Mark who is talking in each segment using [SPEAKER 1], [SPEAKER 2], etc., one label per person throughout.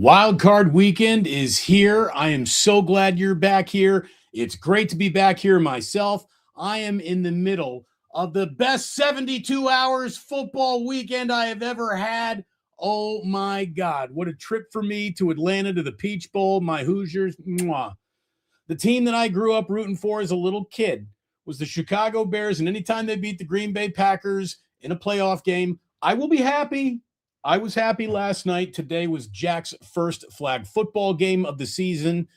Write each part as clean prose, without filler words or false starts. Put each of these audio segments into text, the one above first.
[SPEAKER 1] Wildcard weekend is here. I am so glad you're back here. It's great to be back here myself. I am in the middle of the best 72 hours football weekend I have ever had. Oh my God, what a trip for me to Atlanta to the Peach Bowl. My Hoosiers, mwah. The team that I grew up rooting for as a little kid was the Chicago Bears, and anytime they beat the Green Bay Packers in a playoff game, I will be happy. I was happy last night. Today was Jack's first flag football game of the season.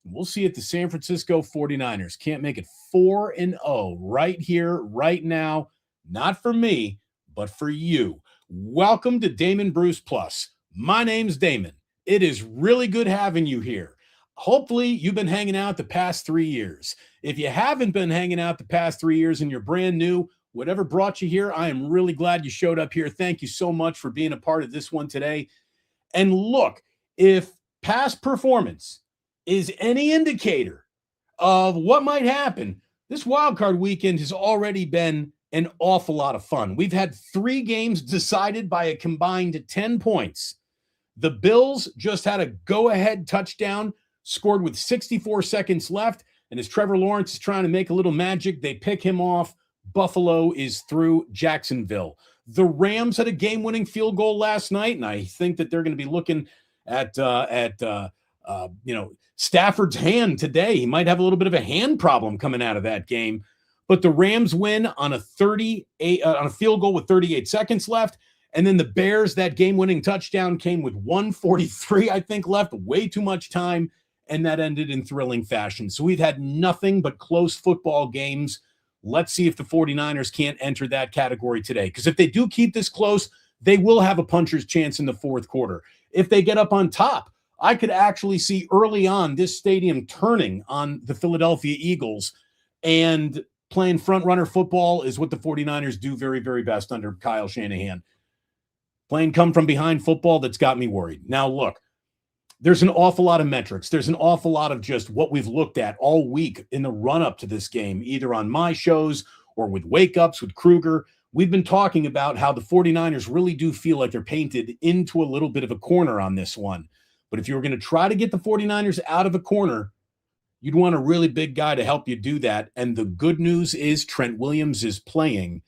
[SPEAKER 1] We'll see if the San Francisco 49ers can't make it 4-0 right here, right now. Not for me, but for you. Welcome to Damon Bruce Plus. My name's Damon. It is really good having you here. Hopefully, you've been hanging out the past 3 years. If you haven't been hanging out the past 3 years and you're brand new, whatever brought you here, I am really glad you showed up here. Thank you so much for being a part of this one today. And look, if past performance is any indicator of what might happen, this wildcard weekend has already been an awful lot of fun. We've had 3 games decided by a combined 10 points. The Bills just had a go-ahead touchdown, scored with 64 seconds left, and as Trevor Lawrence is trying to make a little magic, they pick him off. Buffalo is through Jacksonville. The Rams had a game-winning field goal last night, and I think that they're going to be looking at Stafford's hand today. He might have a little bit of a hand problem coming out of that game. But the Rams win on a field goal with 38 seconds left. And then the Bears, that game-winning touchdown came with 1:43, I think, left, way too much time, and that ended in thrilling fashion. So we've had nothing but close football games. Let's see if the 49ers can't enter that category today. Because if they do keep this close, they will have a puncher's chance in the fourth quarter. If they get up on top, I could actually see early on this stadium turning on the Philadelphia Eagles, and playing front-runner football is what the 49ers do very, very best under Kyle Shanahan. Playing come-from-behind football, that's got me worried. Now, look, there's an awful lot of metrics. There's an awful lot of just what we've looked at all week in the run-up to this game, either on my shows or with wake-ups with Kruger. We've been talking about how the 49ers really do feel like they're painted into a little bit of a corner on this one. But if you were going to try to get the 49ers out of a corner, you'd want a really big guy to help you do that. And the good news is Trent Williams is playing.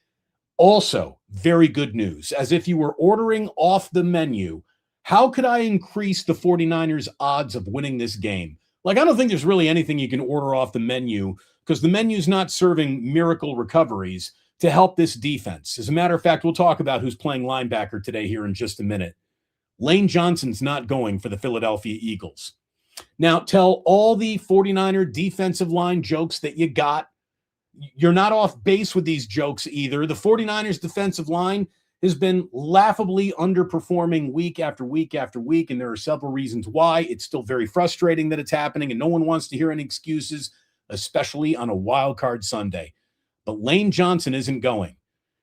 [SPEAKER 1] Also, very good news. As if you were ordering off the menu, how could I increase the 49ers' odds of winning this game? Like, I don't think there's really anything you can order off the menu because the menu's not serving miracle recoveries to help this defense. As a matter of fact, we'll talk about who's playing linebacker today here in just a minute. Lane Johnson's not going for the Philadelphia Eagles. Now, tell all the 49er defensive line jokes that you got. You're not off base with these jokes either. The 49ers defensive line has been laughably underperforming week after week after week, and there are several reasons why. It's still very frustrating that it's happening, and no one wants to hear any excuses, especially on a wild card Sunday. But Lane Johnson isn't going,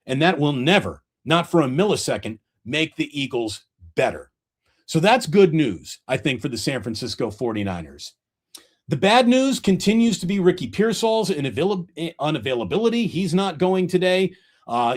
[SPEAKER 1] and that will never, not for a millisecond, make the Eagles better. So that's good news, I think, for the San Francisco 49ers. The bad news continues to be Ricky Pearsall's unavailability. He's not going today.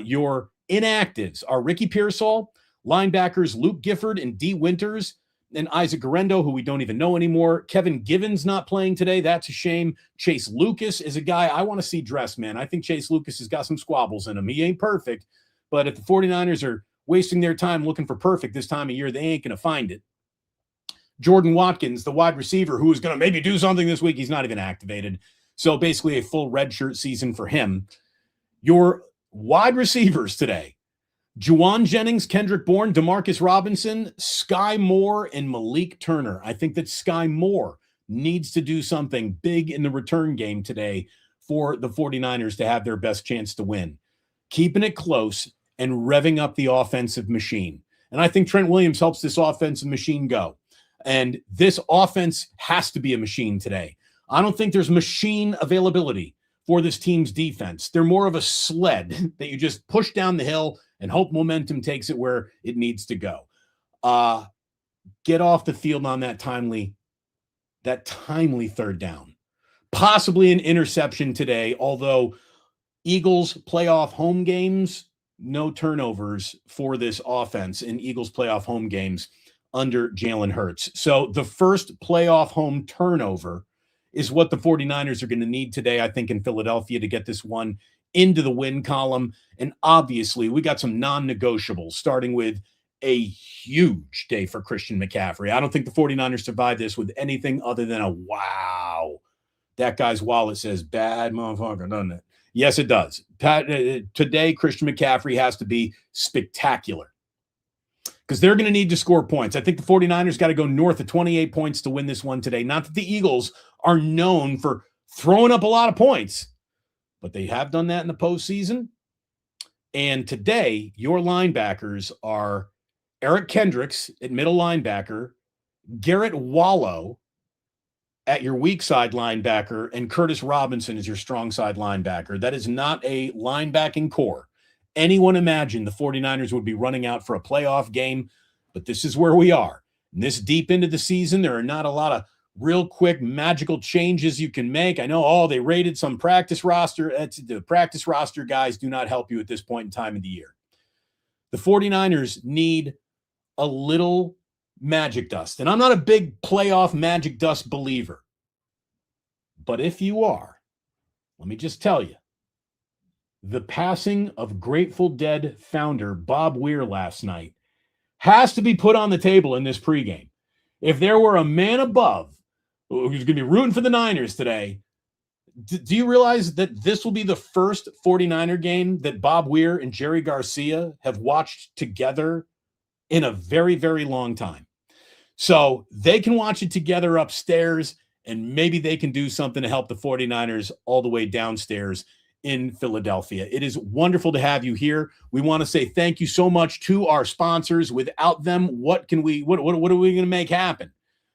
[SPEAKER 1] Your inactives are Ricky Pearsall, linebackers Luke Gifford and D. Winters, and Isaac Garendo, who we don't even know anymore. Kevin Givens not playing today. That's a shame. Chase Lucas is a guy I want to see dressed, man. I think Chase Lucas has got some squabbles in him. He ain't perfect, but if the 49ers are wasting their time looking for perfect this time of year, they ain't going to find it. Jordan Watkins, the wide receiver, who is going to maybe do something this week, he's not even activated. So basically a full redshirt season for him. Your wide receivers today: Juwan Jennings, Kendrick Bourne, Demarcus Robinson, Sky Moore, and Malik Turner. I think that Sky Moore needs to do something big in the return game today for the 49ers to have their best chance to win. Keeping it close and revving up the offensive machine. And I think Trent Williams helps this offensive machine go. And this offense has to be a machine today. I don't think there's machine availability for this team's defense. They're more of a sled that you just push down the hill and hope momentum takes it where it needs to go. Get off the field on that timely third down. Possibly an interception today, although Eagles playoff home games, no turnovers for this offense in Eagles playoff home games under Jalen Hurts. So the first playoff home turnover is what the 49ers are going to need today, I think, in Philadelphia to get this one into the win column. And obviously, we got some non-negotiables, starting with a huge day for Christian McCaffrey. I don't think the 49ers survive this with anything other than a wow. That guy's wallet says bad motherfucker, doesn't it? Yes, it does. Today, Christian McCaffrey has to be spectacular because they're going to need to score points. I think the 49ers got to go north of 28 points to win this one today. Not that the Eagles are known for throwing up a lot of points, but they have done that in the postseason. And today, your linebackers are Eric Kendricks at middle linebacker, Garrett Wallow at your weak side linebacker, and Curtis Robinson is your strong side linebacker. That is not a linebacking core. Anyone imagined the 49ers would be running out for a playoff game, but this is where we are. And this deep into the season, there are not a lot of real quick magical changes you can make. I know, they raided some practice roster. The practice roster guys do not help you at this point in time of the year. The 49ers need a little magic dust. And I'm not a big playoff magic dust believer. But if you are, let me just tell you, the passing of Grateful Dead founder Bob Weir last night has to be put on the table in this pregame. If there were a man above who's going to be rooting for the Niners today, do you realize that this will be the first 49er game that Bob Weir and Jerry Garcia have watched together in a very, very long time? So they can watch it together upstairs, and maybe they can do something to help the 49ers all the way downstairs in Philadelphia. It is wonderful to have you here. We want to say thank you so much to our sponsors. Without them, what are we going to make happen?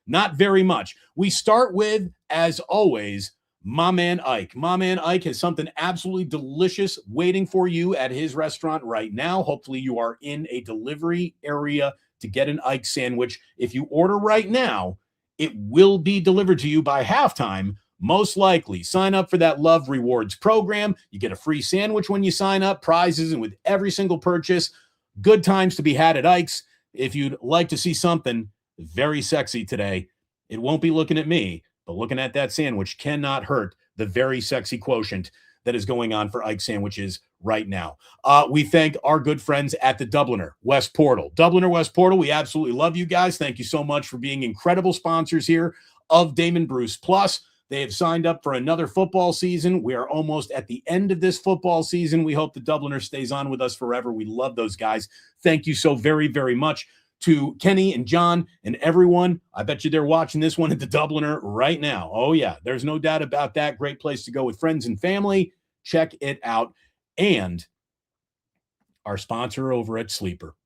[SPEAKER 1] Not very much. We start with, as always, my man Ike. My man Ike has something absolutely delicious waiting for you at his restaurant right now. Hopefully you are in a delivery area to get an Ike sandwich. If you order right now, it will be delivered to you by halftime, most likely. Sign up for that Love Rewards program. You get a free sandwich when you sign up, prizes, and with every single purchase, good times to be had at Ike's. If you'd like to see something very sexy today, it won't be looking at me, but looking at that sandwich cannot hurt the very sexy quotient that is going on for Ike sandwiches right now. We thank our good friends at the Dubliner West Portal. Dubliner West Portal, we absolutely love you guys. Thank you so much for being incredible sponsors here of Damon Bruce Plus. They have signed up for another football season. We are almost at the end of this football season. We hope the Dubliner stays on with us forever. We love those guys. Thank you so very, very much to Kenny and John and everyone. I bet you they're watching this one at the Dubliner right now. Oh, yeah, there's no doubt about that. Great place to go with friends and family. Check it out. And our sponsor over at Sleeper.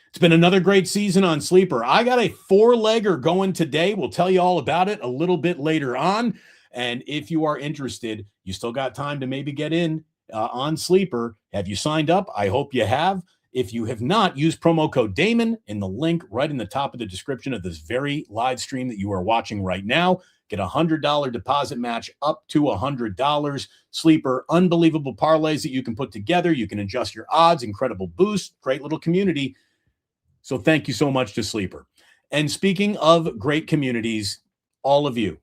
[SPEAKER 1] It's been another great season on Sleeper. I got a 4-legger going today. We'll tell you all about it a little bit later on. And if you are interested, you still got time to maybe get in on Sleeper. Have you signed up? I hope you have. If you have not, use promo code Damon in the link right in the top of the description of this very live stream that you are watching right now. Get a $100 deposit match up to $100. Sleeper, unbelievable parlays that you can put together. You can adjust your odds, incredible boost, great little community. So thank you so much to Sleeper. And speaking of great communities, all of you,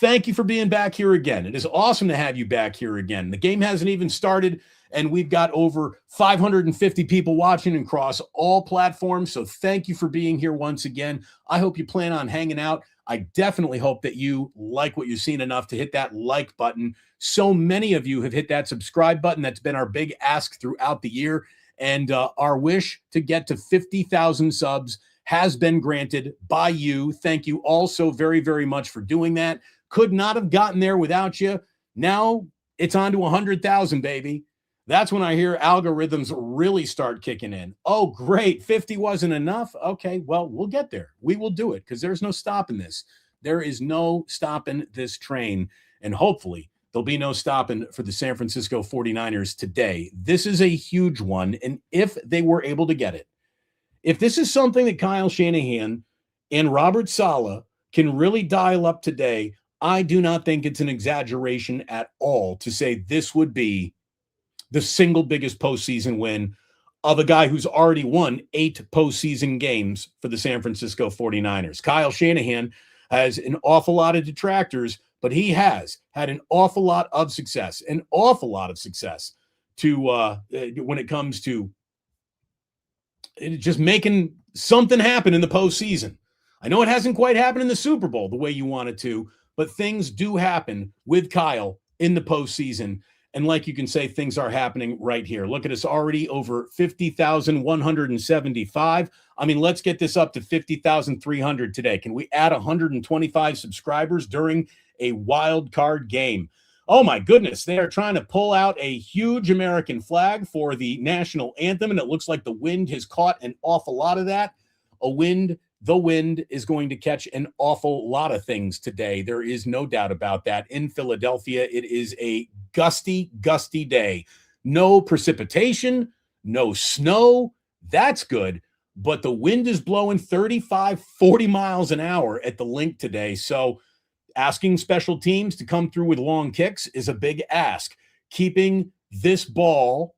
[SPEAKER 1] thank you for being back here again. It is awesome to have you back here again. The game hasn't even started, and we've got over 550 people watching across all platforms. So thank you for being here once again. I hope you plan on hanging out. I definitely hope that you like what you've seen enough to hit that like button. So many of you have hit that subscribe button. That's been our big ask throughout the year. And our wish to get to 50,000 subs has been granted by you. Thank you all so very, very much for doing that. Could not have gotten there without you. Now it's on to 100,000, baby. That's when I hear algorithms really start kicking in. Oh, great. 50 wasn't enough. Okay, well, we'll get there. We will do it because there's no stopping this. There is no stopping this train. And hopefully there'll be no stopping for the San Francisco 49ers today. This is a huge one. And if they were able to get it, if this is something that Kyle Shanahan and Robert Saleh can really dial up today, I do not think it's an exaggeration at all to say this would be the single biggest postseason win of a guy who's already won 8 postseason games for the San Francisco 49ers. Kyle Shanahan has an awful lot of detractors, but he has had an awful lot of success to when it comes to just making something happen in the postseason. I know it hasn't quite happened in the Super Bowl the way you want it to, but things do happen with Kyle in the postseason. And like you can say, things are happening right here. Look at us, already over 50,175. I mean, let's get this up to 50,300 today. Can we add 125 subscribers during a wild card game? Oh my goodness, they are trying to pull out a huge American flag for the national anthem, and it looks like the wind has caught an awful lot of that. The wind is going to catch an awful lot of things today. There is no doubt about that. In Philadelphia, it is a gusty, gusty day. No precipitation, no snow. That's good. But the wind is blowing 35, 40 miles an hour at the Link today. So asking special teams to come through with long kicks is a big ask. Keeping this ball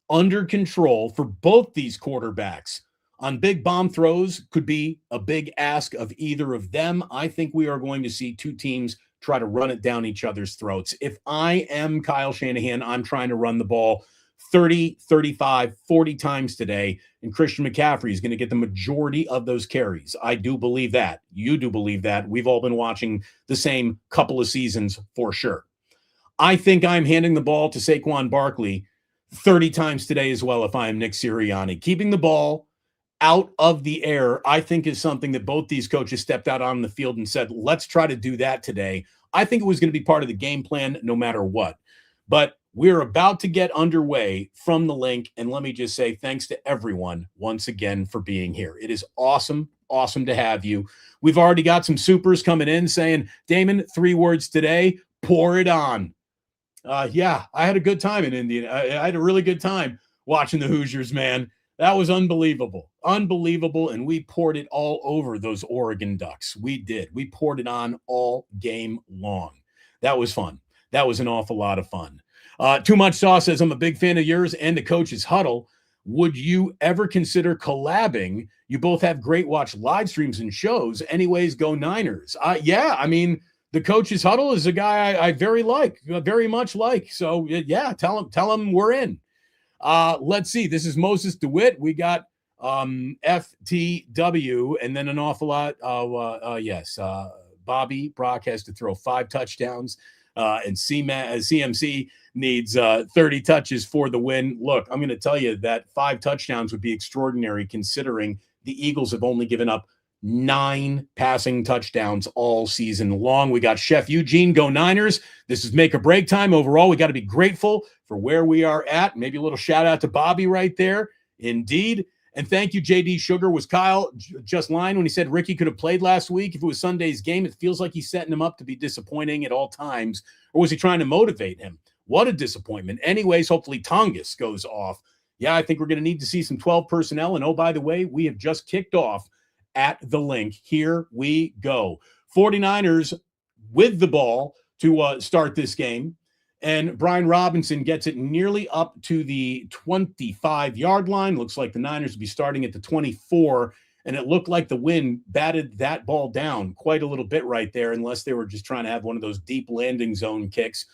[SPEAKER 1] under control for both these quarterbacks on big bomb throws could be a big ask of either of them. I think we are going to see two teams try to run it down each other's throats. If I am Kyle Shanahan, I'm trying to run the ball 30, 35, 40 times today, and Christian McCaffrey is going to get the majority of those carries. I do believe that. You do believe that. We've all been watching the same couple of seasons for sure. I think I'm handing the ball to Saquon Barkley 30 times today as well if I am Nick Sirianni. Keeping the ball out of the air, I think, is something that both these coaches stepped out on the field and said, let's try to do that today. I think it was going to be part of the game plan no matter what. But we're about to get underway from the Link, and let me just say thanks to everyone once again for being here. It is awesome to have you. We've already got some supers coming in saying, Damon, 3 words today, pour it on. Yeah, I had a good time in India. I had a really good time watching the Hoosiers, man. That was unbelievable, and we poured it all over those Oregon Ducks. We did. We poured it on all game long. That was fun. That was an awful lot of fun. Too Much Sauce says, I'm a big fan of yours and the Coach's Huddle. Would you ever consider collabing? You both have great watch live streams and shows. Anyways, go Niners. Yeah, I mean, the Coach's Huddle is a guy I very much like. So, yeah, tell him we're in. Let's see. This is Moses DeWitt. We got FTW and then an awful lot. Yes. Bobby Brock has to throw 5 touchdowns, and CMC needs 30 touches for the win. Look, I'm going to tell you that 5 touchdowns would be extraordinary considering the Eagles have only given up 9 passing touchdowns all season long. We got Chef Eugene, go Niners. This is make or break time. Overall, we got to be grateful for where we are at. Maybe a little shout out to Bobby right there. Indeed. And thank you, JD Sugar. Was Kyle just lying when he said Ricky could have played last week? If it was Sunday's game, it feels like he's setting him up to be disappointing at all times. Or was he trying to motivate him? What a disappointment. Anyways, hopefully Tongas goes off. Yeah, I think we're going to need to see some 12 personnel. And oh, by the way, we have just kicked off at the Link. Here we go. 49ers with the ball to start this game. And Brian Robinson gets it nearly up to the 25-yard line. Looks like the Niners will be starting at the 24. And it looked like the wind batted that ball down quite a little bit right there, unless they were just trying to have one of those deep landing zone kicks.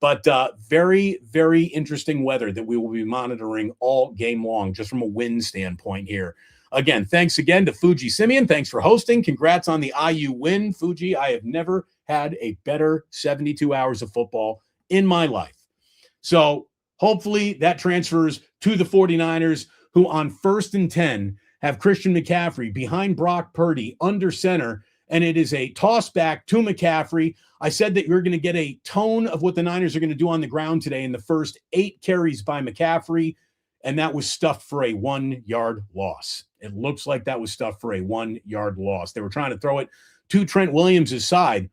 [SPEAKER 1] But very, very interesting weather that we will be monitoring all game long, just from a wind standpoint here. Again, thanks again to Fuji Simeon. Thanks for hosting. Congrats on the IU win, Fuji. I have never had a better 72 hours of football in my life. So hopefully that transfers to the 49ers, who on 1st and 10 have Christian McCaffrey behind Brock Purdy under center, and it is a toss back to McCaffrey. I said that you're going to get a tone of what the Niners are going to do on the ground today in the first 8 carries by McCaffrey, and that was stuffed for a 1-yard loss. It looks like that was stuffed for a 1-yard loss. They were trying to throw it to Trent Williams' side.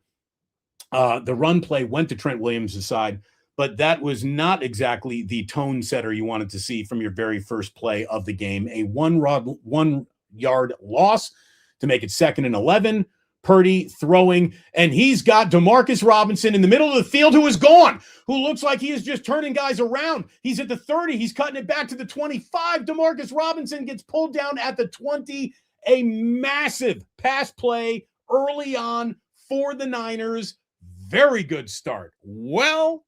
[SPEAKER 1] The run play went to Trent Williams' side, but that was not exactly the tone setter you wanted to see from your very first play of the game. A 1-yard loss to make it 2nd and 11. Purdy throwing, and he's got Demarcus Robinson in the middle of the field who is gone, who looks like he is just turning guys around. He's at the 30. He's cutting it back to the 25. Demarcus Robinson gets pulled down at the 20. A massive pass play early on for the Niners. Very good start. Well.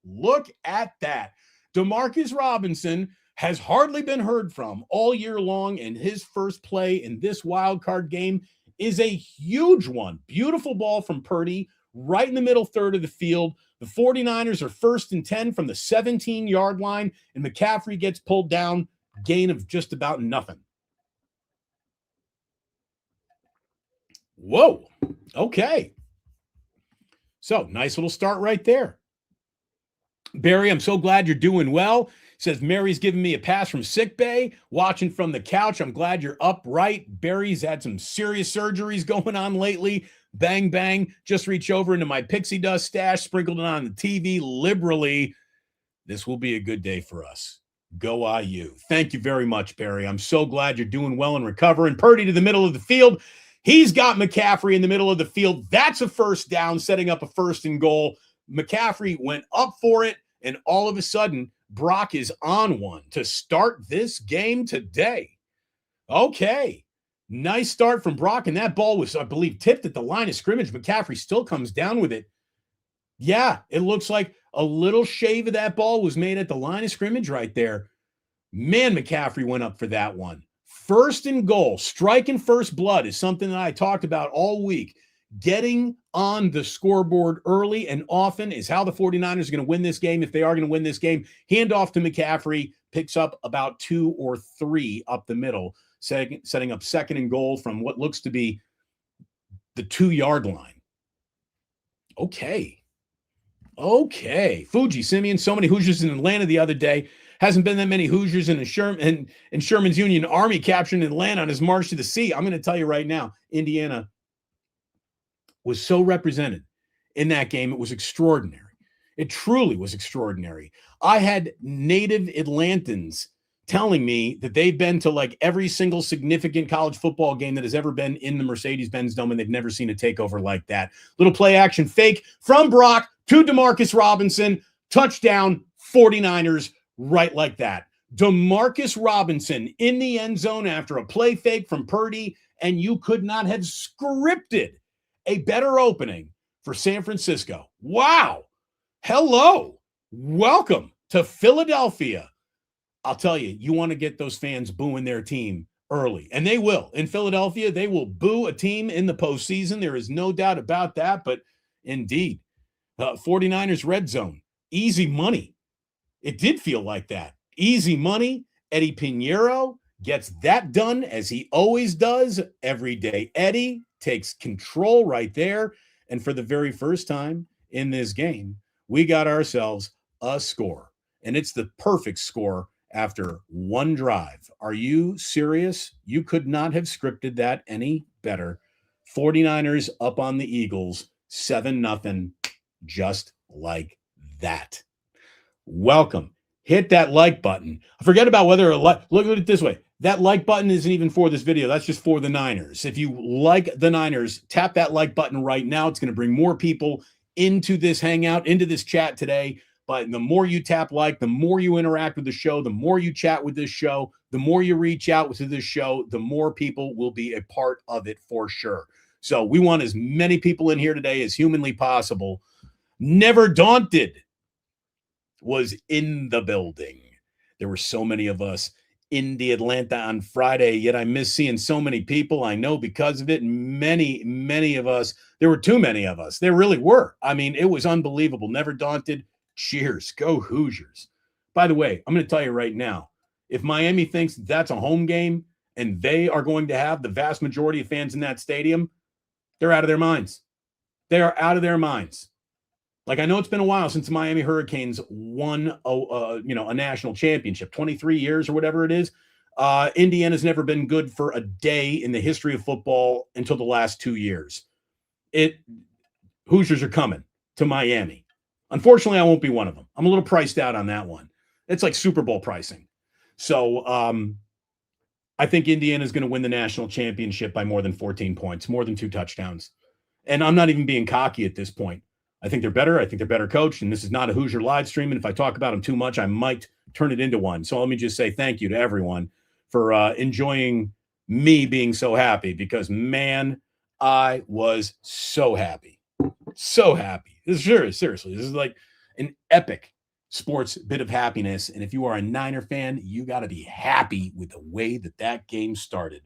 [SPEAKER 1] Look at that. Demarcus Robinson has hardly been heard from all year long, and his first play in this wild card game is a huge one. Beautiful ball from Purdy right in the middle third of the field. The 49ers are 1st and 10 from the 17-yard line, and McCaffrey gets pulled down, gain of just about nothing. Whoa. Okay. So, nice little start right there. Barry, I'm so glad you're doing well. Says Mary's giving me a pass from sickbay, watching from the couch. I'm glad you're upright. Barry's had some serious surgeries going on lately. Bang, bang. Just reach over into my pixie dust stash, sprinkled it on the TV liberally. This will be a good day for us. Go IU. Thank you very much, Barry. I'm so glad you're doing well and recovering. Purdy to the middle of the field. He's got McCaffrey in the middle of the field. That's a first down, setting up a 1st and goal. McCaffrey went up for it, and all of a sudden, Brock is on one to start this game today. Okay. Nice start from Brock, and that ball was, I believe, tipped at the line of scrimmage. McCaffrey still comes down with it. Yeah, it looks like a little shave of that ball was made at the line of scrimmage right there. Man, McCaffrey went up for that one. 1st and goal, striking first blood is something that I talked about all week. Getting on the scoreboard early and often is how the 49ers are going to win this game. If they are going to win this game, hand off to McCaffrey, picks up about 2 or 3 up the middle, setting up 2nd and goal from what looks to be the 2-yard line. Okay. Fuji, Simeon, so many Hoosiers in Atlanta the other day. Hasn't been that many Hoosiers in Sherman's Union Army capturing Atlanta on his march to the sea. I'm going to tell you right now, Indiana was so represented in that game. It was extraordinary. It truly was extraordinary. I had native Atlantans telling me that they've been to like every single significant college football game that has ever been in the Mercedes-Benz Dome, and they've never seen a takeover like that. Little play action fake from Brock to Demarcus Robinson. Touchdown, 49ers, right like that. Demarcus Robinson in the end zone after a play fake from Purdy, and you could not have scripted a better opening for San Francisco. Wow. Hello. Welcome to Philadelphia. I'll tell you, you want to get those fans booing their team early, and they will. In Philadelphia, they will boo a team in the postseason. There is no doubt about that, but indeed, 49ers red zone, easy money. It did feel like that. Easy money. Eddie Pinheiro gets that done as he always does every day. Eddie takes control right there, and for the very first time in this game, we got ourselves a score, and it's the perfect score after one drive. Are you serious? You could not have scripted that any better. 49ers up on the Eagles, 7-0, just like that. Welcome. Hit that like button. Forget about whether look at it this way. That like button isn't even for this video. That's just for the Niners. If you like the Niners, tap that like button right now. It's going to bring more people into this hangout, into this chat today. But the more you tap like, the more you interact with the show, the more you chat with this show, the more you reach out to this show, the more people will be a part of it for sure. So we want as many people in here today as humanly possible. Never Daunted was in the building. There were so many of us in the Atlanta on Friday, yet I miss seeing so many people. I know because of it, many of us, there were too many of us. There really were. I mean, it was unbelievable. Never Daunted. Cheers. Go Hoosiers. By the way, I'm going to tell you right now, if Miami thinks that's a home game and they are going to have the vast majority of fans in that stadium, they're out of their minds. They are out of their minds. Like, I know it's been a while since the Miami Hurricanes won a national championship, 23 years or whatever it is. Indiana's never been good for a day in the history of football until the last 2 years. Hoosiers are coming to Miami. Unfortunately, I won't be one of them. I'm a little priced out on that one. It's like Super Bowl pricing. So I think Indiana is going to win the national championship by more than 14 points, more than 2 touchdowns. And I'm not even being cocky at this point. I think they're better. I think they're better coached. And this is not a Hoosier live stream. And if I talk about them too much, I might turn it into one. So let me just say thank you to everyone for enjoying me being so happy, because, man, I was so happy. So happy. Seriously, this is like an epic sports bit of happiness. And if you are a Niner fan, you got to be happy with the way that game started.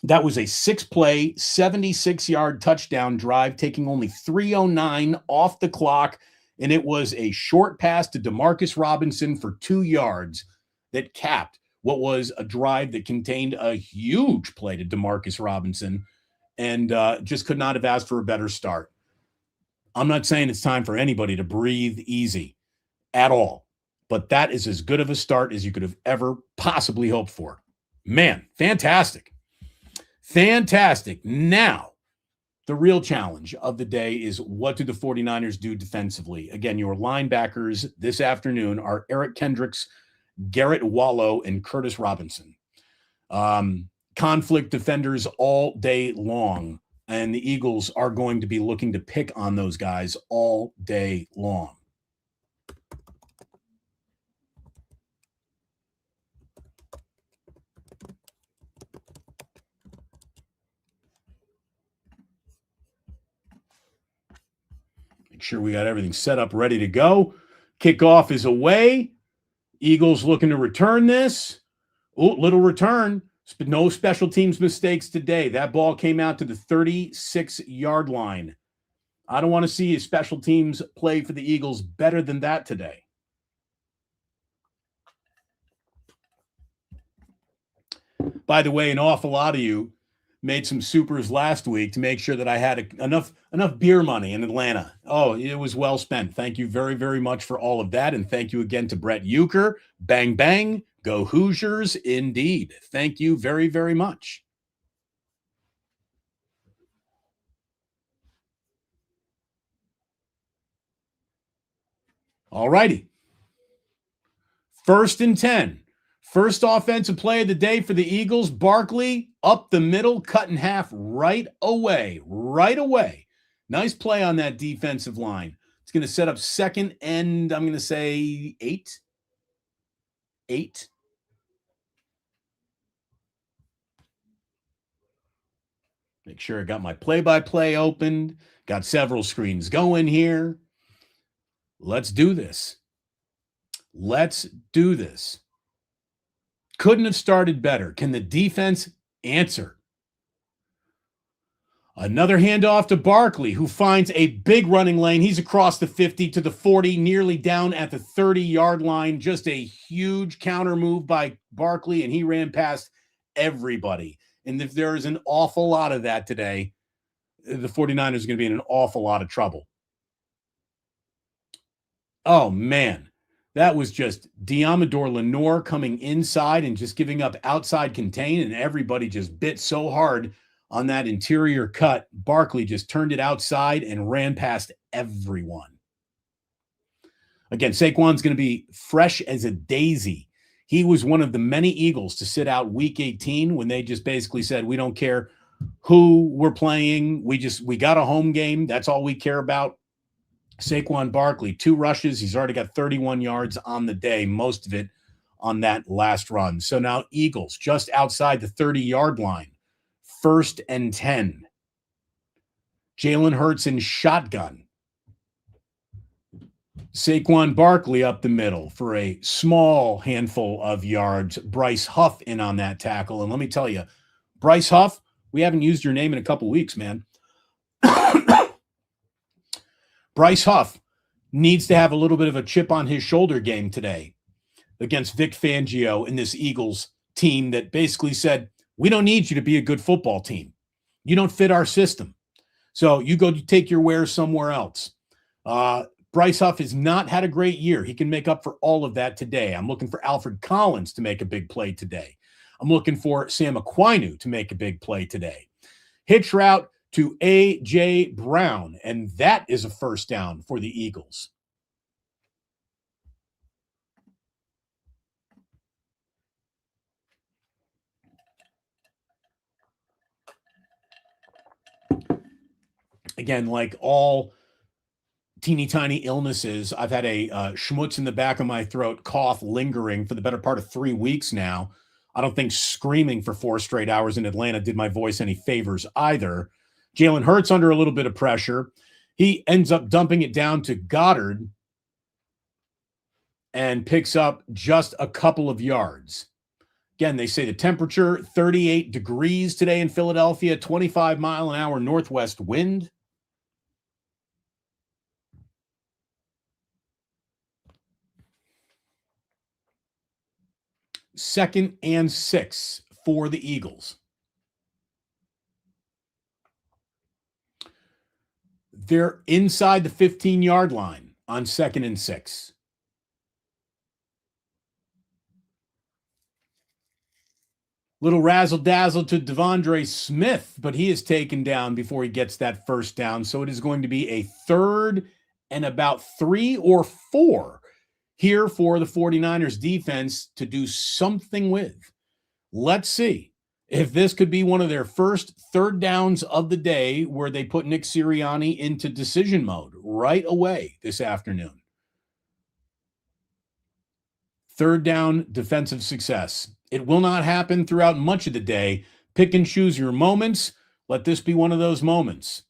[SPEAKER 1] That was a 6-play, 76-yard touchdown drive, taking only 3:09 off the clock. And it was a short pass to Demarcus Robinson for 2 yards that capped what was a drive that contained a huge play to Demarcus Robinson, and just could not have asked for a better start. I'm not saying it's time for anybody to breathe easy at all, but that is as good of a start as you could have ever possibly hoped for. Man, fantastic. Fantastic. Now, the real challenge of the day is, what do the 49ers do defensively? Again, your linebackers this afternoon are Eric Kendricks, Garrett Wallow, and Curtis Robinson. Conflict defenders all day long, and the Eagles are going to be looking to pick on those guys all day long. Make sure we got everything set up, ready to go. Kickoff is away. Eagles looking to return this. Oh, little return. No special teams mistakes today. That ball came out to the 36-yard line. I don't want to see a special teams play for the Eagles better than that today. By the way, an awful lot of you made some supers last week to make sure that I had enough beer money in Atlanta. Oh, it was well spent. Thank you very, very much for all of that. And thank you again to Brett Euchre. Bang, bang. Go Hoosiers, indeed. Thank you very, very much. All righty. 1st and 10. First offensive play of the day for the Eagles. Barkley up the middle, cut in half right away. Right away. Nice play on that defensive line. It's going to set up 2nd and, I'm going to say 8. 8. Make sure I got my play-by-play opened. Got several screens going here. Let's do this. Let's do this. Couldn't have started better. Can the defense answer? Another handoff to Barkley, who finds a big running lane. He's across the 50 to the 40, nearly down at the 30-yard line. Just a huge counter move by Barkley, and he ran past everybody. And if there is an awful lot of that today, the 49ers are going to be in an awful lot of trouble. Oh, man. That was just Diamador Lenore coming inside and just giving up outside contain, and everybody just bit so hard on that interior cut. Barkley just turned it outside and ran past everyone. Again, Saquon's going to be fresh as a daisy. He was one of the many Eagles to sit out week 18 when they just basically said, we don't care who we're playing. We got a home game. That's all we care about. Saquon Barkley, 2 rushes. He's already got 31 yards on the day, most of it on that last run. So now Eagles just outside the 30-yard line. 1st and 10. Jalen Hurts in shotgun. Saquon Barkley up the middle for a small handful of yards. Bryce Huff in on that tackle. And let me tell you, Bryce Huff, we haven't used your name in a couple weeks, man. Bryce Huff needs to have a little bit of a chip on his shoulder game today against Vic Fangio and this Eagles team that basically said, we don't need you to be a good football team. You don't fit our system. So you go take your wares somewhere else. Bryce Huff has not had a great year. He can make up for all of that today. I'm looking for Alfred Collins to make a big play today. I'm looking for Sam Aquinu to make a big play today. Hitch route to A.J. Brown, and that is a 1st down for the Eagles. Again, like all teeny tiny illnesses, I've had a schmutz in the back of my throat, cough lingering for the better part of 3 weeks now. I don't think screaming for 4 straight hours in Atlanta did my voice any favors either. Jalen Hurts under a little bit of pressure. He ends up dumping it down to Goddard and picks up just a couple of yards. Again, they say the temperature, 38 degrees today in Philadelphia, 25-mile-an-hour northwest wind. Second and 6 for the Eagles. They're inside the 15-yard line on 2nd and 6. Little razzle-dazzle to Devondre Smith, but he is taken down before he gets that first down. So it is going to be a 3rd and about 3 or 4 here for the 49ers defense to do something with. Let's see if this could be one of their first 3rd downs of the day where they put Nick Sirianni into decision mode right away this afternoon. 3rd down defensive success. It will not happen throughout much of the day. Pick and choose your moments. Let this be one of those moments.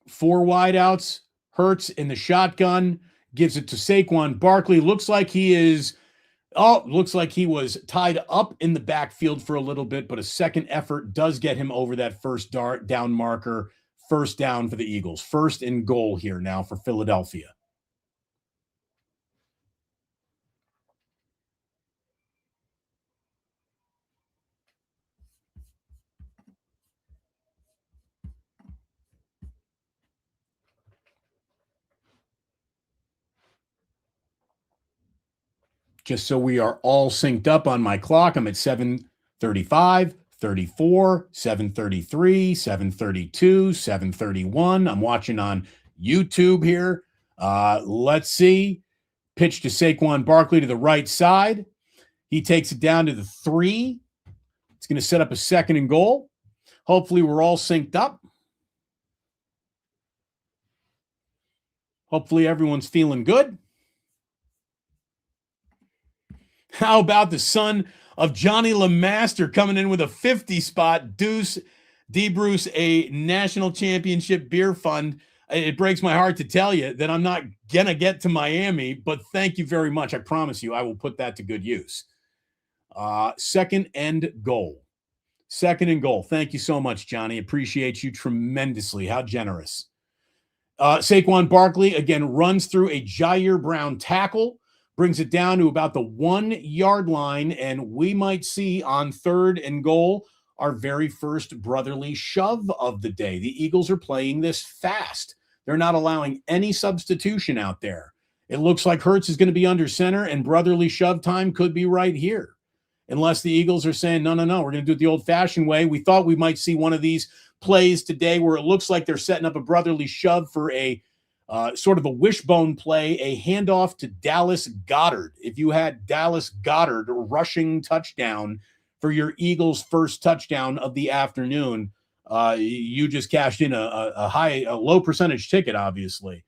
[SPEAKER 1] 4 wideouts. Hurts in the shotgun. Gives it to Saquon Barkley. Looks like he was tied up in the backfield for a little bit, but a second effort does get him over that first down marker. First down for the Eagles. 1st and goal here now for Philadelphia. Just so we are all synced up on my clock, I'm at 7:35, 34, 7:33, 7:32, 7:31. I'm watching on YouTube here. Let's see. Pitch to Saquon Barkley to the right side. He takes it down to the 3. It's going to set up a 2nd and goal. Hopefully we're all synced up. Hopefully everyone's feeling good. How about the son of Johnny LeMaster coming in with a 50 spot? Deuce DeBruce, a national championship beer fund. It breaks my heart to tell you that I'm not going to get to Miami, but thank you very much. I promise you I will put that to good use. 2nd and goal. 2nd and goal. Thank you so much, Johnny. Appreciate you tremendously. How generous. Saquon Barkley, again, runs through a Jair Brown tackle. Brings it down to about the 1-yard line, and we might see on 3rd and goal our very first brotherly shove of the day. The Eagles are playing this fast. They're not allowing any substitution out there. It looks like Hurts is going to be under center, and brotherly shove time could be right here. Unless the Eagles are saying, no, we're going to do it the old-fashioned way. We thought we might see one of these plays today where it looks like they're setting up a brotherly shove for a sort of a wishbone play, a handoff to Dallas Goedert. If you had Dallas Goedert rushing touchdown for your Eagles' first touchdown of the afternoon, you just cashed in a low percentage ticket, obviously.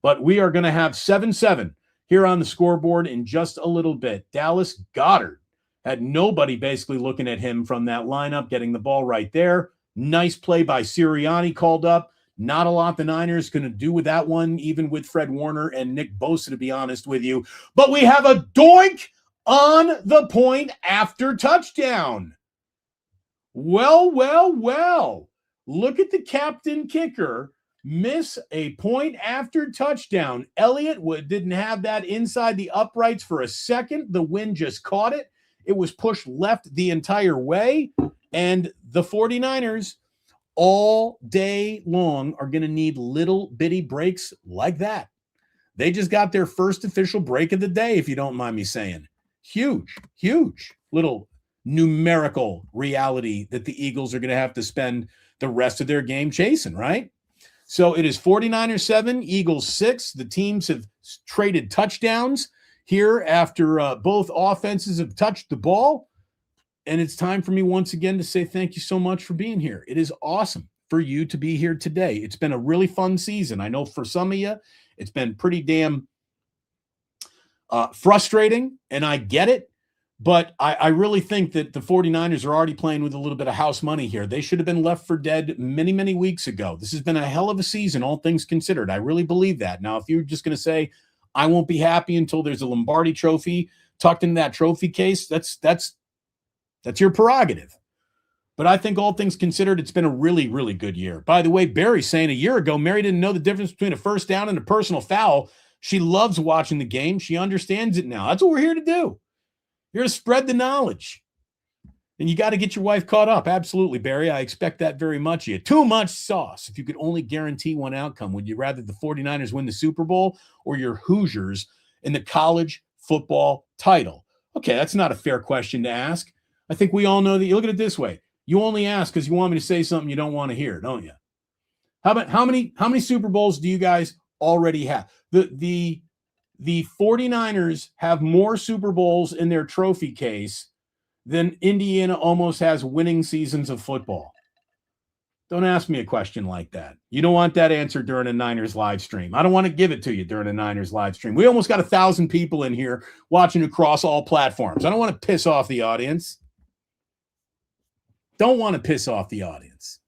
[SPEAKER 1] But we are going to have 7-7 here on the scoreboard in just a little bit. Dallas Goedert had nobody basically looking at him from that lineup, getting the ball right there. Nice play by Sirianni called up. Not a lot the Niners going to do with that one, even with Fred Warner and Nick Bosa, to be honest with you. But we have a doink on the point after touchdown. Well. Look at the captain kicker miss a point after touchdown. Elliott didn't have that inside the uprights for a second. The wind just caught it. It was pushed left the entire way. And the 49ers all day long are going to need little bitty breaks like that. They just got their first official break of the day, if you don't mind me saying. Huge little numerical reality that the Eagles are going to have to spend the rest of their game chasing, right? So it is 49ers 7, Eagles 6. The teams have traded touchdowns here after both offenses have touched the ball. And it's time for me once again to say thank you so much for being here. It is awesome for you to be here today. It's been a really fun season. I know for some of you, it's been pretty damn frustrating, and I get it. But I really think that the 49ers are already playing with a little bit of house money here. They should have been left for dead many, many weeks ago. This has been a hell of a season, all things considered. I really believe that. Now, if you're just going to say, I won't be happy until there's a Lombardi trophy tucked in that trophy case, that's your prerogative. But I think all things considered, it's been a really, really good year. By the way, Barry's saying a year ago, Mary didn't know the difference between a first down and a personal foul. She loves watching the game. She understands it now. That's what we're here to do. You're to spread the knowledge. And you got to get your wife caught up. Absolutely, Barry. I expect that very much. You too much sauce. If you could only guarantee one outcome, would you rather the 49ers win the Super Bowl or your Hoosiers in the college football title? Okay, that's not a fair question to ask. I think we all know that. You look at it this way. You only ask because you want me to say something you don't want to hear, don't you? How many Super Bowls do you guys already have? The 49ers have more Super Bowls in their trophy case than Indiana almost has winning seasons of football. Don't ask me a question like that. You don't want that answer during a Niners live stream. I don't want to give it to you during a Niners live stream. We almost got 1,000 people in here watching across all platforms. I don't want to piss off the audience. Don't want to piss off the audience.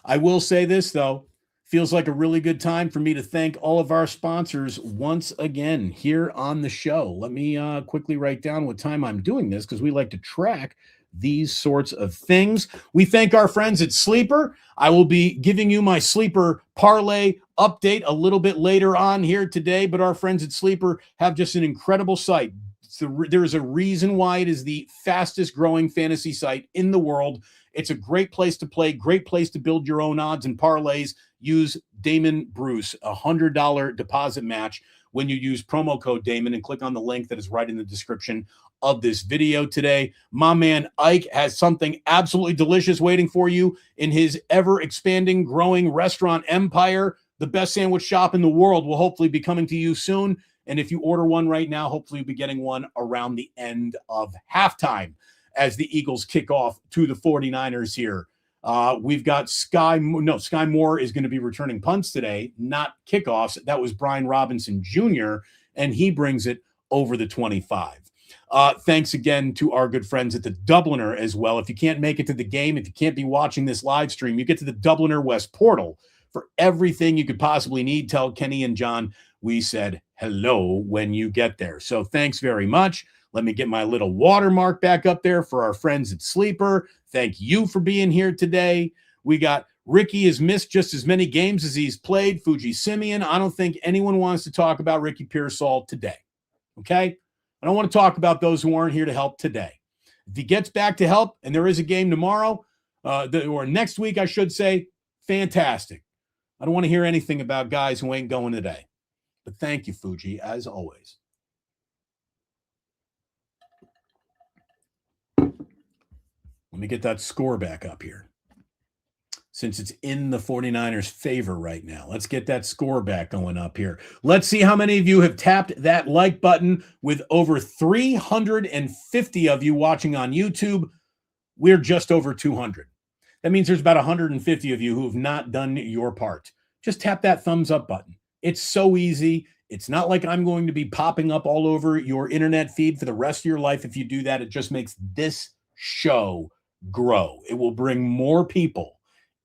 [SPEAKER 1] I will say this, though. Feels like a really good time for me to thank all of our sponsors once again here on the show. Let me quickly write down what time I'm doing this because we like to track these sorts of things. We thank our friends at Sleeper. I will be giving you my Sleeper parlay update a little bit later on here today, but our friends at Sleeper have just an incredible site. There's a reason why it is the fastest growing fantasy site in the world. It's a great place to play, great place to build your own odds and parlays. Use Damon Bruce, $100 deposit match when you use promo code Damon and click on the link that is right in the description of this video today. My man Ike has something absolutely delicious waiting for you in his ever-expanding, growing restaurant empire. The best sandwich shop in the world will hopefully be coming to you soon. And if you order one right now, hopefully you'll be getting one around the end of halftime as the Eagles kick off to the 49ers here. We've got Sky Moore is going to be returning punts today, not kickoffs. That was Brian Robinson Jr., and he brings it over the 25. Thanks again to our good friends at the Dubliner as well. If you can't make it to the game, if you can't be watching this live stream, you get to the Dubliner West portal for everything you could possibly need. Tell Kenny and John we said hello when you get there. So thanks very much. Let me get my little watermark back up there for our friends at Sleeper. Thank you for being here today. We got Ricky has missed just as many games as he's played. Fuji Simeon. I don't think anyone wants to talk about Ricky Pearsall today. Okay? I don't want to talk about those who aren't here to help today. If he gets back to help and there is a game tomorrow, or next week, I should say, fantastic. I don't want to hear anything about guys who ain't going today. But thank you, Fuji, as always. Let me get that score back up here. Since it's in the 49ers' favor right now. Let's get that score back going up here. Let's see how many of you have tapped that like button. With over 350 of you watching on YouTube, we're just over 200. That means there's about 150 of you who have not done your part. Just tap that thumbs up button. It's so easy. It's not like I'm going to be popping up all over your internet feed for the rest of your life. If you do that, it just makes this show grow. It will bring more people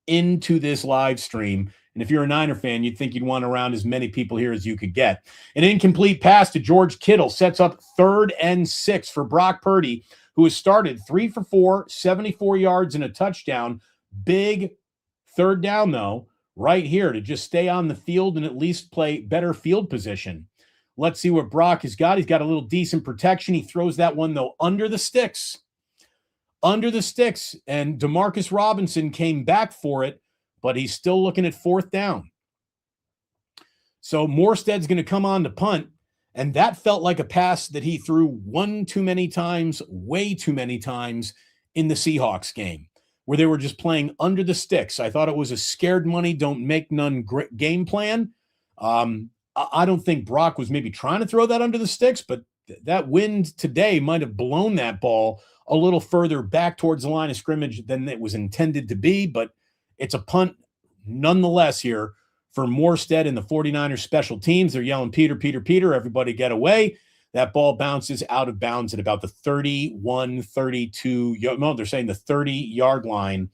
[SPEAKER 1] into this live stream. And if you're a Niner fan, you'd think you'd want around as many people here as you could get. An incomplete pass to George Kittle sets up 3rd and 6 for Brock Purdy, who has started 3 for 4, 74 yards and a touchdown. Big 3rd down, though, right here to just stay on the field and at least play better field position. Let's see what Brock has got. He's got a little decent protection. He throws that one, though, under the sticks. And Demarcus Robinson came back for it, but he's still looking at 4th down. So Morstead's going to come on to punt, and that felt like a pass that he threw way too many times in the Seahawks game, where they were just playing under the sticks. I thought it was a scared money, don't make none game plan. I don't think Brock was maybe trying to throw that under the sticks, but that wind today might have blown that ball a little further back towards the line of scrimmage than it was intended to be, but it's a punt nonetheless here for Morstead and the 49ers special teams. They're yelling, Peter, Peter, Peter, everybody get away. That ball bounces out of bounds at about the 31, 32, no, they're saying the 30-yard line.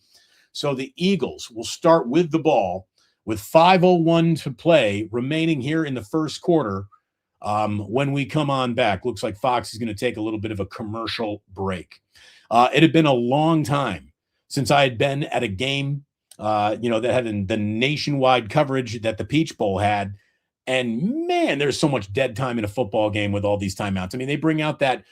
[SPEAKER 1] So the Eagles will start with the ball with 5:01 to play remaining here in the first quarter. When we come on back, looks like Fox is going to take a little bit of a commercial break. It had been a long time since I had been at a game, that had the nationwide coverage that the Peach Bowl had. And man, there's so much dead time in a football game with all these timeouts. I mean, they bring out that,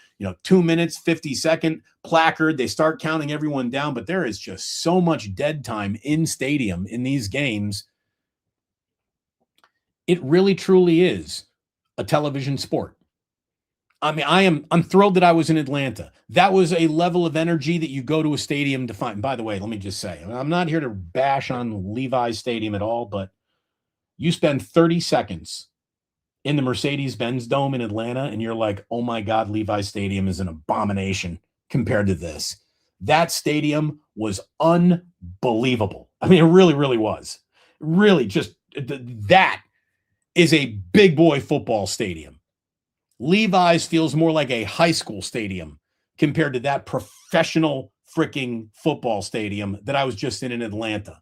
[SPEAKER 1] 2 minutes, 50-second placard. They start counting everyone down, but there is just so much dead time in stadium in these games. It really, truly is a television sport. I mean, I'm thrilled that I was in Atlanta. That was a level of energy that you go to a stadium to find. By the way, let me just say, I'm not here to bash on Levi's Stadium at all, but you spend 30 seconds in the Mercedes-Benz Dome in Atlanta, and you're like, oh my God, Levi's Stadium is an abomination compared to this. That stadium was unbelievable. I mean, it really, really was. Really, just that is a big boy football stadium. Levi's feels more like a high school stadium compared to that professional freaking football stadium that I was just in Atlanta.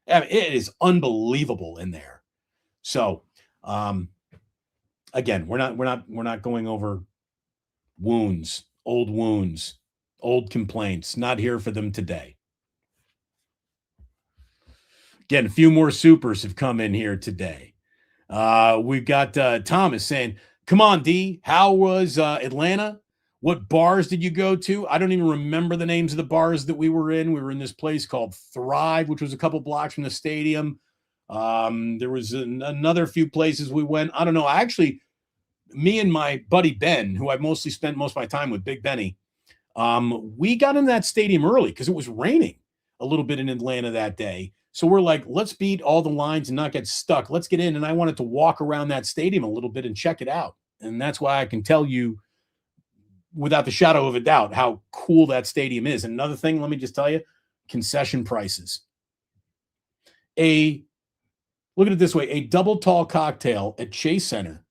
[SPEAKER 1] I mean, it is unbelievable in there. So, again, we're not going over wounds, old complaints. Not here for them today. Again, a few more supers have come in here today. We've got Thomas saying, come on, D, how was Atlanta? What bars did you go to? I don't even remember the names of the bars that we were in. We were in this place called Thrive, which was a couple blocks from the stadium. There was another few places we went. I don't know. Me and my buddy Ben, who I mostly spent most of my time with, Big Benny, we got in that stadium early because it was raining a little bit in Atlanta that day. So we're like, let's beat all the lines and not get stuck. Let's get in. And I wanted to walk around that stadium a little bit and check it out. And that's why I can tell you without the shadow of a doubt how cool that stadium is. And another thing, let me just tell you, concession prices. Look at it this way, a double tall cocktail at Chase Center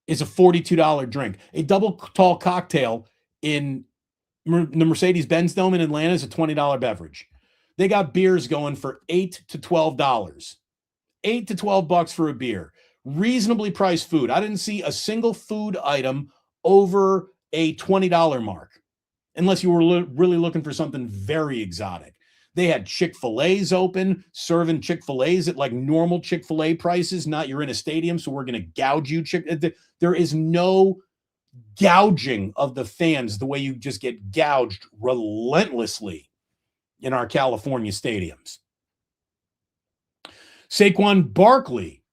[SPEAKER 1] is a $42 drink. A double tall cocktail in the Mercedes-Benz Dome in Atlanta is a $20 beverage. They got beers going for $8 to $12. $8 to $12 for a beer. Reasonably priced food. I didn't see a single food item over a $20 mark, unless you were really looking for something very exotic. They had Chick-fil-A's open, serving Chick-fil-A's at like normal Chick-fil-A prices, not you're in a stadium, so we're going to gouge you. There is no gouging of the fans the way you just get gouged relentlessly in our California stadiums. Saquon Barkley,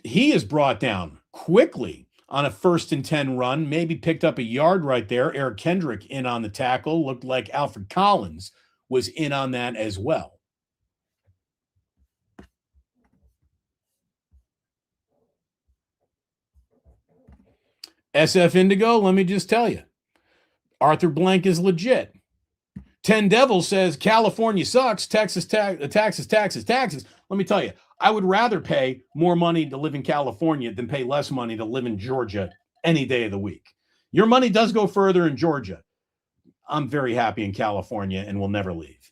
[SPEAKER 1] he is brought down quickly on a 1st and 10 run, maybe picked up a yard right there. Eric Kendrick in on the tackle. Looked like Alfred Collins was in on that as well. SF Indigo, let me just tell you, Arthur Blank is legit. 10 Devils says California sucks, taxes. Let me tell you, I would rather pay more money to live in California than pay less money to live in Georgia any day of the week. Your money does go further in Georgia. I'm very happy in California and will never leave.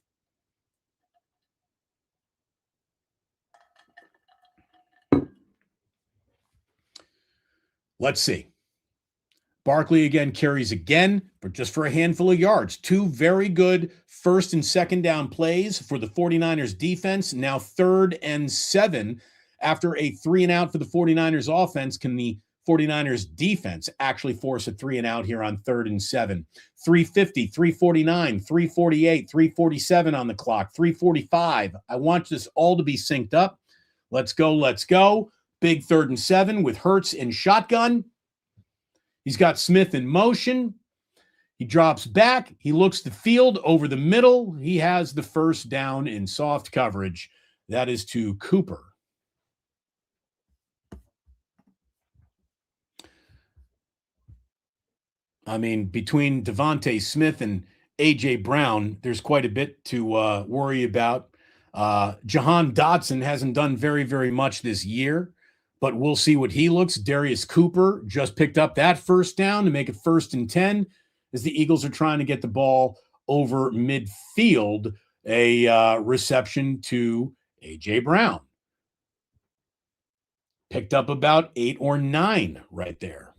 [SPEAKER 1] Let's see. Barkley again carries again, but just for a handful of yards. 2 very good 1st and 2nd down plays for the 49ers defense. Now 3rd and 7 after a 3 and out for the 49ers offense. Can the 49ers defense actually force a 3 and out here on 3rd and 7? 350, 349, 348, 347 on the clock, 345. I want this all to be synced up. Let's go. Big 3rd and 7 with Hurts in shotgun. He's got Smith in motion. He drops back. He looks the field over the middle. He has the 1st down in soft coverage. That is to Cooper. I mean, between Devontae Smith and A.J. Brown, there's quite a bit to worry about. Jahan Dotson hasn't done very, very much this year, but we'll see what he looks. Darius Cooper just picked up that first down to make it 1st and 10 as the Eagles are trying to get the ball over midfield. A reception to A.J. Brown. Picked up about 8 or 9 right there.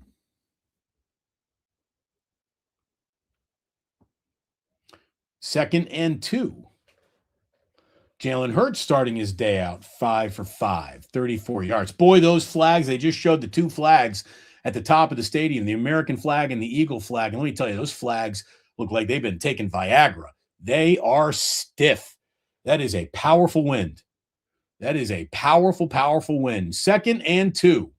[SPEAKER 1] Second and 2. Jalen Hurts starting his day out 5 for 5, 34 yards. Boy, those flags, they just showed the 2 flags at the top of the stadium, the American flag and the Eagle flag. And let me tell you, those flags look like they've been taking Viagra. They are stiff. That is a powerful wind. That is a powerful, powerful wind. Second and 2.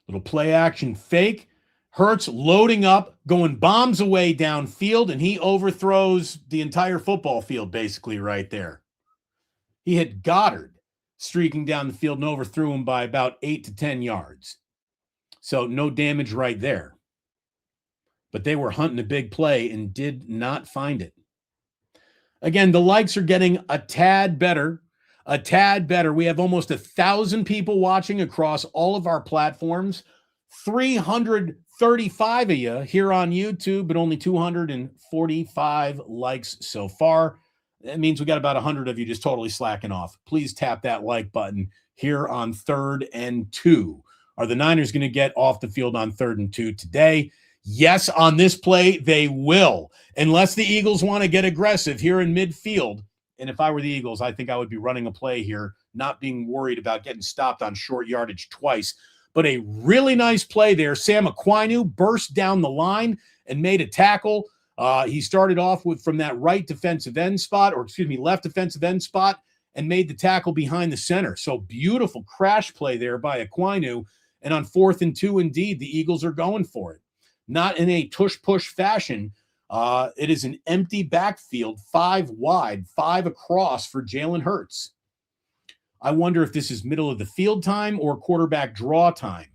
[SPEAKER 1] Little play action fake. Hurts loading up, going bombs away downfield, and he overthrows the entire football field basically right there. He hit Goddard streaking down the field and overthrew him by about 8 to 10 yards. So no damage right there. But they were hunting a big play and did not find it. Again, the likes are getting a tad better. A tad better. We have almost 1,000 people watching across all of our platforms. 335 of you here on YouTube, but only 245 likes so far. That means we got about 100 of you just totally slacking off. Please tap that like button here on 3rd and 2. Are the Niners going to get off the field on 3rd and 2 today? Yes, on this play, they will. Unless the Eagles want to get aggressive here in midfield. And if I were the Eagles, I think I would be running a play here, not being worried about getting stopped on short yardage twice. But a really nice play there. Sam Aquinu burst down the line and made a tackle. He started off from that left defensive end spot, and made the tackle behind the center. So beautiful crash play there by Aquinu. And on 4th and 2, indeed, the Eagles are going for it. Not in a tush-push fashion. It is an empty backfield, 5 wide, 5 across for Jalen Hurts. I wonder if this is middle of the field time or quarterback draw time.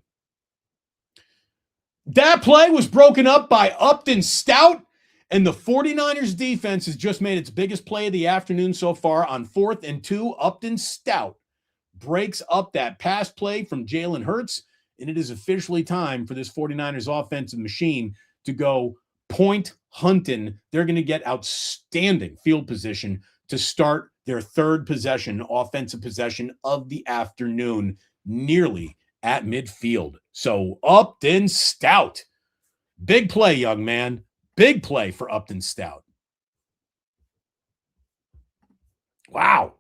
[SPEAKER 1] That play was broken up by Upton Stout, and the 49ers defense has just made its biggest play of the afternoon so far on 4th and 2. Upton Stout breaks up that pass play from Jalen Hurts, and it is officially time for this 49ers offensive machine to go point hunting. They're going to get outstanding field position to start their 3rd possession, offensive possession of the afternoon, nearly at midfield. So Upton Stout. Big play, young man. Big play for Upton Stout. Wow.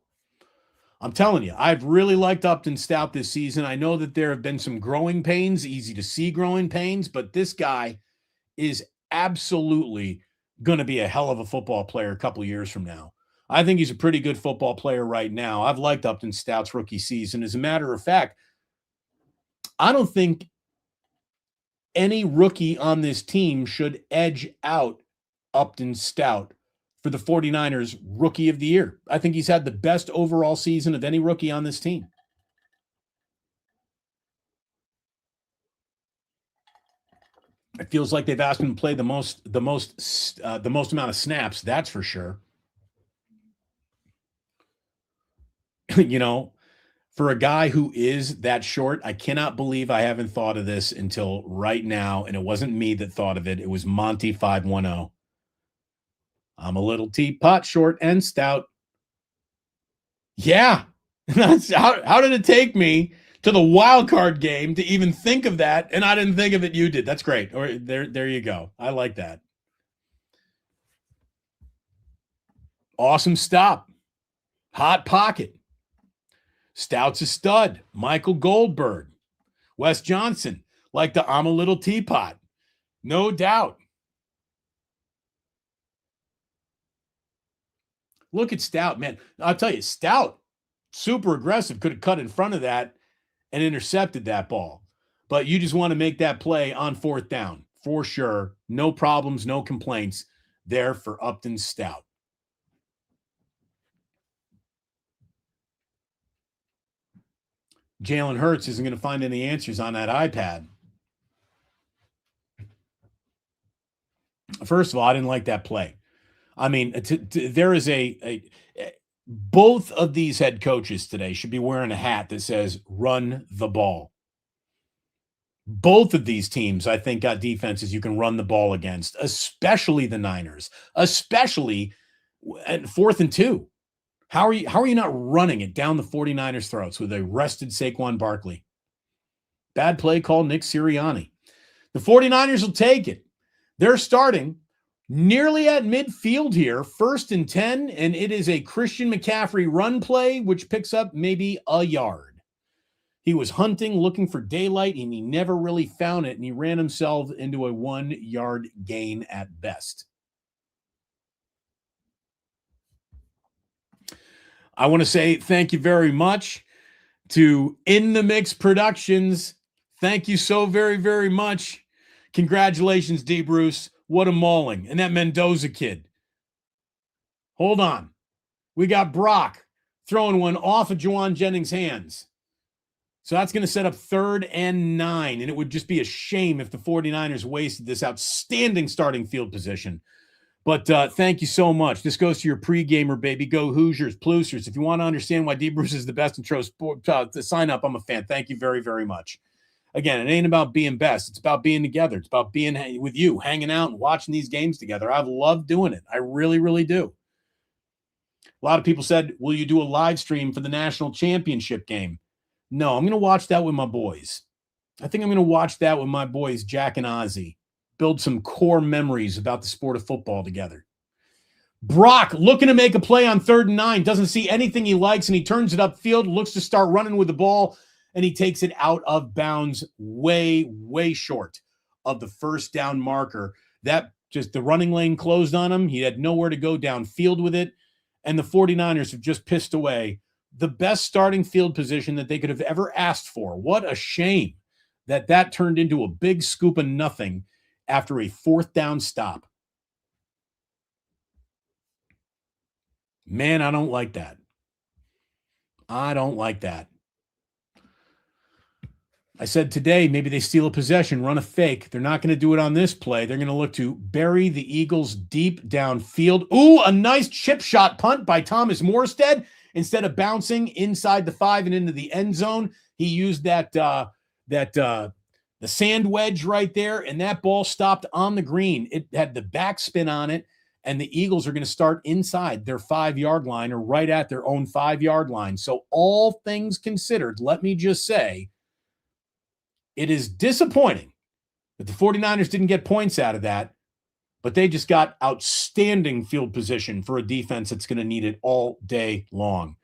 [SPEAKER 1] I'm telling you, I've really liked Upton Stout this season. I know that there have been some growing pains, easy to see growing pains, but this guy is absolutely going to be a hell of a football player a couple years from now. I think he's a pretty good football player right now. I've liked Upton Stout's rookie season. As a matter of fact, I don't think any rookie on this team should edge out Upton Stout for the 49ers Rookie of the Year. I think he's had the best overall season of any rookie on this team. It feels like they've asked him to play the most amount of snaps, that's for sure. You know, for a guy who is that short, I cannot believe I haven't thought of this until right now, and it wasn't me that thought of it. It was Monty 510. I'm a little teapot, short and stout. Yeah. That's how did it take me to the wild card game to even think of that? And I didn't think of it. You did. That's great. Or there you go. I like that. Awesome stop. Hot pocket. Stout's a stud. Michael Goldberg. Wes Johnson. Like the I'm a little teapot. No doubt. Look at Stout, man. I'll tell you, Stout, super aggressive, could have cut in front of that and intercepted that ball. But you just want to make that play on 4th down, for sure. No problems, no complaints there for Upton Stout. Jalen Hurts isn't going to find any answers on that iPad. First of all, I didn't like that play. I mean, there is both of these head coaches today should be wearing a hat that says run the ball. Both of these teams, I think, got defenses you can run the ball against, especially the Niners, especially at 4th and 2. How are you not running it down the 49ers' throats with a rested Saquon Barkley? Bad play call, Nick Sirianni. The 49ers will take it. They're starting nearly at midfield here, 1st and 10, and it is a Christian McCaffrey run play, which picks up maybe a yard. He was hunting, looking for daylight, and he never really found it, and he ran himself into a 1-yard gain at best. I want to say thank you very much to In the Mix Productions. Thank you so very, very much. Congratulations, D. Bruce. What a mauling. And that Mendoza kid. Hold on. We got Brock throwing one off of Juwan Jennings' hands. So that's going to set up 3rd and 9. And it would just be a shame if the 49ers wasted this outstanding starting field position. But thank you so much. This goes to your pre-gamer, baby. Go Hoosiers, Ploosers. If you want to understand why D. Bruce is the best in Tro Sport, sign up. I'm a fan. Thank you very, very much. Again, it ain't about being best. It's about being together. It's about being with you, hanging out and watching these games together. I've loved doing it. I really, really do. A lot of people said, will you do a live stream for the national championship game? No, I'm going to watch that with my boys. I think I'm going to watch that with my boys, Jack and Ozzy. Build some core memories about the sport of football together. Brock looking to make a play on 3rd and 9. Doesn't see anything he likes, and he turns it upfield, looks to start running with the ball, and he takes it out of bounds way, way short of the 1st down marker. That just the running lane closed on him. He had nowhere to go downfield with it, and the 49ers have just pissed away the best starting field position that they could have ever asked for. What a shame that turned into a big scoop of nothing after a 4th down stop. Man, I don't like that. I don't like that. I said today, maybe they steal a possession, run a fake. They're not going to do it on this play. They're going to look to bury the Eagles deep downfield. Ooh, a nice chip shot punt by Thomas Morstead. Instead of bouncing inside the 5 and into the end zone, he used the sand wedge right there, and that ball stopped on the green. It had the backspin on it, and the Eagles are going to start inside their 5-yard line or right at their own 5-yard line. So all things considered, let me just say, it is disappointing that the 49ers didn't get points out of that, but they just got outstanding field position for a defense that's going to need it all day long.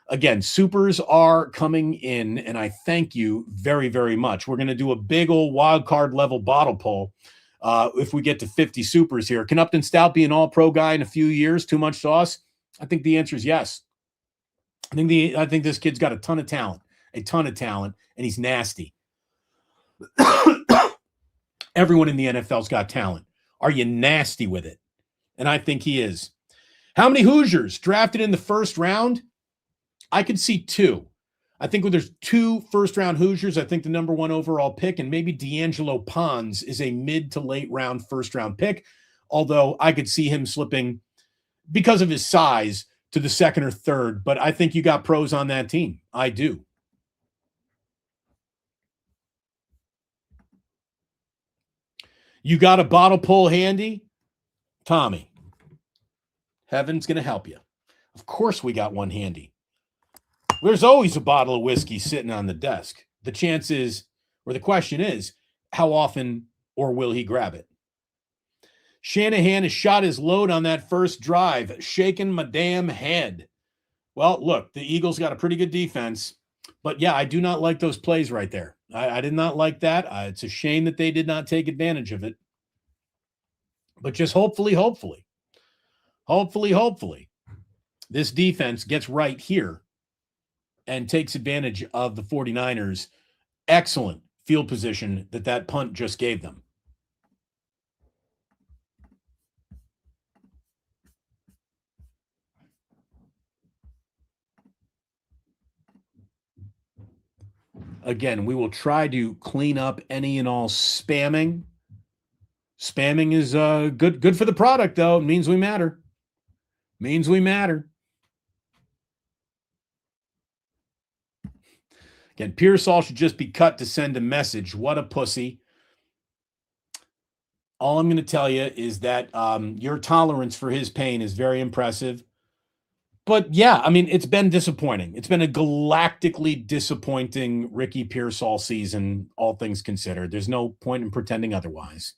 [SPEAKER 1] Again, supers are coming in, and I thank you very, very much. We're going to do a big old wild card level bottle pull if we get to 50 supers here. Can Upton Stout be an all-pro guy in a few years? Too much sauce? I think the answer is yes. I think this kid's got a ton of talent, and he's nasty. Everyone in the NFL's got talent. Are you nasty with it? And I think he is. How many Hoosiers drafted in the 1st round? I could see 2. I think when there's 2 first-round Hoosiers, I think the number 1 overall pick, and maybe D'Angelo Pons is a mid to late round first-round pick, although I could see him slipping because of his size to the 2nd or 3rd. But I think you got pros on that team. I do. You got a bottle pull handy? Tommy, heaven's going to help you. Of course we got one handy. There's always a bottle of whiskey sitting on the desk. The chance is, or the question is, how often or will he grab it? Shanahan has shot his load on that first drive, shaking my damn head. Well, look, the Eagles got a pretty good defense, but yeah, I do not like those plays right there. I did not like that. It's a shame that they did not take advantage of it. But just hopefully, this defense gets right here and takes advantage of the 49ers' excellent field position that punt just gave them. Again, we will try to clean up any and all spamming. Spamming is good for the product, though. It means we matter. Means we matter. Again, Pearsall should just be cut to send a message. What a pussy. All I'm going to tell you is that your tolerance for his pain is very impressive. But yeah, I mean, it's been disappointing. It's been a galactically disappointing Ricky Pearsall season, all things considered. There's no point in pretending otherwise.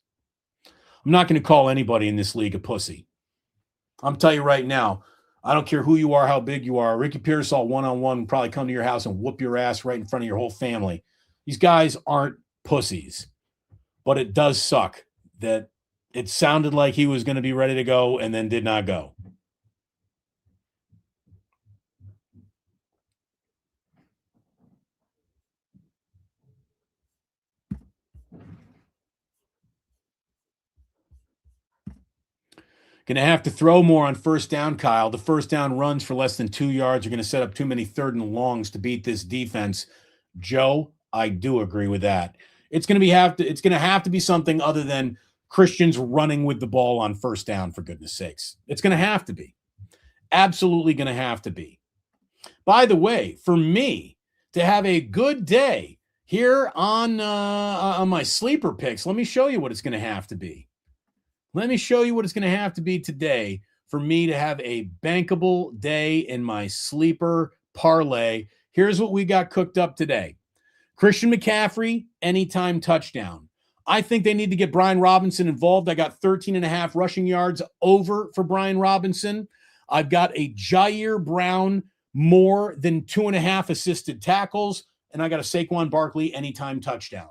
[SPEAKER 1] I'm not going to call anybody in this league a pussy. I'm telling you right now, I don't care who you are, how big you are. Ricky Pearsall one-on-one will probably come to your house and whoop your ass right in front of your whole family. These guys aren't pussies. But it does suck that it sounded like he was going to be ready to go and then did not go. Going to have to throw more on first down, Kyle. The first down runs for less than 2 yards are going to set up too many third and longs to beat this defense. Joe, I do agree with that. It's going to have to be something other than Christians running with the ball on first down, for goodness sakes. It's going to have to be. Absolutely going to have to be. By the way, for me to have a good day here on my sleeper picks, let me show you what it's going to have to be. Let me show you what it's going to have to be today for me to have a bankable day in my sleeper parlay. Here's what we got cooked up today. Christian McCaffrey, anytime touchdown. I think they need to get Brian Robinson involved. I got 13.5 rushing yards over for Brian Robinson. I've got a Jair Brown more than 2.5 assisted tackles, and I got a Saquon Barkley anytime touchdown.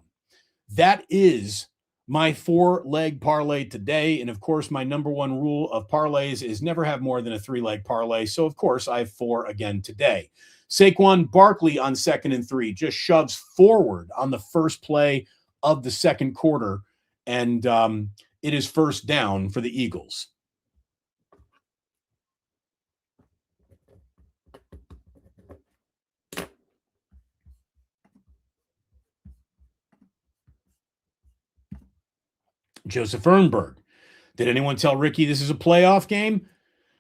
[SPEAKER 1] That is my 4-leg parlay today. And of course, my number one rule of parlays is never have more than a 3-leg parlay. So of course, I have 4 again today. Saquon Barkley on 2nd and 3 just shoves forward on the first play of the second quarter. And it is first down for the Eagles. Joseph Ehrenberg. Did anyone tell Ricky this is a playoff game?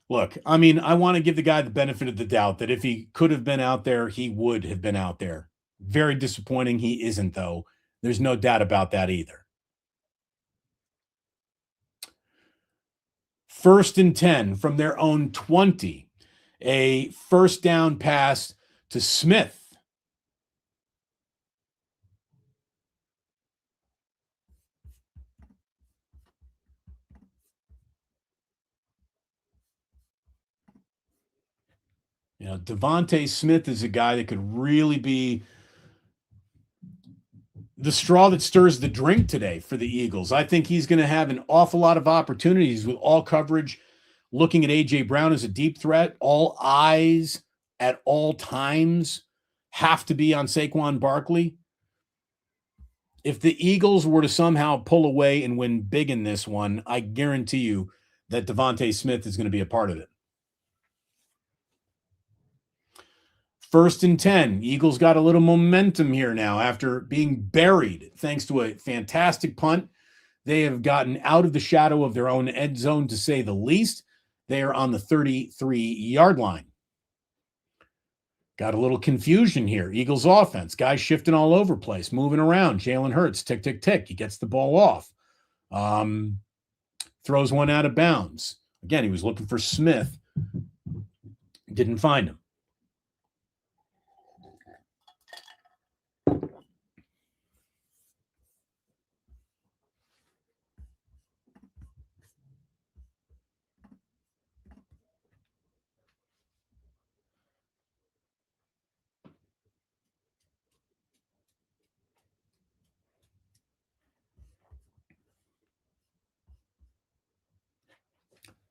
[SPEAKER 1] Look, I mean, I want to give the guy the benefit of the doubt that if he could have been out there, he would have been out there. Very disappointing he isn't, though. There's no doubt about that either. 1st and 10 from their own 20. A first down pass to Smith. You know, Devontae Smith is a guy that could really be the straw that stirs the drink today for the Eagles. I think he's going to have an awful lot of opportunities with all coverage, looking at A.J. Brown as a deep threat. All eyes at all times have to be on Saquon Barkley. If the Eagles were to somehow pull away and win big in this one, I guarantee you that Devontae Smith is going to be a part of it. 1st and 10. Eagles got a little momentum here now after being buried thanks to a fantastic punt. They have gotten out of the shadow of their own end zone, to say the least. They are on the 33-yard line. Got a little confusion here. Eagles offense. Guys shifting all over place, moving around. Jalen Hurts, tick, tick, tick. He gets the ball off. Throws one out of bounds. Again, he was looking for Smith. Didn't find him.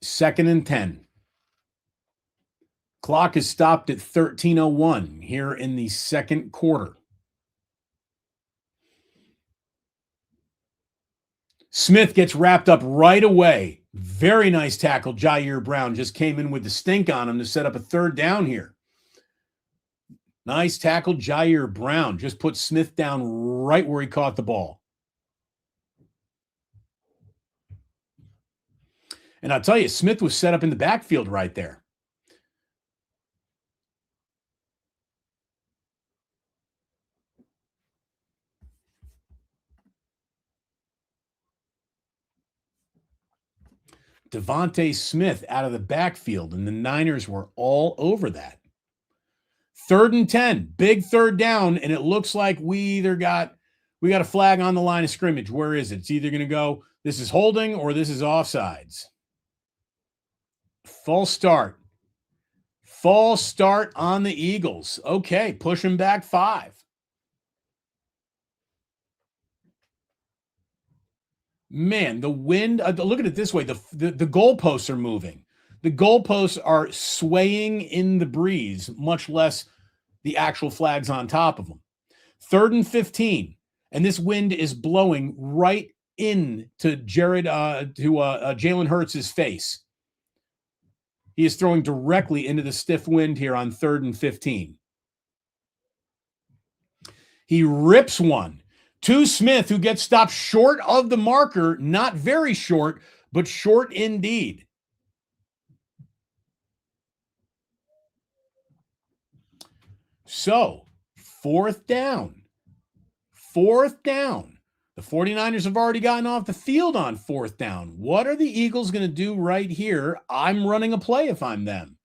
[SPEAKER 1] Second and 10. Clock is stopped at 13:01 here in the second quarter. Smith gets wrapped up right away. Very nice tackle. Jair Brown just came in with the stink on him to set up a third down here. Nice tackle, Jair Brown. Just put Smith down right where he caught the ball. And I'll tell you, Smith was set up in the backfield right there. Devontae Smith out of the backfield, and the Niners were all over that. 3rd and 10, big third down, and it looks like we got a flag on the line of scrimmage. Where is it? It's either going to go, this is holding or this is offsides. False start. False start on the Eagles. Okay, push them back 5. Man, the wind, look at it this way. The goalposts are moving. The goalposts are swaying in the breeze, much less the actual flags on top of them. 3rd and 15, and this wind is blowing right into Jalen Hurts' face. He is throwing directly into the stiff wind here on 3rd and 15. He rips one to Smith, who gets stopped short of the marker, not very short, but short indeed. So, 4th down. 4th down. The 49ers have already gotten off the field on 4th down. What are the Eagles going to do right here? I'm running a play if I'm them.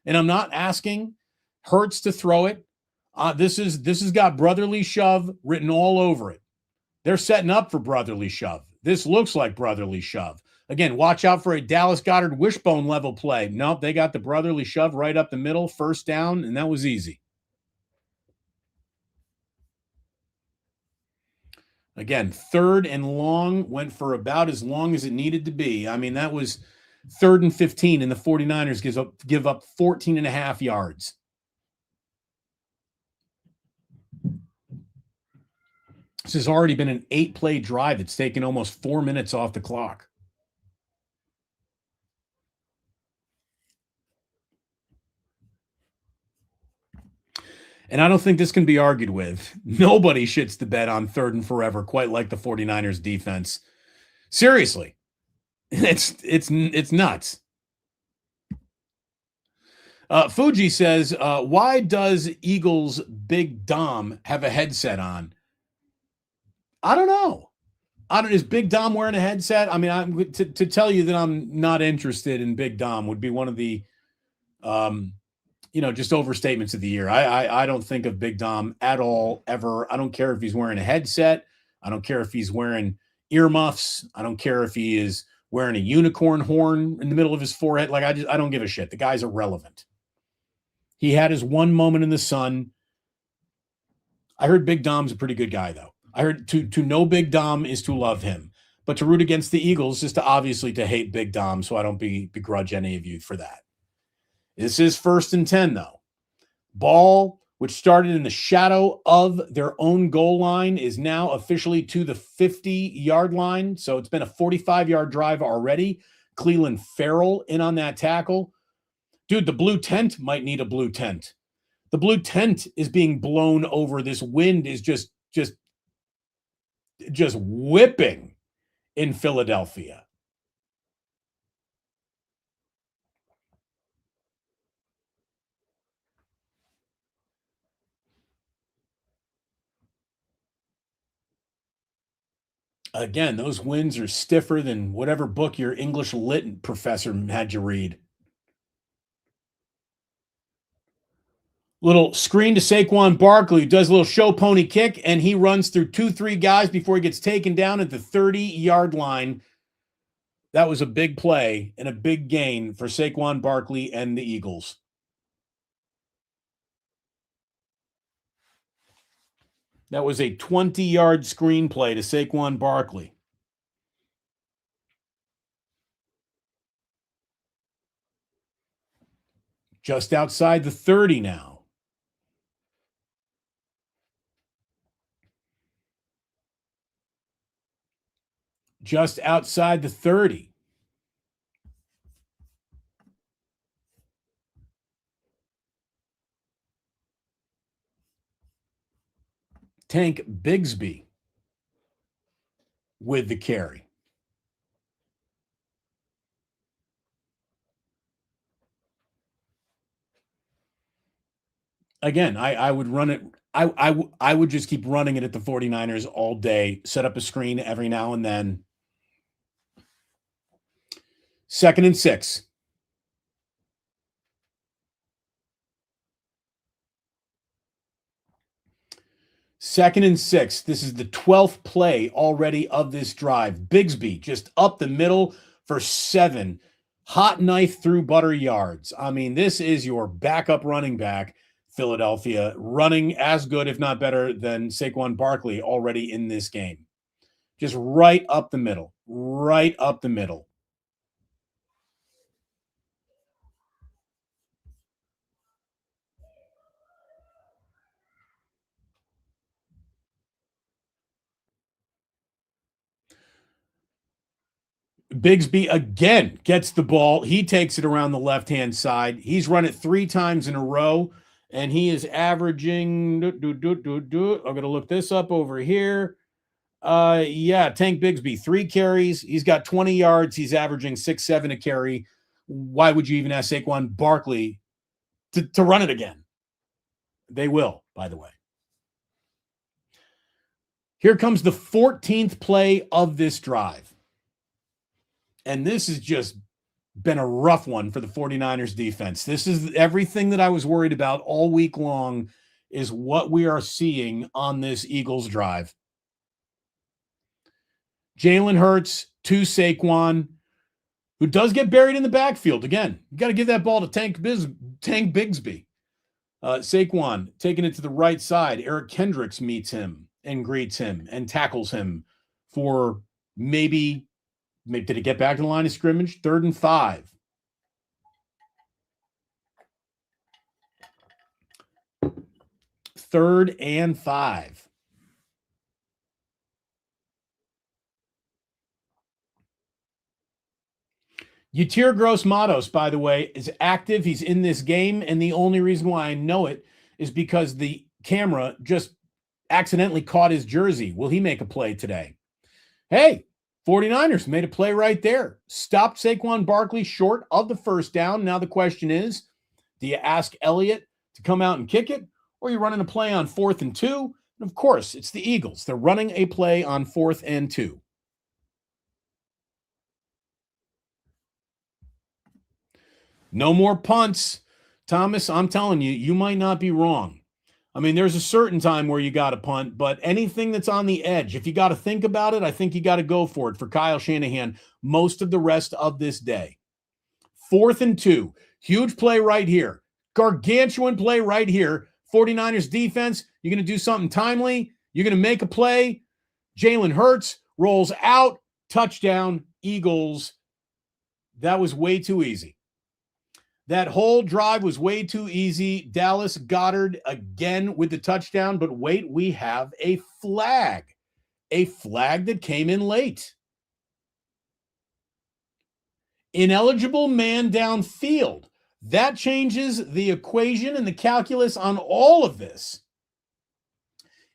[SPEAKER 1] And I'm not asking Hurts to throw it. This has got brotherly shove written all over it. They're setting up for brotherly shove. This looks like brotherly shove. Again, watch out for a Dallas Goedert wishbone level play. Nope, they got the brotherly shove right up the middle, 1st down, and that was easy. Again, 3rd and long, went for about as long as it needed to be. I mean, that was 3rd and 15, and the 49ers give up 14 and a half yards. This has already been an 8-play drive. It's taken almost 4 minutes off the clock. And I don't think this can be argued with. Nobody shits the bed on 3rd and forever, quite like the 49ers defense. Seriously. It's nuts. Fuji says, why does Eagles Big Dom have a headset on? I don't know. Is Big Dom wearing a headset? I mean, to tell you that I'm not interested in Big Dom would be one of the, just overstatements of the year. I don't think of Big Dom at all, ever. I don't care if he's wearing a headset. I don't care if he's wearing earmuffs. I don't care if he is wearing a unicorn horn in the middle of his forehead. Like, I don't give a shit. The guy's irrelevant. He had his one moment in the sun. I heard Big Dom's a pretty good guy, though. I heard to know Big Dom is to love him, but to root against the Eagles is to obviously to hate Big Dom. So I don't begrudge any of you for that. This is 1st and 10, though. Ball, which started in the shadow of their own goal line, is now officially to the 50-yard line. So it's been a 45-yard drive already. Cleveland Farrell in on that tackle. Dude, the blue tent might need a blue tent. The blue tent is being blown over. This wind is just whipping in Philadelphia. Again, those winds are stiffer than whatever book your English lit professor had you read. Little screen to Saquon Barkley, who does a little show pony kick, and he runs through 2-3 guys before he gets taken down at the 30-yard line. That was a big play and a big gain for Saquon Barkley and the Eagles. That was a 20-yard screen play to Saquon Barkley. Just outside the 30 now. Just outside the 30. Tank Bigsby with the carry. Again, I would run it. I would just keep running it at the 49ers all day, set up a screen every now and then. 2nd and 6. Second and 6. This is the 12th play already of this drive. Bigsby just up the middle for 7. Hot knife through butter yards. I mean, this is your backup running back, Philadelphia, running as good, if not better, than Saquon Barkley already in this game. Just right up the middle. Right up the middle. Bigsby again gets the ball. He takes it around the left-hand side. He's run it 3 times in a row, and he is averaging. I'm going to look this up over here. Tank Bigsby, 3 carries. He's got 20 yards. He's averaging 6-7 a carry. Why would you even ask Saquon Barkley to run it again? They will, by the way. Here comes the 14th play of this drive. And this has just been a rough one for the 49ers defense. This is everything that I was worried about all week long is what we are seeing on this Eagles drive. Jalen Hurts to Saquon, who does get buried in the backfield. Again, you got to give that ball to Tank Bigsby. Saquon taking it to the right side. Eric Kendricks meets him and greets him and tackles him for maybe did it get back to the line of scrimmage? 3rd and 5. Third and 5. Yatir Gross-Matos, by the way, is active. He's in this game, and the only reason why I know it is because the camera just accidentally caught his jersey. Will he make a play today? Hey, 49ers made a play right there. Stopped Saquon Barkley short of the first down. Now the question is, do you ask Elliott to come out and kick it, or are you running a play on 4th and 2? And of course, it's the Eagles. They're running a play on 4th and 2. No more punts. Thomas, I'm telling you, you might not be wrong. I mean, there's a certain time where you got to punt, but anything that's on the edge, if you got to think about it, I think you got to go for it for Kyle Shanahan most of the rest of this day. 4th and 2. Huge play right here. Gargantuan play right here. 49ers defense, you're going to do something timely. You're going to make a play. Jalen Hurts rolls out. Touchdown, Eagles. That was way too easy. That whole drive was way too easy. Dallas Goedert again with the touchdown. But wait, we have a flag. A flag that came in late. Ineligible man downfield. That changes the equation and the calculus on all of this.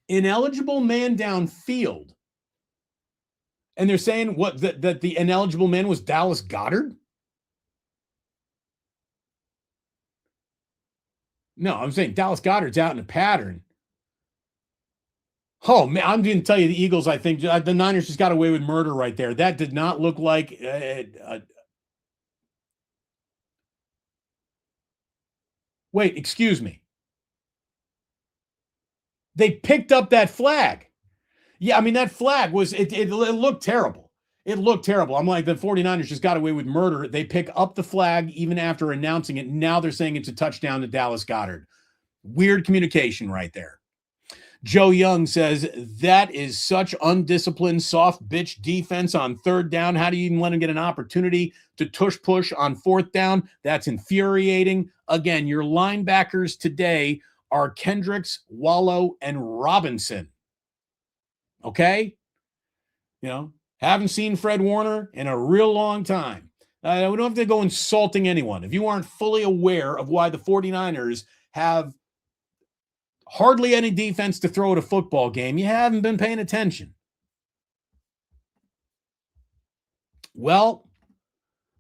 [SPEAKER 1] Ineligible man downfield. And they're saying what that the ineligible man was Dallas Goedert? No, I'm saying Dallas Goedert's out in a pattern. Oh, man, I'm going to tell you the Eagles, I think the Niners just got away with murder right there. That did not look like wait, excuse me. They picked up that flag. Yeah, I mean, that flag was, it looked terrible. It looked terrible. I'm like, the 49ers just got away with murder. They pick up the flag even after announcing it. Now they're saying it's a touchdown to Dallas Goedert. Weird communication right there. Joe Young says, that is such undisciplined, soft bitch defense on 3rd down. How do you even let him get an opportunity to tush push on 4th down? That's infuriating. Again, your linebackers today are Kendricks, Wallow, and Robinson. Okay? You know, haven't seen Fred Warner in a real long time. We don't have to go insulting anyone. If you aren't fully aware of why the 49ers have hardly any defense to throw at a football game. You haven't been paying attention. Well,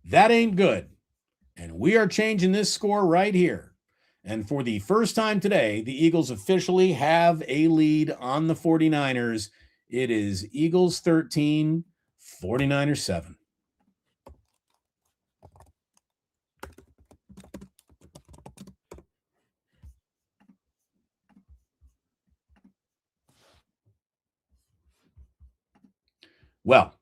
[SPEAKER 1] that ain't good. And we are changing this score right here. And for the first time today, the Eagles officially have a lead on the 49ers. It is Eagles 13, 49ers 7. Well,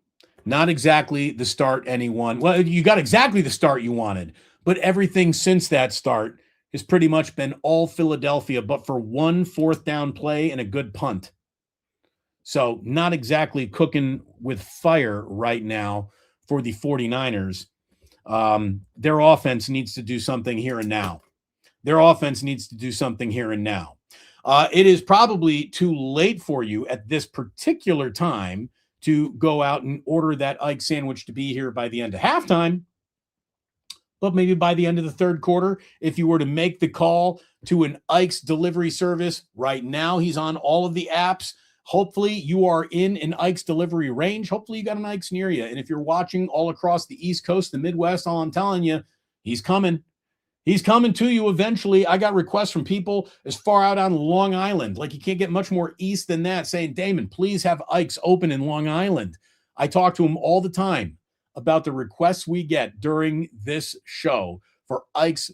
[SPEAKER 1] not exactly the start anyone. Well, you got exactly the start you wanted, but everything since that start has pretty much been all Philadelphia, but for one fourth down play and a good punt. So, not exactly cooking with fire right now for the 49ers. Their offense needs to do something here and now. Their offense needs to do something here and now. It is probably too late for you at this particular time to go out and order that Ike sandwich to be here by the end of halftime. But maybe by the end of the third quarter, if you were to make the call to an Ike's delivery service right now, he's on all of the apps. Hopefully you are in an Ike's delivery range. Hopefully you got an Ike's near you. And if you're watching all across the East Coast, the Midwest, all I'm telling you, he's coming. He's coming to you eventually. I got requests from people as far out on Long Island. Like you can't get much more east than that, saying, Damon, please have Ike's open in Long Island. I talk to him all the time about the requests we get during this show for Ike's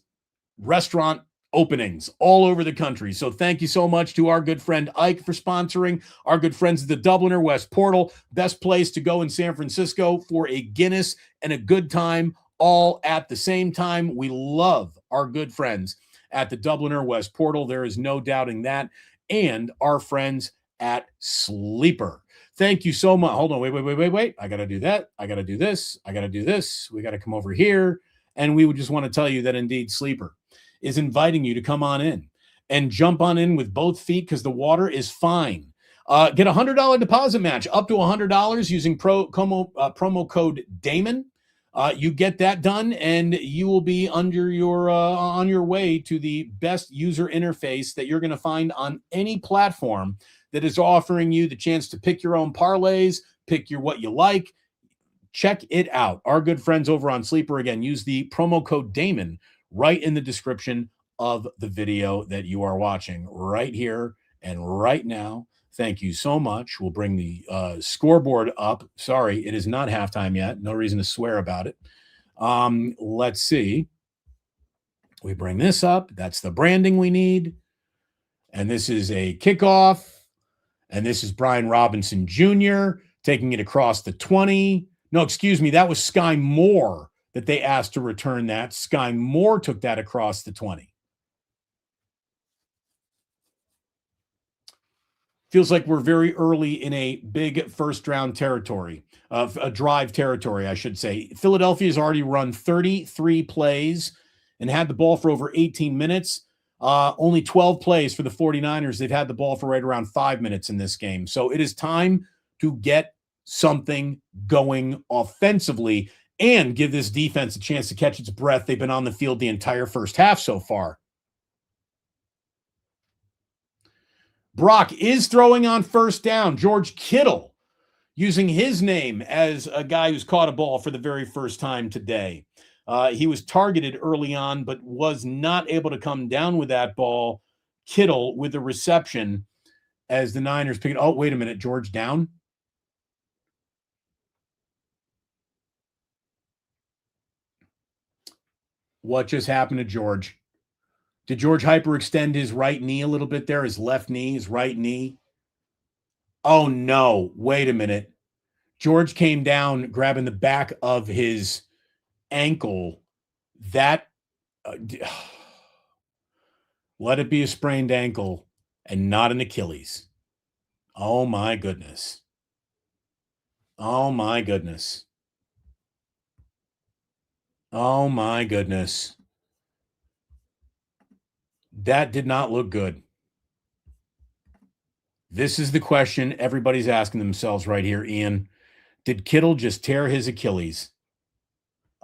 [SPEAKER 1] restaurant openings all over the country. So thank you so much to our good friend Ike for sponsoring, our good friends at the Dubliner West Portal, best place to go in San Francisco for a Guinness and a good time all at the same time. We love our good friends at the Dubliner West Portal. There is no doubting that. And our friends at Sleeper. Thank you so much. Hold on. Wait. I got to do that. I got to do this. I got to do this. We got to come over here. And we would just want to tell you that indeed Sleeper is inviting you to come on in and jump on in with both feet because the water is fine. Get a $100 deposit match up to $100 using promo code Damon. You get that done, and you will be on your way to the best user interface that you're going to find on any platform that is offering you the chance to pick your own parlays, pick what you like. Check it out. Our good friends over on Sleeper, again, use the promo code Damon right in the description of the video that you are watching right here and right now. Thank you so much. We'll bring the scoreboard up. Sorry, it is not halftime yet. No reason to swear about it. Let's see. We bring this up. That's the branding we need. And this is a kickoff. And this is Brian Robinson Jr. taking it across the 20. No, excuse me. That was Sky Moore that they asked to return that. Sky Moore took that across the 20. Feels like we're very early in a big first round territory, a drive territory, I should say. Philadelphia's already run 33 plays and had the ball for over 18 minutes. Only 12 plays for the 49ers. They've had the ball for right around 5 minutes in this game. So it is time to get something going offensively and give this defense a chance to catch its breath. They've been on the field the entire first half so far. Brock is throwing on first down. George Kittle using his name as a guy who's caught a ball for the very first time today. He was targeted early on, but was not able to come down with that ball. Kittle with the reception as the Niners pick it. Oh, wait a minute. George down? What just happened to George? Did George hyperextend his right knee a little bit there? His left knee, his right knee? Oh, no. Wait a minute. George came down grabbing the back of his ankle. That let it be a sprained ankle and not an Achilles. Oh, my goodness. Oh, my goodness. Oh, my goodness. That did not look good. This is the question everybody's asking themselves right here, Ian. Did Kittle just tear his Achilles?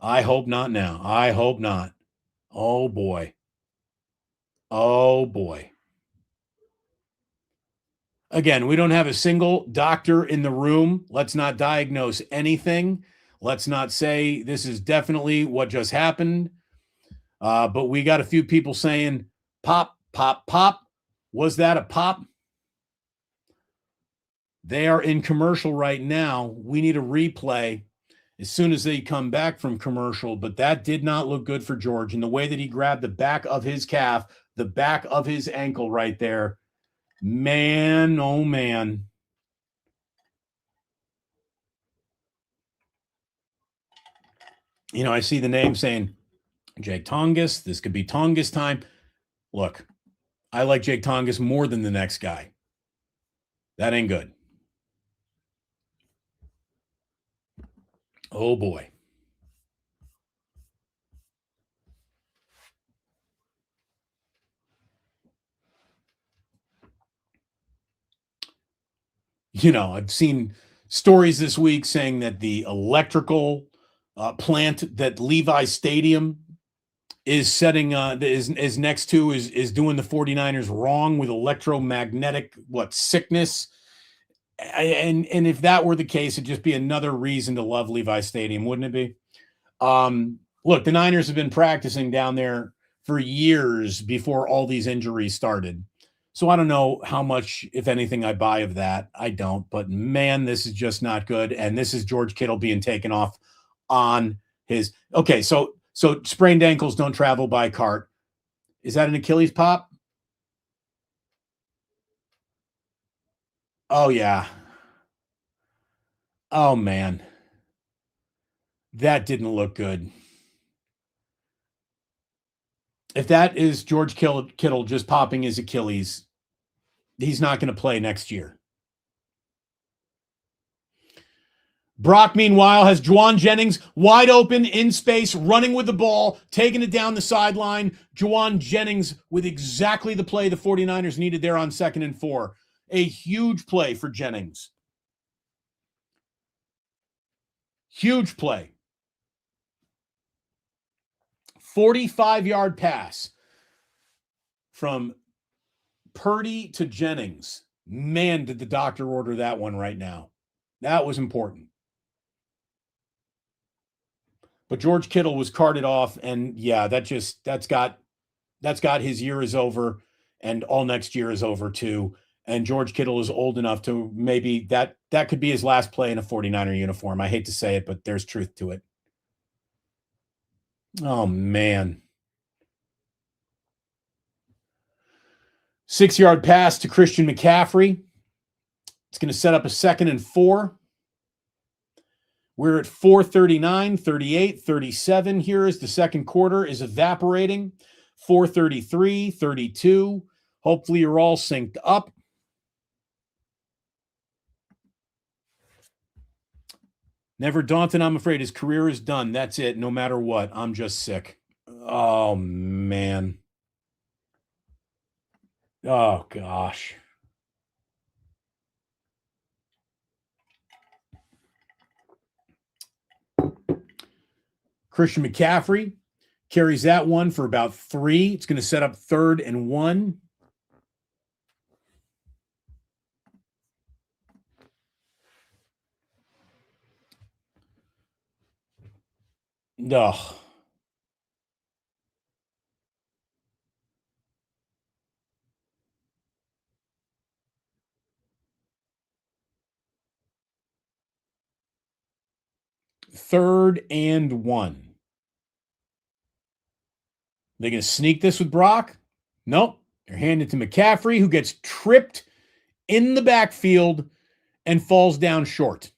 [SPEAKER 1] I hope not now. I hope not. Oh, boy. Oh, boy. Again, we don't have a single doctor in the room. Let's not diagnose anything. Let's not say this is definitely what just happened. But we got a few people saying, pop, pop, pop. Was that a pop? They are in commercial right now. We need a replay as soon as they come back from commercial. But that did not look good for George. And the way that he grabbed the back of his calf, the back of his ankle right there, man, oh man. You know, I see the name saying Jake Tongas. This could be Tongas time. Look, I like Jake Tongas more than the next guy. That ain't good. Oh boy. You know, I've seen stories this week saying that the electrical plant that Levi Stadium is setting is next to is doing the 49ers wrong with electromagnetic sickness. And if that were the case, it'd just be another reason to love Levi Stadium, wouldn't it be? Look, the Niners have been practicing down there for years before all these injuries started. So I don't know how much, if anything, I buy of that. I don't. But man, this is just not good. And this is George Kittle being taken off on his. Okay, so sprained ankles don't travel by cart. Is that an Achilles pop? Oh yeah. Oh man. That didn't look good. If that is George Kittle just popping his Achilles, he's not going to play next year. Brock, meanwhile, has Juwan Jennings wide open in space, running with the ball, taking it down the sideline. Juwan Jennings with exactly the play the 49ers needed there on 2nd and 4. A huge play for Jennings. Huge play. 45-yard pass from Purdy to Jennings. Man, did the doctor order that one right now. That was important. But George Kittle was carted off, and yeah, that's got his year is over, and all next year is over too. And George Kittle is old enough to maybe that could be his last play in a 49er uniform. I hate to say it, but there's truth to it. Oh man. 6-yard pass to Christian McCaffrey. It's going to set up a 2nd and 4. We're at 4:39, 38, 37 here as the second quarter is evaporating. 4:33, 32. Hopefully you're all synced up. Never daunted, I'm afraid. His career is done. That's it. No matter what. I'm just sick. Oh, man. Oh, gosh. Christian McCaffrey carries that one for about 3. It's going to set up 3rd and 1. Ugh. Third and 1. They're going to sneak this with Brock? Nope. They're handing it to McCaffrey, who gets tripped in the backfield and falls down short.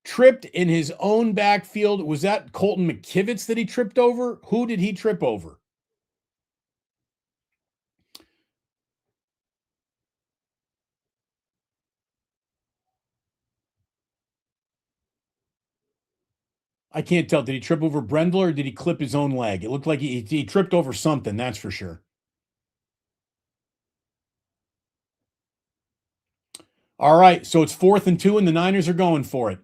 [SPEAKER 1] Tripped in his own backfield. Was that Colton McKivitz that he tripped over? Who did he trip over? I can't tell. Did he trip over Brendel or did he clip his own leg? It looked like he tripped over something, that's for sure. All right, so it's 4th and 2, and the Niners are going for it.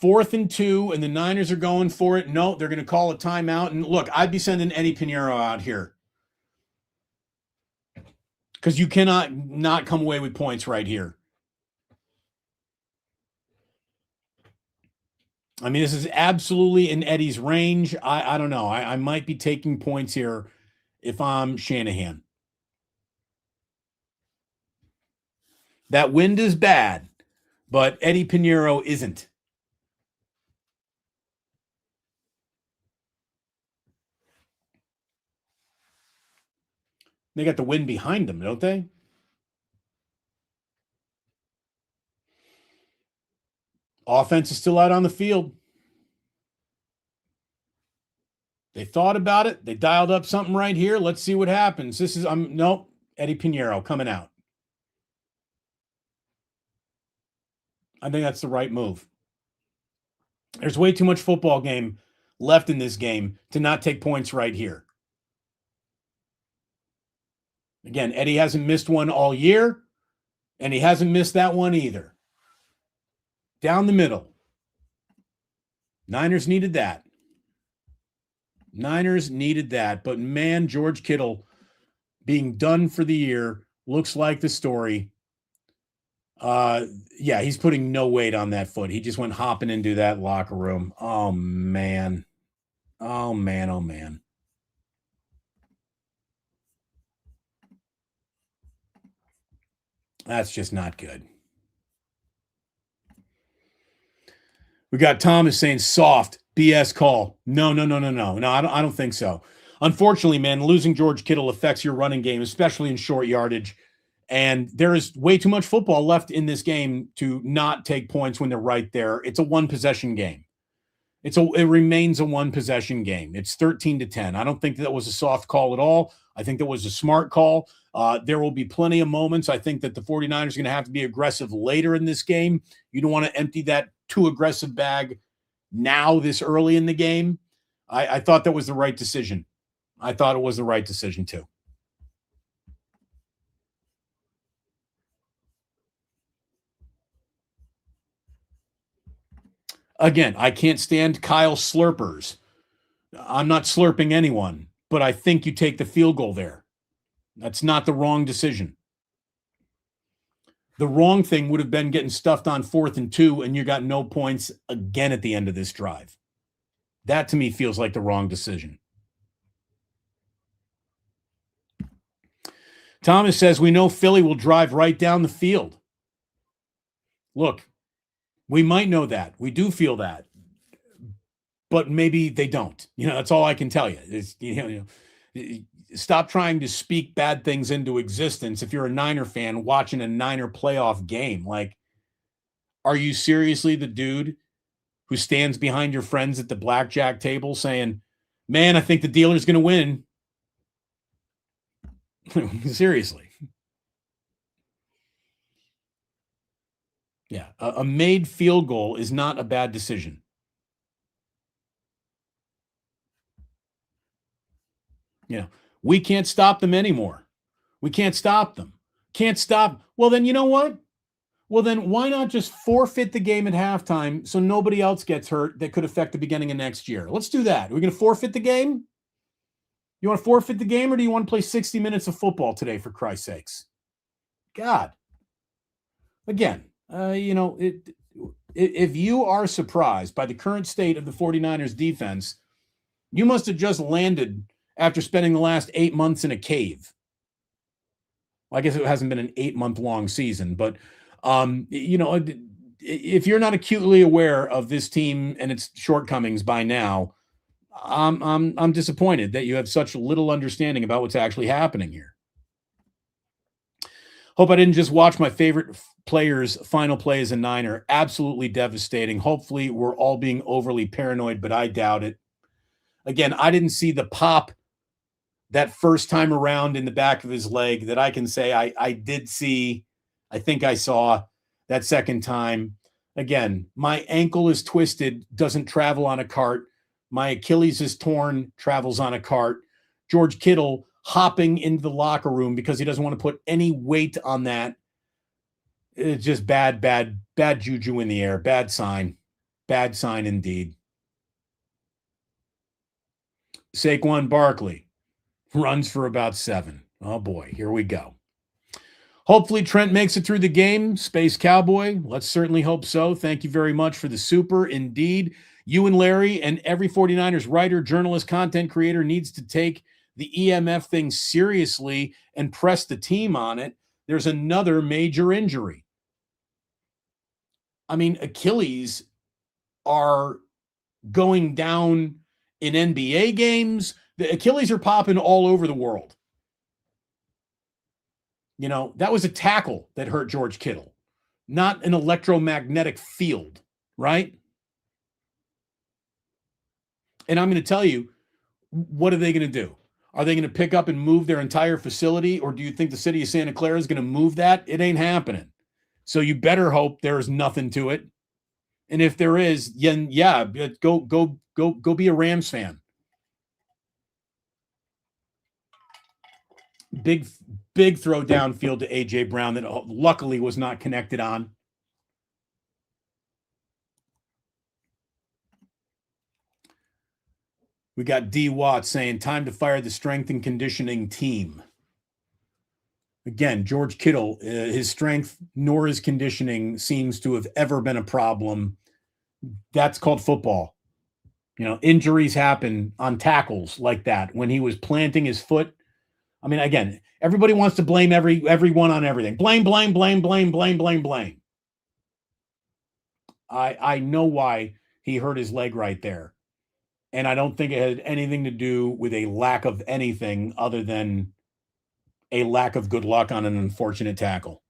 [SPEAKER 1] 4th and 2, and the Niners are going for it. No, they're going to call a timeout. And look, I'd be sending Eddie Pinheiro out here. because you cannot not come away with points right here. I mean, this is absolutely in Eddie's range. I don't know. I might be taking points here if I'm Shanahan. That wind is bad, but Eddie Pinheiro isn't. They got the wind behind them, don't they? Offense is still out on the field. They thought about it. They dialed up something right here. Let's see what happens. This is nope. Eddie Pinheiro coming out. I think that's the right move. There's way too much football game left in this game to not take points right here. Again, Eddie hasn't missed one all year, and he hasn't missed that one either. Down the middle. Niners needed that. Niners needed that. But man, George Kittle being done for the year looks like the story. Yeah, he's putting no weight on that foot. He just went hopping into that locker room. Oh, man. Oh, man. Oh, man. That's just not good. We got Thomas saying soft BS call. No. I don't think so. Unfortunately, man, losing George Kittle affects your running game, especially in short yardage. And there is way too much football left in this game to not take points when they're right there. It's a one possession game. It remains a one possession game. It's 13-10. I don't think that was a soft call at all. I think that was a smart call. There will be plenty of moments. I think that the 49ers are going to have to be aggressive later in this game. You don't want to empty that too aggressive bag now this early in the game. I thought that was the right decision. I thought it was the right decision too. Again, I can't stand Kyle slurpers. I'm not slurping anyone, but I think you take the field goal there. That's not the wrong decision. The wrong thing would have been getting stuffed on 4th and 2, and you got no points again at the end of this drive. That to me feels like the wrong decision. Thomas says, we know Philly will drive right down the field. Look, we might know that. We do feel that. But maybe they don't. That's all I can tell you. Is, stop trying to speak bad things into existence. If you're a Niner fan watching a Niner playoff game, like, are you seriously the dude who stands behind your friends at the blackjack table saying, man, I think the dealer's going to win? Seriously. Yeah, a made field goal is not a bad decision. We can't stop them anymore. We can't stop them. Can't stop. Well, then you know what? Well, then why not just forfeit the game at halftime so nobody else gets hurt that could affect the beginning of next year? Let's do that. Are we going to forfeit the game? You want to forfeit the game, or do you want to play 60 minutes of football today, for Christ's sakes? God. Again, if you are surprised by the current state of the 49ers defense, you must have just landed after spending the last 8 months in a cave. Well, I guess it hasn't been an 8-month-long season, but if you're not acutely aware of this team and its shortcomings by now, I'm disappointed that you have such little understanding about what's actually happening here. Hope I didn't just watch my favorite player's final play as a Niner. Absolutely devastating. Hopefully we're all being overly paranoid, but I doubt it. Again, I didn't see the pop that first time around in the back of his leg that I can say I did see. I think I saw that second time. Again, my ankle is twisted, doesn't travel on a cart. My Achilles is torn, travels on a cart. George Kittle hopping into the locker room because he doesn't want to put any weight on that. It's just bad juju in the air. Bad sign. Bad sign indeed. Saquon Barkley runs for about 7. Oh boy, here we go. Hopefully Trent makes it through the game. Space Cowboy, let's certainly hope so. Thank you very much for the super. Indeed, you and Larry and every 49ers writer, journalist, content creator needs to take the EMF thing seriously and press the team on it. There's another major injury. I mean, Achilles are going down in NBA games. The Achilles are popping all over the world. You know, that was a tackle that hurt George Kittle, not an electromagnetic field, right? And I'm going to tell you, what are they going to do? Are they going to pick up and move their entire facility? Or do you think the city of Santa Clara is going to move that? It ain't happening. So you better hope there is nothing to it. And if there is, then yeah, go be a Rams fan. Big throw downfield to A.J. Brown that luckily was not connected on. We got D. Watt saying, time to fire the strength and conditioning team. Again, George Kittle, his strength nor his conditioning seems to have ever been a problem. That's called football. You know, injuries happen on tackles like that when he was planting his foot. I mean, again, everybody wants to blame everyone on everything. Blame. I know why he hurt his leg right there. And I don't think it had anything to do with a lack of anything other than a lack of good luck on an unfortunate tackle.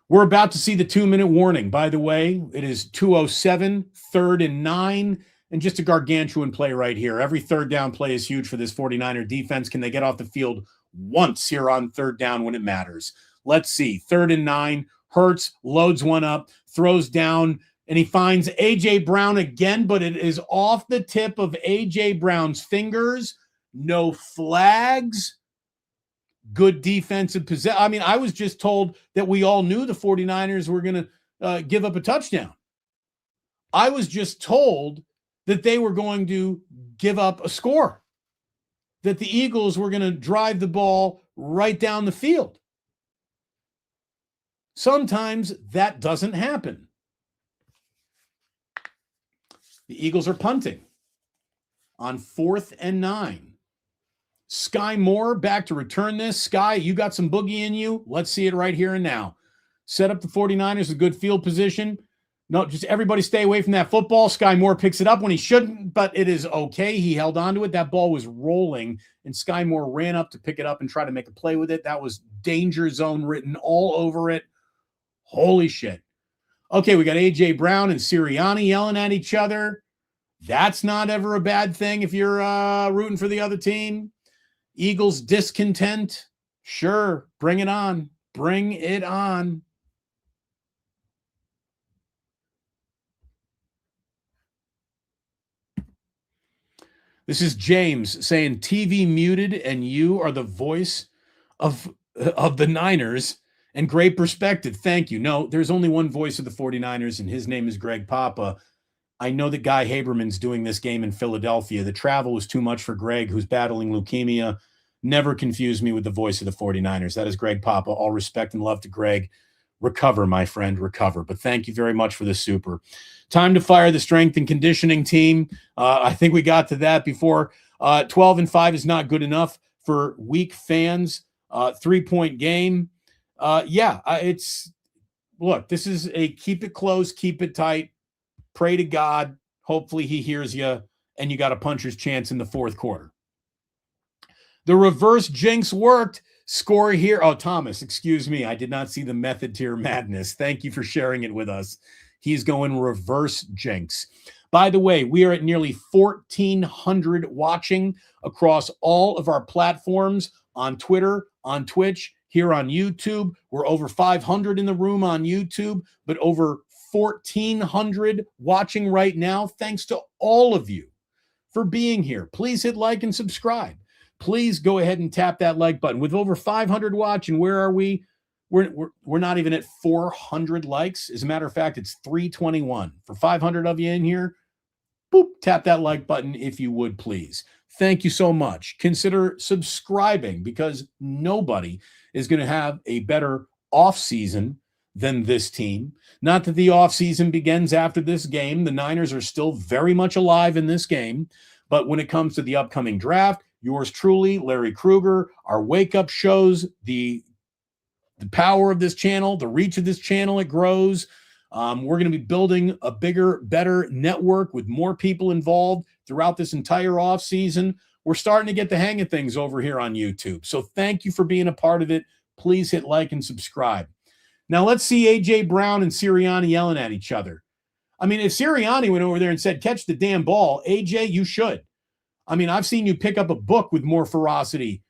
[SPEAKER 1] We're about to see the 2-minute warning. By the way, it is 2:07, 3rd and 9, and just a gargantuan play right here. Every third down play is huge for this 49er defense. Can they get off the field once here on third down when it matters? Let's see. 3rd and 9. Hurts loads one up, throws down, and he finds A.J. Brown again, but it is off the tip of A.J. Brown's fingers. No flags. Good defensive possession. I mean, I was just told that we all knew the 49ers were going to give up a touchdown. I was just told that they were going to give up a score, that the Eagles were going to drive the ball right down the field. Sometimes that doesn't happen. The Eagles are punting on 4th and 9. Sky Moore back to return this. Sky, you got some boogie in you. Let's see it right here and now. Set up the 49ers a good field position. No, just everybody stay away from that football. Sky Moore picks it up when he shouldn't, but it is okay. He held on to it. That ball was rolling, and Sky Moore ran up to pick it up and try to make a play with it. That was danger zone written all over it. Holy shit. Okay, we got A.J. Brown and Sirianni yelling at each other. That's not ever a bad thing if you're rooting for the other team. Eagles discontent. Sure, bring it on. Bring it on. This is James saying TV muted and you are the voice of the Niners and great perspective. Thank you. No, there's only one voice of the 49ers and his name is Greg Papa. I know that Guy Haberman's doing this game in Philadelphia. The travel was too much for Greg, who's battling leukemia. Never confuse me with the voice of the 49ers. That is Greg Papa. All respect and love to Greg. Recover, my friend, recover. But thank you very much for the super. Time to fire the strength and conditioning team. I think we got to that before. 12-5 is not good enough for weak fans. 3-point game. Look, this is a keep it close, keep it tight. Pray to God. Hopefully he hears you, and you got a puncher's chance in the fourth quarter. The reverse jinx worked. Score here. Oh, Thomas, excuse me. I did not see the method to your madness. Thank you for sharing it with us. He's going reverse jinx. By the way, we are at nearly 1,400 watching across all of our platforms on Twitter, on Twitch, here on YouTube. We're over 500 in the room on YouTube, but over 1,400 watching right now. Thanks to all of you for being here. Please hit like and subscribe. Please go ahead and tap that like button. With over 500 watching, where are we? We're not even at 400 likes. As a matter of fact, it's 321. For 500 of you in here, boop, tap that like button if you would, please. thank you so much. Consider subscribing because nobody is going to have a better offseason than this team. Not that the offseason begins after this game. The Niners are still very much alive in this game. But when it comes to the upcoming draft, yours truly, Larry Krueger, our wake up shows, the power of this channel, the reach of this channel, it grows. We're going to be building a bigger, better network with more people involved throughout this entire off season. We're starting to get the hang of things over here on YouTube. So thank you for being a part of it. Please hit like and subscribe. Now let's see A.J. Brown and Sirianni yelling at each other. I mean, if Sirianni went over there and said, catch the damn ball, A.J., you should. I mean, I've seen you pick up a book with more ferocity.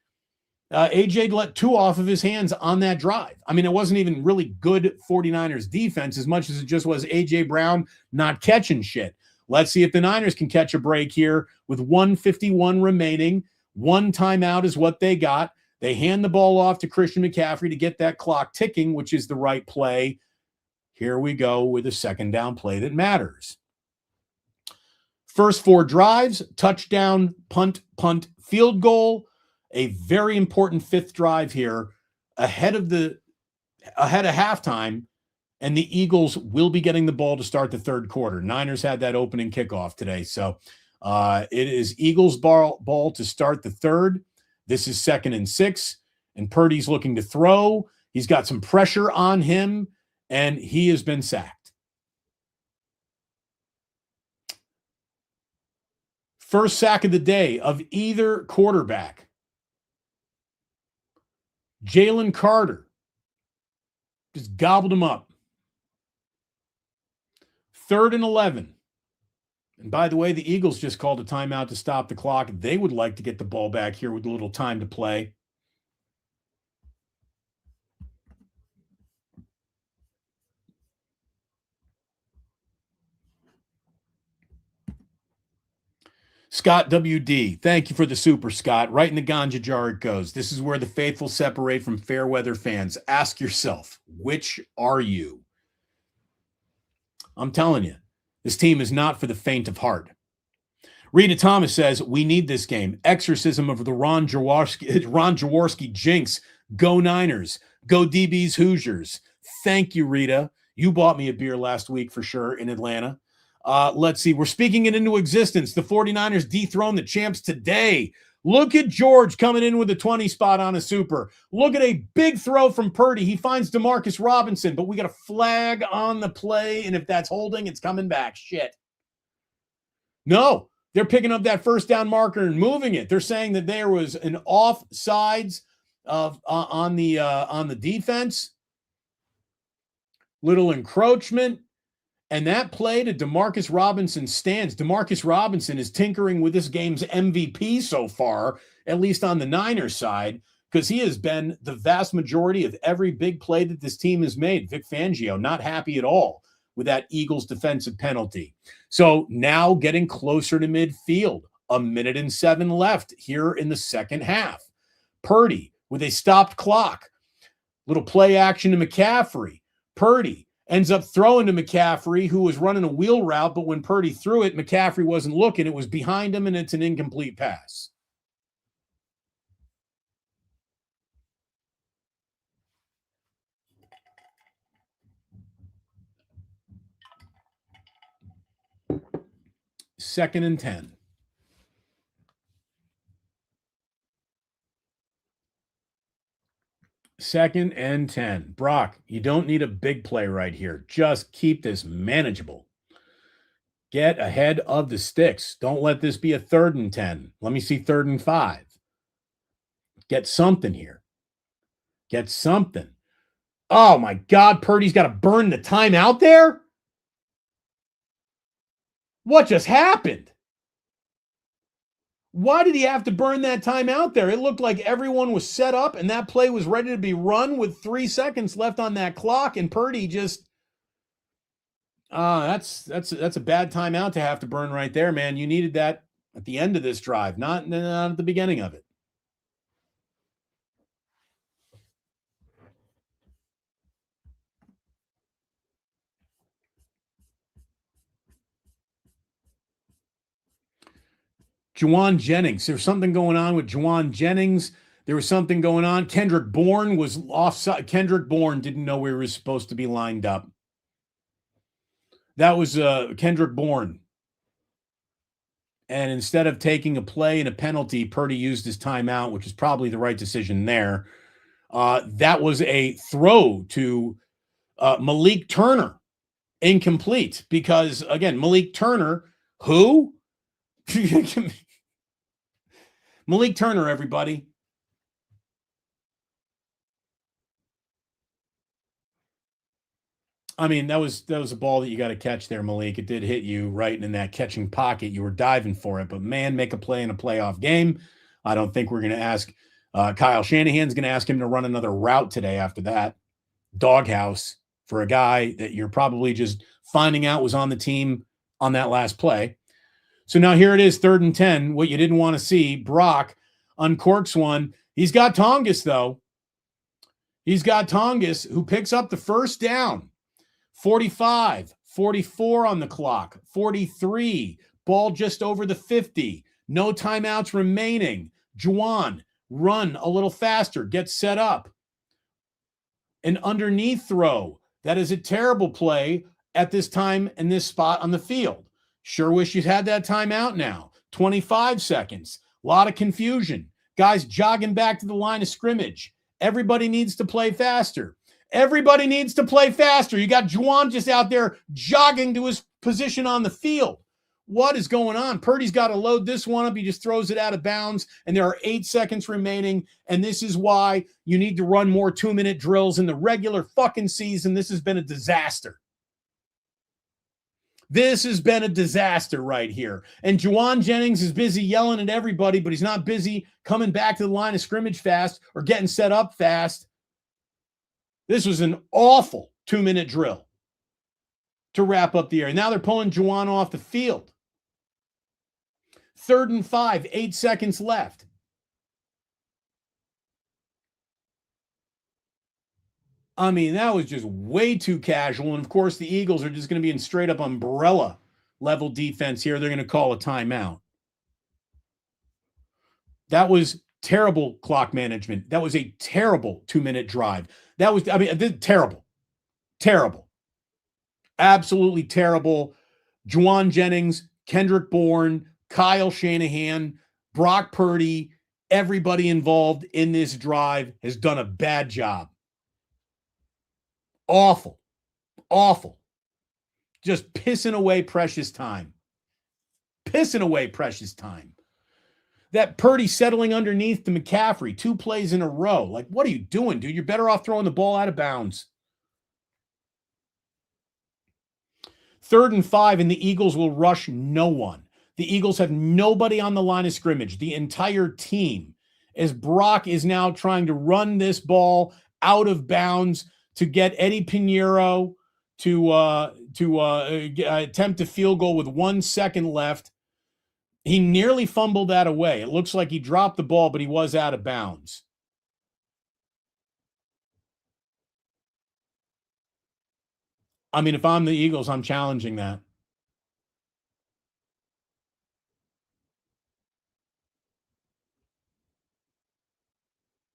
[SPEAKER 1] AJ let two off of his hands on that drive. I mean, it wasn't even really good 49ers defense as much as it just was AJ Brown not catching shit. Let's see if the Niners can catch a break here with 1:51 remaining. One timeout is what they got. They hand the ball off to Christian McCaffrey to get that clock ticking, which is the right play. Here we go with a second down play that matters. First four drives, touchdown, punt, field goal. A very important fifth drive here ahead of halftime, and the Eagles will be getting the ball to start the third quarter. Niners had that opening kickoff today. So it is Eagles ball to start the third. This is 2nd and 6, and Purdy's looking to throw. He's got some pressure on him, and he has been sacked. First sack of the day of either quarterback. Jalen Carter just gobbled him up. 3rd and 11. And by the way, the Eagles just called a timeout to stop the clock. They would like to get the ball back here with a little time to play. Scott WD, thank you for the super, Scott. Right in the ganja jar it goes. This is where the faithful separate from fair weather fans. Ask yourself, which are you? I'm telling you, this team is not for the faint of heart. Rita Thomas says, we need this game. Exorcism of the Ron Jaworski jinx. Go Niners. Go DBs Hoosiers. Thank you, Rita. You bought me a beer last week for sure in Atlanta. Let's see. We're speaking it into existence. The 49ers dethrone the champs today. Look at George coming in with a 20 spot on a super. Look at a big throw from Purdy. He finds Demarcus Robinson, but we got a flag on the play, and if that's holding, it's coming back. Shit. No, they're picking up that first down marker and moving it. They're saying that there was an offsides on the defense. Little encroachment. And that play to Demarcus Robinson stands. Demarcus Robinson is tinkering with this game's MVP so far, at least on the Niners side, because he has been the vast majority of every big play that this team has made. Vic Fangio, not happy at all with that Eagles defensive penalty. So now getting closer to midfield, 1:07 left here in the second half. Purdy with a stopped clock. Little play action to McCaffrey. Purdy ends up throwing to McCaffrey, who was running a wheel route, but when Purdy threw it, McCaffrey wasn't looking. It was behind him, and it's an incomplete pass. Second and 10. Second and 10. Brock, you don't need a big play right here. Just keep this manageable. Get ahead of the sticks. Don't let this be a 3rd and 10. Let me see 3rd and 5. Get something here. Get something. Oh, my God. Purdy's got to burn the time out there? What just happened? Why did he have to burn that time out there? It looked like everyone was set up and that play was ready to be run with 3 seconds left on that clock, and Purdy just that's a bad timeout to have to burn right there, man. You needed that at the end of this drive, not at the beginning of it. Juwan Jennings. There was something going on with Juwan Jennings. There was something going on. Kendrick Bourne was offside. Kendrick Bourne didn't know where he was supposed to be lined up. That was Kendrick Bourne. And instead of taking a play and a penalty, Purdy used his timeout, which is probably the right decision there. That was a throw to Malik Turner, incomplete, because, again, Malik Turner, who? Malik Turner, everybody. I mean, that was a ball that you got to catch there, Malik. It did hit you right in that catching pocket. You were diving for it, but man, make a play in a playoff game. I don't think we're going to ask Kyle Shanahan's going to ask him to run another route today after that. Doghouse for a guy that you're probably just finding out was on the team on that last play. So now here it is, 3rd and 10. What you didn't want to see, Brock uncorks one. He's got Tongas, though. He's got Tongas, who picks up the first down. 45, 44 on the clock, 43, ball just over the 50, no timeouts remaining. Juwan, run a little faster, get set up. An underneath throw. That is a terrible play at this time and this spot on the field. Sure wish you'd had that timeout now. 25 seconds. A lot of confusion. Guys jogging back to the line of scrimmage. Everybody needs to play faster. Everybody needs to play faster. You got Juwan just out there jogging to his position on the field. What is going on? Purdy's got to load this one up. He just throws it out of bounds, and there are 8 seconds remaining, and this is why you need to run more 2-minute drills in the regular fucking season. This has been a disaster. This has been a disaster right here. And Juwan Jennings is busy yelling at everybody, but he's not busy coming back to the line of scrimmage fast or getting set up fast. This was an awful 2-minute drill to wrap up the area. Now they're pulling Juwan off the field. 3rd and 5, 8 seconds left. I mean, that was just way too casual. And of course, the Eagles are just going to be in straight up umbrella level defense here. They're going to call a timeout. That was terrible clock management. That was a terrible 2-minute drive. That was, I mean, terrible. Terrible. Absolutely terrible. Juwan Jennings, Kendrick Bourne, Kyle Shanahan, Brock Purdy, everybody involved in this drive has done a bad job. Awful. Awful. Just pissing away precious time. Pissing away precious time. That Purdy settling underneath to McCaffrey 2 plays in a row. Like, what are you doing, dude? You're better off throwing the ball out of bounds. 3rd and 5, and the Eagles will rush no one. The Eagles have nobody on the line of scrimmage, the entire team, as Brock is now trying to run this ball out of bounds to get Eddie Pinheiro to attempt a field goal with 1 second left. He nearly fumbled that away. It looks like he dropped the ball, but he was out of bounds. I mean, if I'm the Eagles, I'm challenging that.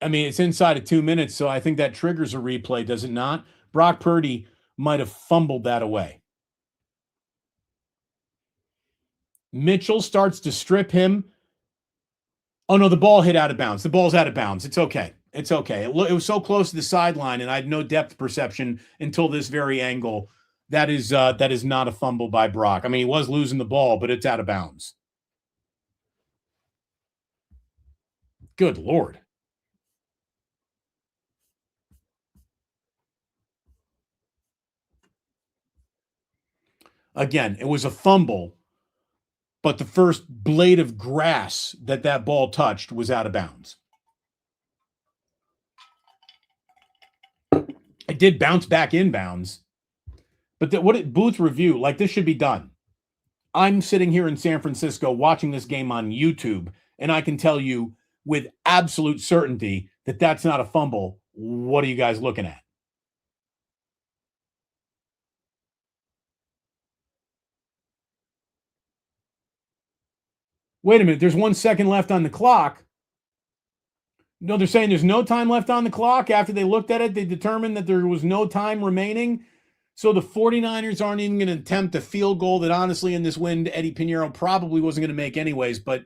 [SPEAKER 1] I mean, it's inside of 2 minutes, so I think that triggers a replay, does it not? Brock Purdy might have fumbled that away. Mitchell starts to strip him. Oh, no, the ball hit out of bounds. The ball's out of bounds. It's okay. It's okay. It was so close to the sideline, and I had no depth perception until this very angle. That is not a fumble by Brock. I mean, he was losing the ball, but it's out of bounds. Good Lord. Again, it was a fumble, but the first blade of grass that ball touched was out of bounds. It did bounce back in bounds, but booth review, like, this should be done. I'm sitting here in San Francisco watching this game on YouTube, and I can tell you with absolute certainty that that's not a fumble. What are you guys looking at? Wait a minute. There's 1 second left on the clock. No, they're saying there's no time left on the clock. After they looked at it, they determined that there was no time remaining. So the 49ers aren't even going to attempt a field goal that honestly in this win, Eddie Pinheiro probably wasn't going to make anyways, but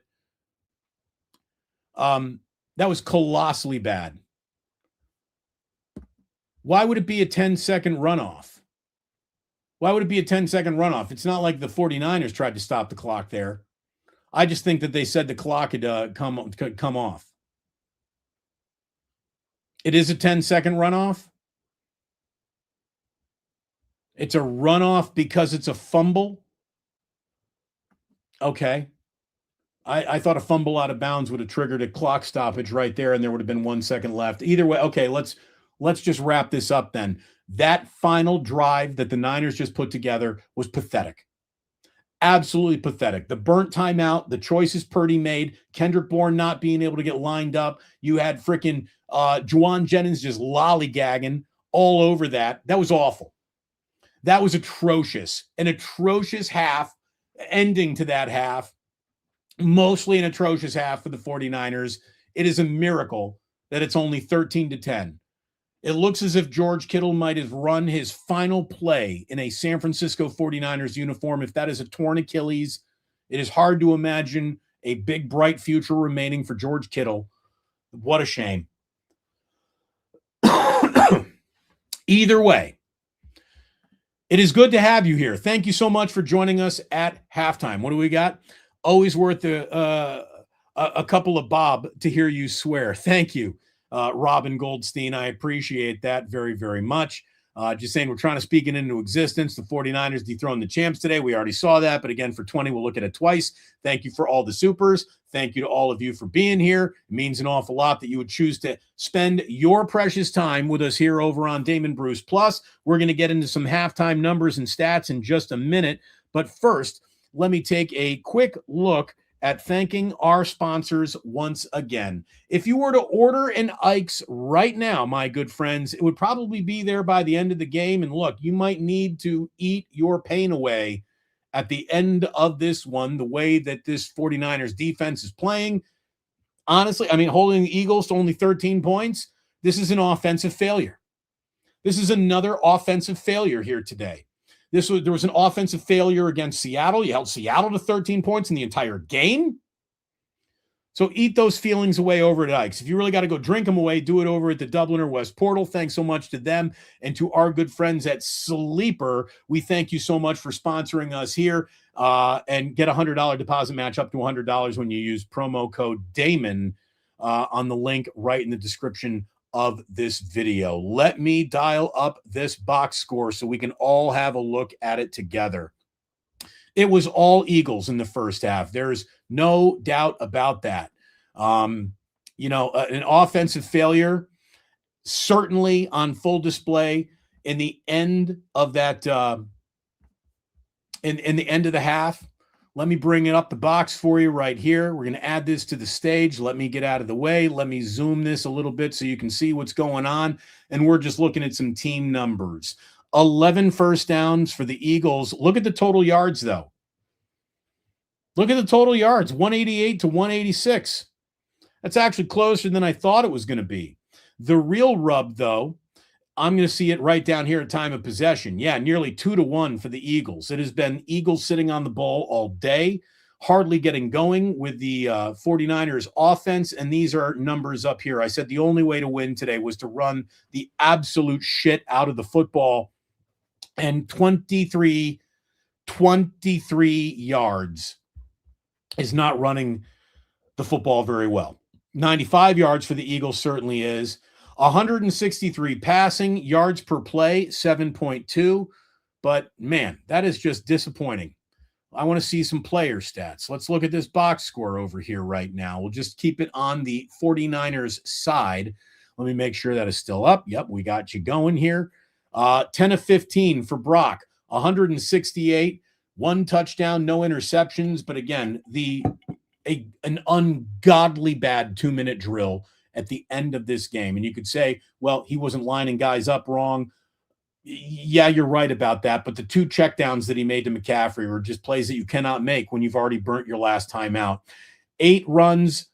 [SPEAKER 1] that was colossally bad. Why would it be a 10-second runoff? Why would it be a 10-second runoff? It's not like the 49ers tried to stop the clock there. I just think that they said the clock had come off. It is a 10-second runoff. It's a runoff because it's a fumble. Okay. I thought a fumble out of bounds would have triggered a clock stoppage right there, and there would have been 1 second left. Either way, okay, let's just wrap this up then. That final drive that the Niners just put together was pathetic. Absolutely pathetic. The burnt timeout, the choices Purdy made, Kendrick Bourne not being able to get lined up. You had freaking Juwan Jennings just lollygagging all over that. That was awful. That was atrocious. An atrocious half, ending to that half. Mostly an atrocious half for the 49ers. It is a miracle that it's only 13-10. It looks as if George Kittle might have run his final play in a San Francisco 49ers uniform. If that is a torn Achilles, it is hard to imagine a big, bright future remaining for George Kittle. What a shame. Either way, it is good to have you here. Thank you so much for joining us at halftime. What do we got? Always worth a couple of bob to hear you swear. Thank you, Robin Goldstein. I appreciate that very, very much. Just saying we're trying to speak it into existence. The 49ers dethroned the champs today. We already saw that. But again, for 20, we'll look at it twice. Thank you for all the supers. Thank you to all of you for being here. It means an awful lot that you would choose to spend your precious time with us here over on Damon Bruce Plus. We're going to get into some halftime numbers and stats in just a minute. But first, let me take a quick look at thanking our sponsors once again. If you were to order an Ike's right now, my good friends, it would probably be there by the end of the game. And look, you might need to eat your pain away at the end of this one, the way that this 49ers defense is playing. Honestly, I mean, holding the Eagles to only 13 points, this is an offensive failure. This is another offensive failure here today. There was an offensive failure against Seattle. You held Seattle to 13 points in the entire game. So eat those feelings away over at Ike's. If you really got to go drink them away, do it over at the Dublin or West Portal. Thanks so much to them and to our good friends at Sleeper. We thank you so much for sponsoring us here and get a $100 deposit match up to $100 when you use promo code Damon on the link right in the description of this video. Let me dial up this box score so we can all have a look at it together. It was all Eagles in the first half. There's no doubt about that. An offensive failure certainly on full display in the end of that in the end of the half. Let me bring it up the box for you right here. We're going to add this to the stage. Let me get out of the way. Let me zoom this a little bit so you can see what's going on. And we're just looking at some team numbers. 11 first downs for the Eagles. Look at the total yards, though. Look at the total yards, 188 to 186. That's actually closer than I thought it was going to be. The real rub, though, I'm going to see it right down here at time of possession. Yeah, nearly 2-1 for the Eagles. It has been Eagles sitting on the ball all day, hardly getting going with the 49ers offense. And these are numbers up here. I said the only way to win today was to run the absolute shit out of the football. And 23 yards is not running the football very well. 95 yards for the Eagles certainly is. 163 passing yards per play, 7.2. But man, that is just disappointing. I want to see some player stats. Let's look at this box score over here right now. We'll just keep it on the 49ers side. Let me make sure that is still up. Yep, we got you going here. 10 of 15 for Brock, 168, 1 touchdown, no interceptions. But again, an ungodly bad 2-minute drill at the end of this game. And you could say, well, he wasn't lining guys up wrong. Yeah, you're right about that. But the 2 checkdowns that he made to McCaffrey were just plays that you cannot make when you've already burnt your last time out. 8 runs,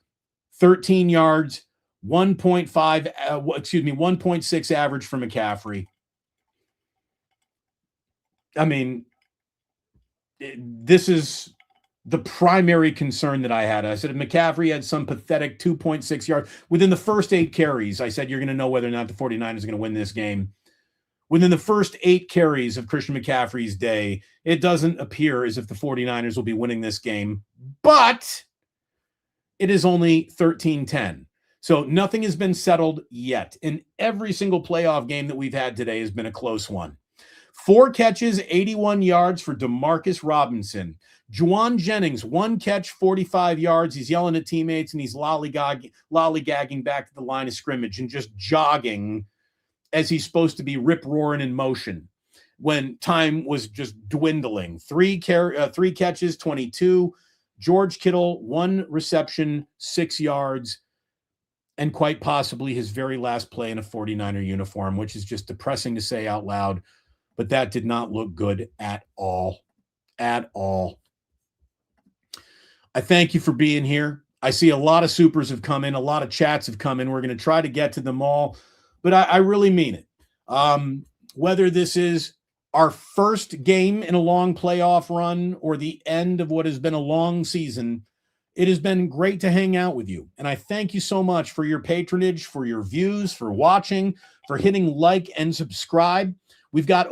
[SPEAKER 1] 13 yards, 1.5, 1.6 average for McCaffrey. I mean, this is the primary concern that I had. I said if McCaffrey had some pathetic 2.6 yards within the first 8 carries, I said you're going to know whether or not the 49ers are going to win this game. Within the first 8 carries of Christian McCaffrey's day, it doesn't appear as if the 49ers will be winning this game, but it is only 13-10. So nothing has been settled yet. And every single playoff game that we've had today has been a close one. 4 catches, 81 yards for Demarcus Robinson. Juwan Jennings, 1 catch, 45 yards. He's yelling at teammates and he's lollygagging back to the line of scrimmage and just jogging as he's supposed to be rip-roaring in motion when time was just dwindling. 3 catches, 22. George Kittle, 1 reception, 6 yards, and quite possibly his very last play in a 49er uniform, which is just depressing to say out loud, but that did not look good at all. At all. I thank you for being here. I see a lot of supers have come in. A lot of chats have come in. We're going to try to get to them all, but I really mean it. Whether this is our first game in a long playoff run or the end of what has been a long season, it has been great to hang out with you. And I thank you so much for your patronage, for your views, for watching, for hitting like and subscribe. We've got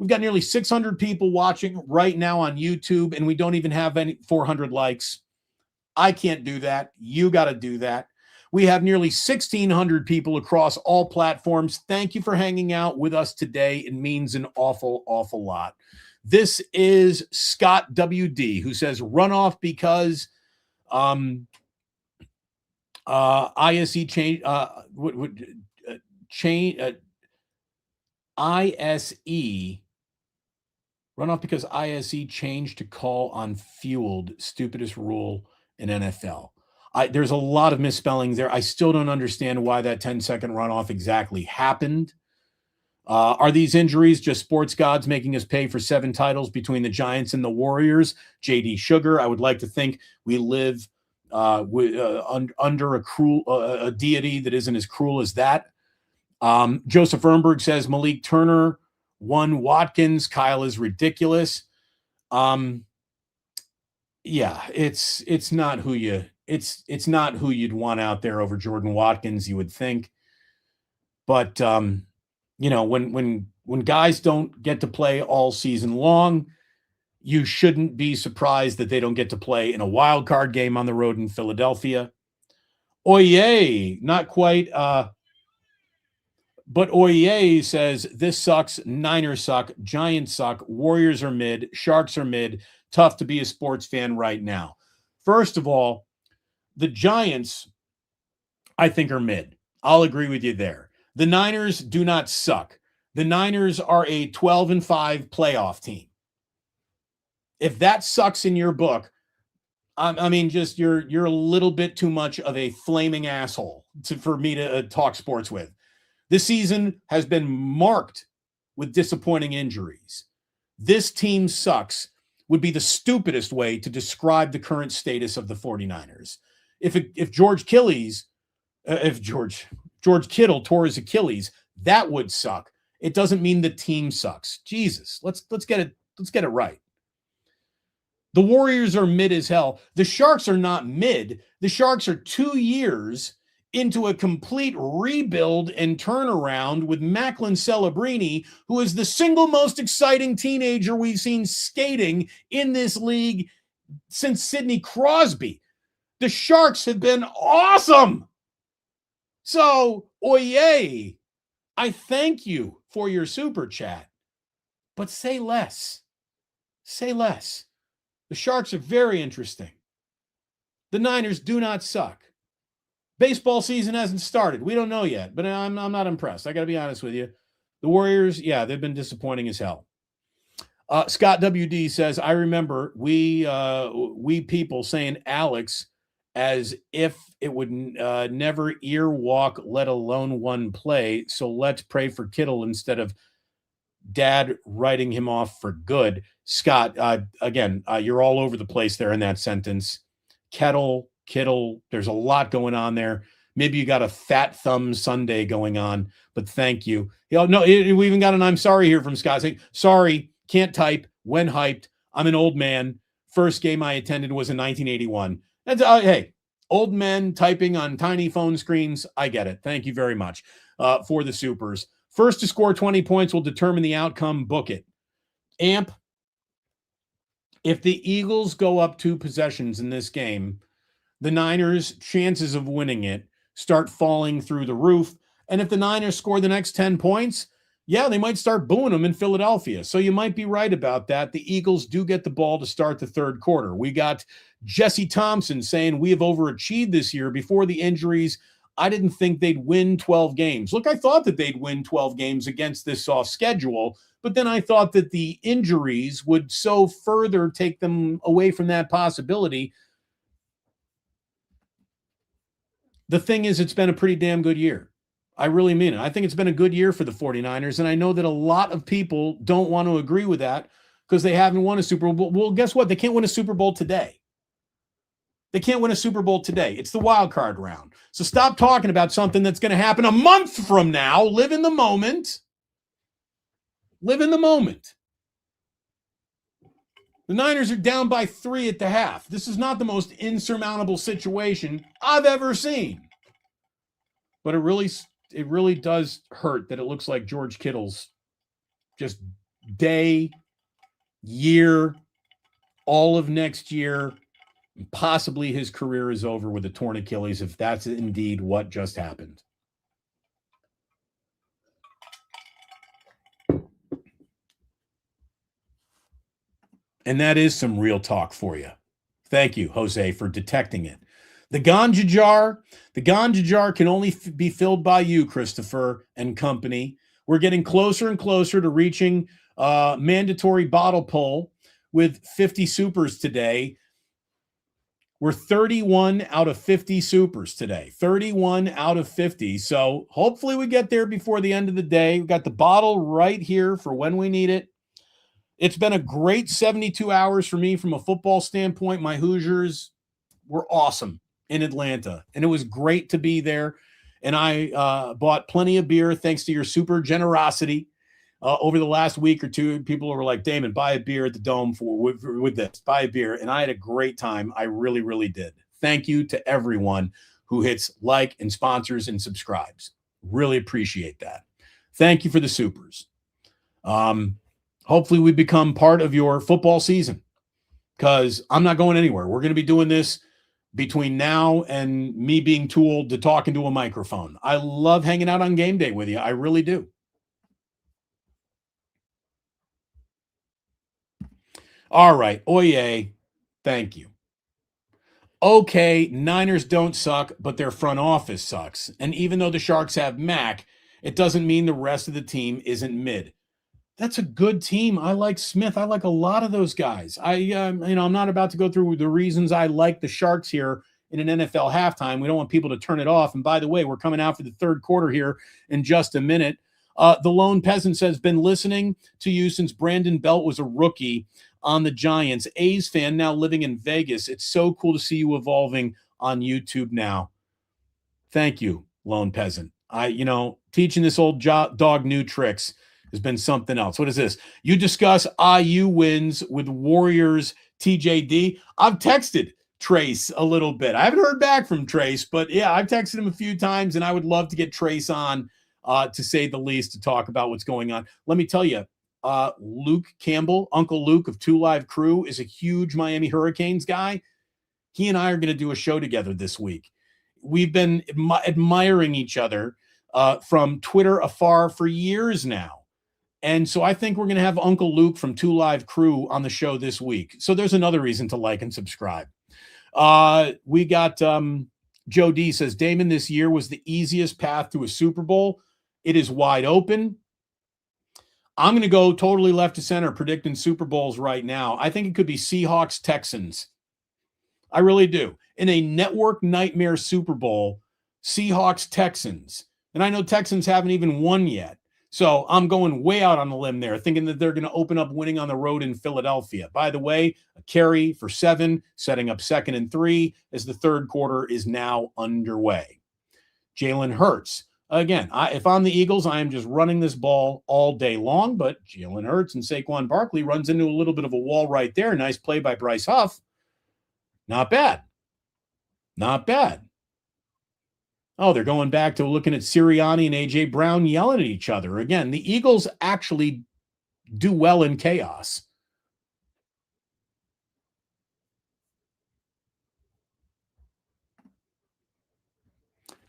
[SPEAKER 1] nearly 600 people watching right now on YouTube, and we don't even have any 400 likes. I can't do that. You got to do that. We have nearly 1,600 people across all platforms. Thank you for hanging out with us today. It means an awful, awful lot. This is Scott WD, who says runoff because ISE change ISE runoff because ISE changed to call on fueled, stupidest rule in NFL. There's a lot of misspellings there. I still don't understand why that 10-second runoff exactly happened. Are these injuries just sports gods making us pay for 7 titles between the Giants and the Warriors? JD Sugar, I would like to think we live under a deity that isn't as cruel as that. Joseph Ernberg says Malik Turner won Watkins. Kyle is ridiculous. Yeah, it's not who you'd want out there over Jordan Watkins, you would think. But when guys don't get to play all season long, you shouldn't be surprised that they don't get to play in a wild card game on the road in Philadelphia. Oye, not quite. But Oye says, this sucks. Niners suck. Giants suck. Warriors are mid. Sharks are mid. Tough to be a sports fan right now. First of all, the Giants, I think, are mid. I'll agree with you there. The Niners do not suck. The Niners are a 12-5 playoff team. If that sucks in your book, I mean, just you're a little bit too much of a flaming asshole for me to talk sports with. This season has been marked with disappointing injuries. This team sucks would be the stupidest way to describe the current status of the 49ers. If George Kittle tore his Achilles, that would suck. It doesn't mean the team sucks. Jesus, let's get it right. The Warriors are mid as hell. The Sharks are not mid. The Sharks are 2 years into a complete rebuild and turnaround with Macklin Celebrini, who is the single most exciting teenager we've seen skating in this league since Sidney Crosby. The Sharks have been awesome. So, oye, I thank you for your super chat, but say less. Say less. The Sharks are very interesting. The Niners do not suck. Baseball season hasn't started. We don't know yet, but I'm not impressed. I got to be honest with you. The Warriors, yeah, they've been disappointing as hell. Scott WD says, I remember we people saying Alex as if it would never ear walk, let alone one play. So let's pray for Kittle instead of dad writing him off for good. Scott, again, you're all over the place there in that sentence. Kittle, there's a lot going on there. Maybe you got a fat thumb Sunday going on, but thank you. No, we even got an I'm sorry here from Scott saying, sorry, can't type, when hyped. I'm an old man. First game I attended was in 1981. That's hey, old men typing on tiny phone screens. I get it. Thank you very much for the supers. First to score 20 points will determine the outcome. Book it. Amp, if the Eagles go up 2 possessions in this game, the Niners' chances of winning it start falling through the roof. And if the Niners score the next 10 points, yeah, they might start booing them in Philadelphia. So you might be right about that. The Eagles do get the ball to start the third quarter. We got Jesse Thompson saying we have overachieved this year before the injuries. I didn't think they'd win 12 games. Look, I thought that they'd win 12 games against this soft schedule, but then I thought that the injuries would so further take them away from that possibility. The thing is, it's been a pretty damn good year. I really mean it. I think it's been a good year for the 49ers, and I know that a lot of people don't want to agree with that because they haven't won a Super Bowl. Well, guess what? They can't win a Super Bowl today. They can't win a Super Bowl today. It's the wild card round. So stop talking about something that's going to happen a month from now. Live in the moment. Live in the moment. The Niners are down by 3 at the half. This is not the most insurmountable situation I've ever seen. But it really does hurt that it looks like George Kittle's just day, year, all of next year, possibly his career is over with a torn Achilles if that's indeed what just happened. And that is some real talk for you. Thank you, Jose, for detecting it. The ganja jar can only be filled by you, Christopher and company. We're getting closer and closer to reaching mandatory bottle pull with 50 supers today. We're 31 out of 50 supers today. 31 out of 50. So hopefully we get there before the end of the day. We've got the bottle right here for when we need it. It's been a great 72 hours for me from a football standpoint. My Hoosiers were awesome in Atlanta, and it was great to be there. And I bought plenty of beer thanks to your super generosity over the last week or two. People were like, Damon, buy a beer at the Dome with this. Buy a beer. And I had a great time. I really, really did. Thank you to everyone who hits like and sponsors and subscribes. Really appreciate that. Thank you for the supers. Hopefully we become part of your football season because I'm not going anywhere. We're going to be doing this between now and me being too old to talk into a microphone. I love hanging out on game day with you. I really do. All right. Oye. Thank you. Okay, Niners don't suck, but their front office sucks. And even though the Sharks have Mac, it doesn't mean the rest of the team isn't mid. That's a good team. I like Smith. I like a lot of those guys. I'm not about to go through the reasons I like the Sharks here in an NFL halftime. We don't want people to turn it off. And by the way, we're coming out for the third quarter here in just a minute. The Lone Peasant says, been listening to you since Brandon Belt was a rookie on the Giants. A's fan now living in Vegas. It's so cool to see you evolving on YouTube now. Thank you, Lone Peasant. Teaching this old dog new tricks has been something else. What is this? You discuss IU wins with Warriors TJD. I've texted Trace a little bit. I haven't heard back from Trace, but yeah, I've texted him a few times, and I would love to get Trace on, to say the least, to talk about what's going on. Let me tell you, Luke Campbell, Uncle Luke of 2 Live Crew, is a huge Miami Hurricanes guy. He and I are going to do a show together this week. We've been admiring each other from Twitter afar for years now. And so I think we're going to have Uncle Luke from 2 Live Crew on the show this week. So there's another reason to like and subscribe. We got Joe D says, Damon, this year was the easiest path to a Super Bowl. It is wide open. I'm going to go totally left to center predicting Super Bowls right now. I think it could be Seahawks, Texans. I really do. In a network nightmare Super Bowl, Seahawks, Texans. And I know Texans haven't even won yet. So I'm going way out on the limb there, thinking that they're going to open up winning on the road in Philadelphia. By the way, a carry for 7, setting up 2nd and 3 as the third quarter is now underway. Jalen Hurts. Again, if I'm the Eagles, I am just running this ball all day long, but Jalen Hurts and Saquon Barkley runs into a little bit of a wall right there. Nice play by Bryce Huff. Not bad. Not bad. Oh, they're going back to looking at Sirianni and A.J. Brown yelling at each other. Again, the Eagles actually do well in chaos.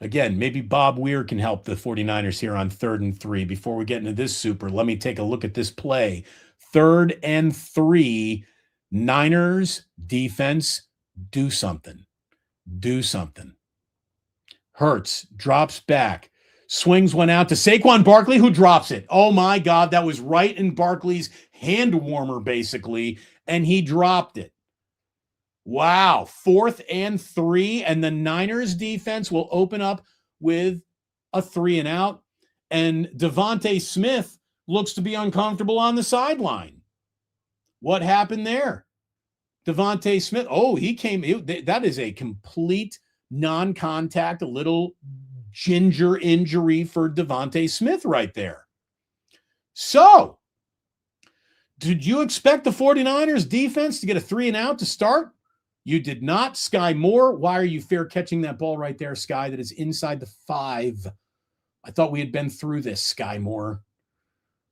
[SPEAKER 1] Again, maybe Bob Weir can help the 49ers here on 3rd and 3. Before we get into this super, let me take a look at this play. 3rd and 3, Niners defense, do something. Do something. Hurts drops back, swings one out to Saquon Barkley, who drops it. Oh my God, that was right in Barkley's hand warmer, basically, and he dropped it. Wow, 4th and 3, and the Niners defense will open up with a 3 and out, and Devontae Smith looks to be uncomfortable on the sideline. What happened there? Devontae Smith, that is a complete non-contact, a little ginger injury for Devontae Smith right there. So, did you expect the 49ers defense to get a 3 and out to start? You did not. Sky Moore, why are you fair catching that ball right there, Sky, that is inside the 5? I thought we had been through this, Sky Moore.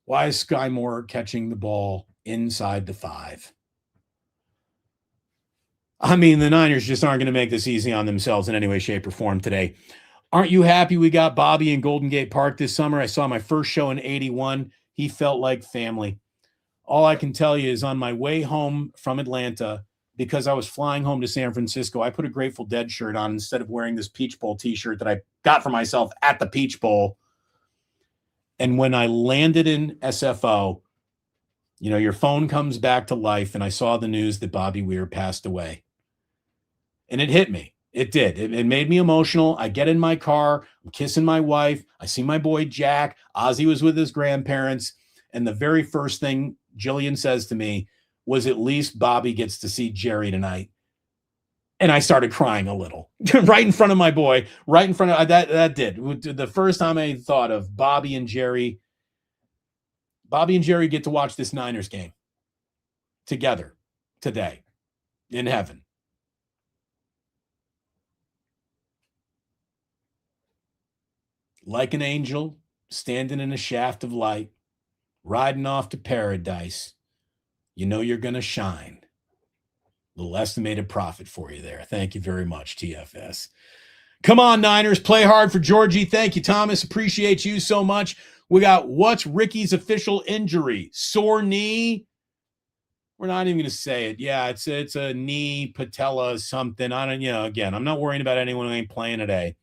[SPEAKER 1] Why is Sky Moore catching the ball inside the 5? I mean, the Niners just aren't going to make this easy on themselves in any way, shape, or form today. Aren't you happy we got Bobby in Golden Gate Park this summer? I saw my first show in 81. He felt like family. All I can tell you is on my way home from Atlanta, because I was flying home to San Francisco, I put a Grateful Dead shirt on instead of wearing this Peach Bowl t-shirt that I got for myself at the Peach Bowl. And when I landed in SFO, your phone comes back to life, and I saw the news that Bobby Weir passed away. And it hit me. It did. It made me emotional. I get in my car. I'm kissing my wife. I see my boy Jack. Ozzy was with his grandparents. And the very first thing Jillian says to me was, at least Bobby gets to see Jerry tonight. And I started crying a little right in front of my boy, right in front of that did. The first time I thought of Bobby and Jerry get to watch this Niners game together today in heaven. Like an angel standing in a shaft of light, riding off to paradise, you're going to shine. Little estimated profit for you there. Thank you very much, TFS. Come on, Niners. Play hard for Georgie. Thank you, Thomas. Appreciate you so much. We got what's Ricky's official injury? Sore knee? We're not even going to say it. Yeah, it's a knee, patella, something. Again, I'm not worrying about anyone who ain't playing today.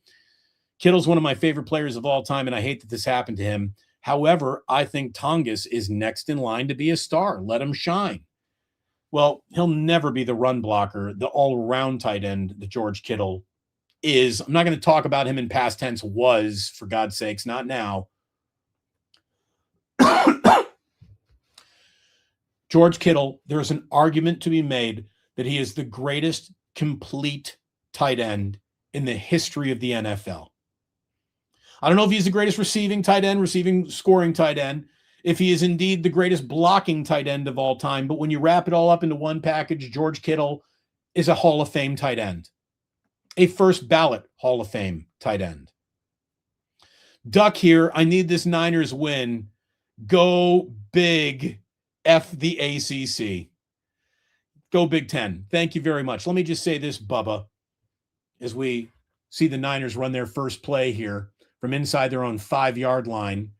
[SPEAKER 1] Kittle's one of my favorite players of all time, and I hate that this happened to him. However, I think Tongas is next in line to be a star. Let him shine. Well, he'll never be the run blocker, the all-around tight end that George Kittle is. I'm not going to talk about him in past tense was, for God's sakes, not now. George Kittle, there's an argument to be made that he is the greatest complete tight end in the history of the NFL. I don't know if he's the greatest receiving scoring tight end, if he is indeed the greatest blocking tight end of all time. But when you wrap it all up into one package, George Kittle is a Hall of Fame tight end, a first ballot Hall of Fame tight end. Duck here. I need this Niners win. Go big. F the ACC. Go Big Ten. Thank you very much. Let me just say this, Bubba, as we see the Niners run their first play here from inside their own 5-yard line.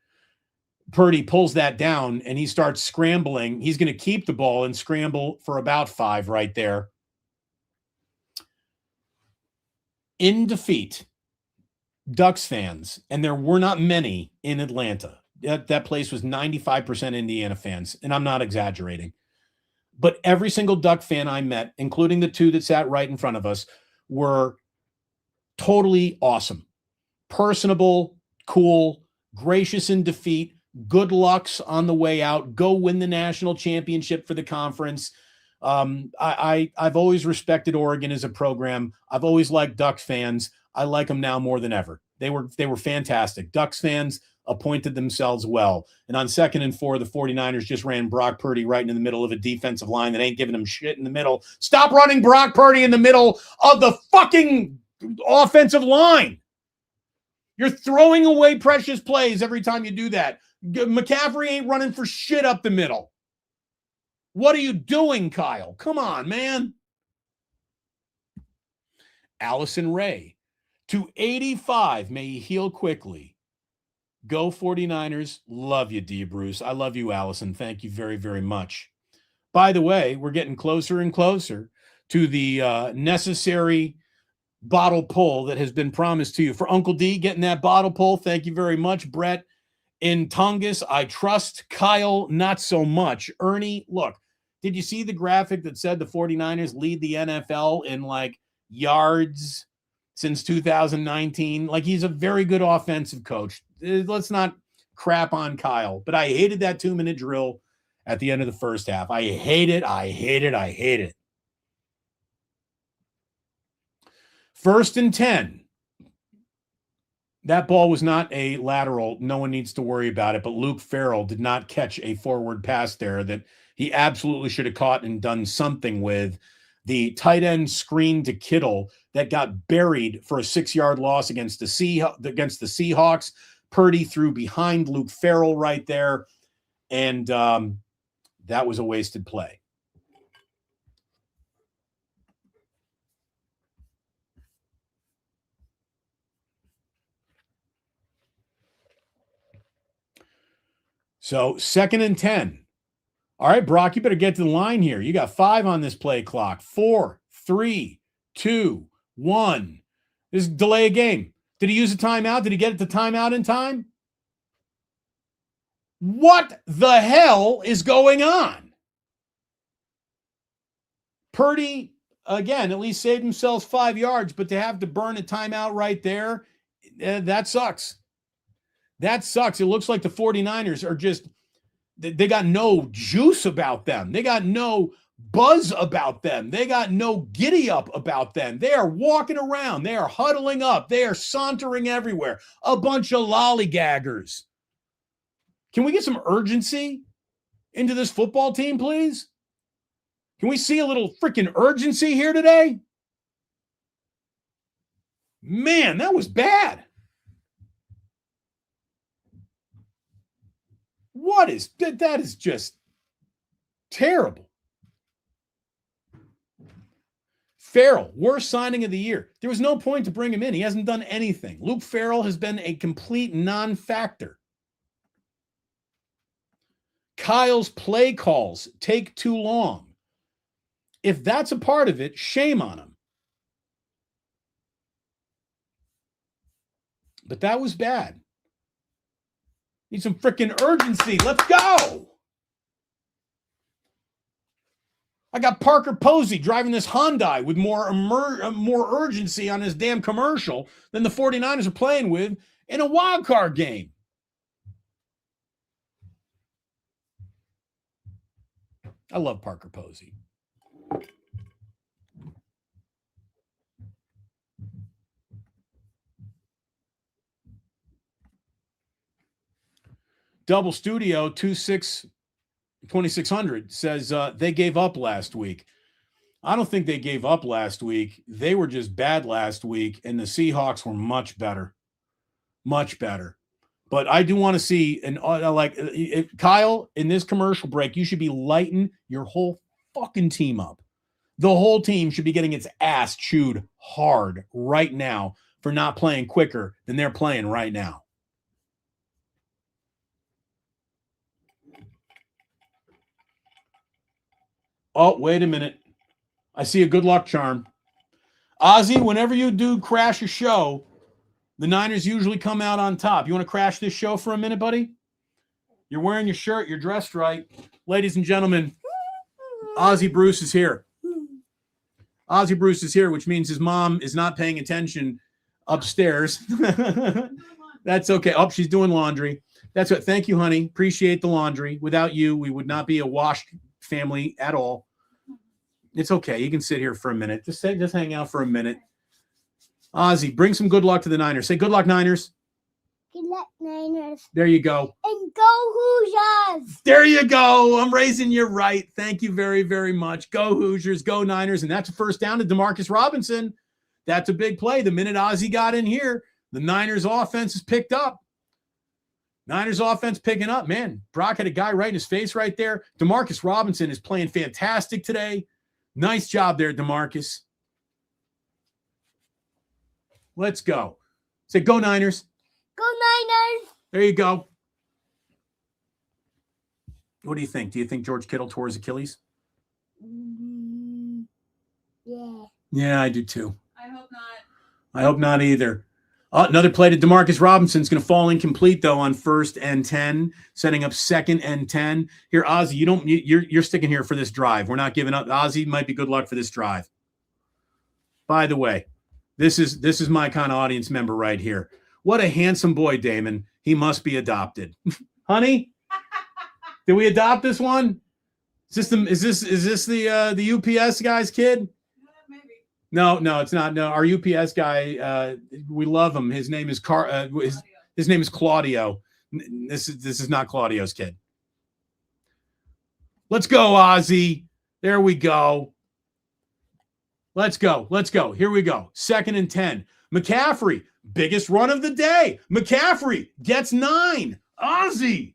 [SPEAKER 1] Purdy pulls that down, and he starts scrambling. He's going to keep the ball and scramble for about 5 right there. In defeat, Ducks fans, and there were not many in Atlanta. That place was 95% Indiana fans, and I'm not exaggerating. But every single Duck fan I met, including the 2 that sat right in front of us, were totally awesome. Personable, cool, gracious in defeat, Good lucks on the way out. Go win the national championship for the conference. I've always respected Oregon as a program. I've always liked Ducks fans. I like them now more than ever. They were fantastic. Ducks fans appointed themselves well. And on 2nd and 4, the 49ers just ran Brock Purdy right in the middle of a defensive line that ain't giving them shit in the middle. Stop running Brock Purdy in the middle of the fucking offensive line. You're throwing away precious plays every time you do that. McCaffrey ain't running for shit up the middle. What are you doing, Kyle? Come on, man. Allison Ray. To 85, may he heal quickly. Go 49ers. Love you, D. Bruce. I love you, Allison. Thank you very, very much. By the way, we're getting closer and closer to the necessary bottle pull that has been promised to you. For Uncle D getting that bottle pull, thank you very much. Brett in Tongass, I trust. Kyle, not so much. Ernie, look, did you see the graphic that said the 49ers lead the NFL in like yards since 2019? Like, he's a very good offensive coach. Let's not crap on Kyle. But I hated that 2-minute drill at the end of the first half. I hate it. I hate it. I hate it. 1st and 10. That ball was not a lateral. No one needs to worry about it. But Luke Farrell did not catch a forward pass there that he absolutely should have caught and done something with. The tight end screen to Kittle that got buried for a 6-yard loss against the Seahawks. Purdy threw behind Luke Farrell right there. And that was a wasted play. So 2nd and 10. All right, Brock, you better get to the line here. You got 5 on this play clock. 4, 3, 2, 1. This is delay a game. Did he use a timeout? Did he get it to timeout in time? What the hell is going on? Purdy, again, at least saved himself 5 yards, but to have to burn a timeout right there, that sucks. That sucks. It looks like the 49ers are just, they got no juice about them. They got no buzz about them. They got no giddy up about them. They are walking around. They are huddling up. They are sauntering everywhere. A bunch of lollygaggers. Can we get some urgency into this football team, please? Can we see a little freaking urgency here today? Man, that was bad. What is that? That is just terrible. Farrell, worst signing of the year. There was no point to bring him in. He hasn't done anything. Luke Farrell has been a complete non-factor. Kyle's play calls take too long. If that's a part of it, shame on him. But that was bad. Need some freaking urgency. Let's go. I got Parker Posey driving this Hyundai with more urgency on his damn commercial than the 49ers are playing with in a wild card game. I love Parker Posey. Double Studio 2600 says they gave up last week. I don't think they gave up last week. They were just bad last week, and the Seahawks were much better. Much better. But I do want to see, Kyle, in this commercial break, you should be lighting your whole fucking team up. The whole team should be getting its ass chewed hard right now for not playing quicker than they're playing right now. Oh, wait a minute. I see a good luck charm. Ozzy, whenever you do crash a show, the Niners usually come out on top. You want to crash this show for a minute, buddy? You're wearing your shirt. You're dressed right. Ladies and gentlemen, Ozzy Bruce is here. Ozzy Bruce is here, which means his mom is not paying attention upstairs. That's okay. Oh, she's doing laundry. That's what. Thank you, honey. Appreciate the laundry. Without you, we would not be a washed family at all. It's okay. You can sit here for a minute. Just hang out for a minute. Ozzy, bring some good luck to the Niners. Say good luck, Niners.
[SPEAKER 2] Good luck, Niners.
[SPEAKER 1] There you go.
[SPEAKER 2] And go Hoosiers.
[SPEAKER 1] There you go. I'm raising you right. Thank you very, very much. Go Hoosiers. Go Niners. And that's a first down to Demarcus Robinson. That's a big play. The minute Ozzy got in here, the Niners offense is picked up. Niners offense picking up. Man, Brock had a guy right in his face right there. Demarcus Robinson is playing fantastic today. Nice job there, Demarcus. Let's go. Say go Niners.
[SPEAKER 2] Go Niners.
[SPEAKER 1] There you go. What do you think? Do you think George Kittle tore his Achilles?
[SPEAKER 2] Yeah.
[SPEAKER 1] Yeah, I do too.
[SPEAKER 3] I hope not.
[SPEAKER 1] I hope not either. Another play to Demarcus Robinson's going to fall incomplete though on 1st and 10, setting up 2nd and 10. Here, Ozzy, you're sticking here for this drive. We're not giving up. Ozzy might be good luck for this drive. By the way, this is my kind of audience member right here. What a handsome boy, Damon. He must be adopted. Honey, did we adopt this one? Is this the UPS guy's kid?
[SPEAKER 3] Maybe.
[SPEAKER 1] No, it's not. No, our UPS guy, we love him. His name is his name is Claudio. This is not Claudio's kid. Let's go, Ozzy. There we go. Let's go. Here we go. 2nd and 10. McCaffrey, biggest run of the day. McCaffrey gets 9. Ozzy.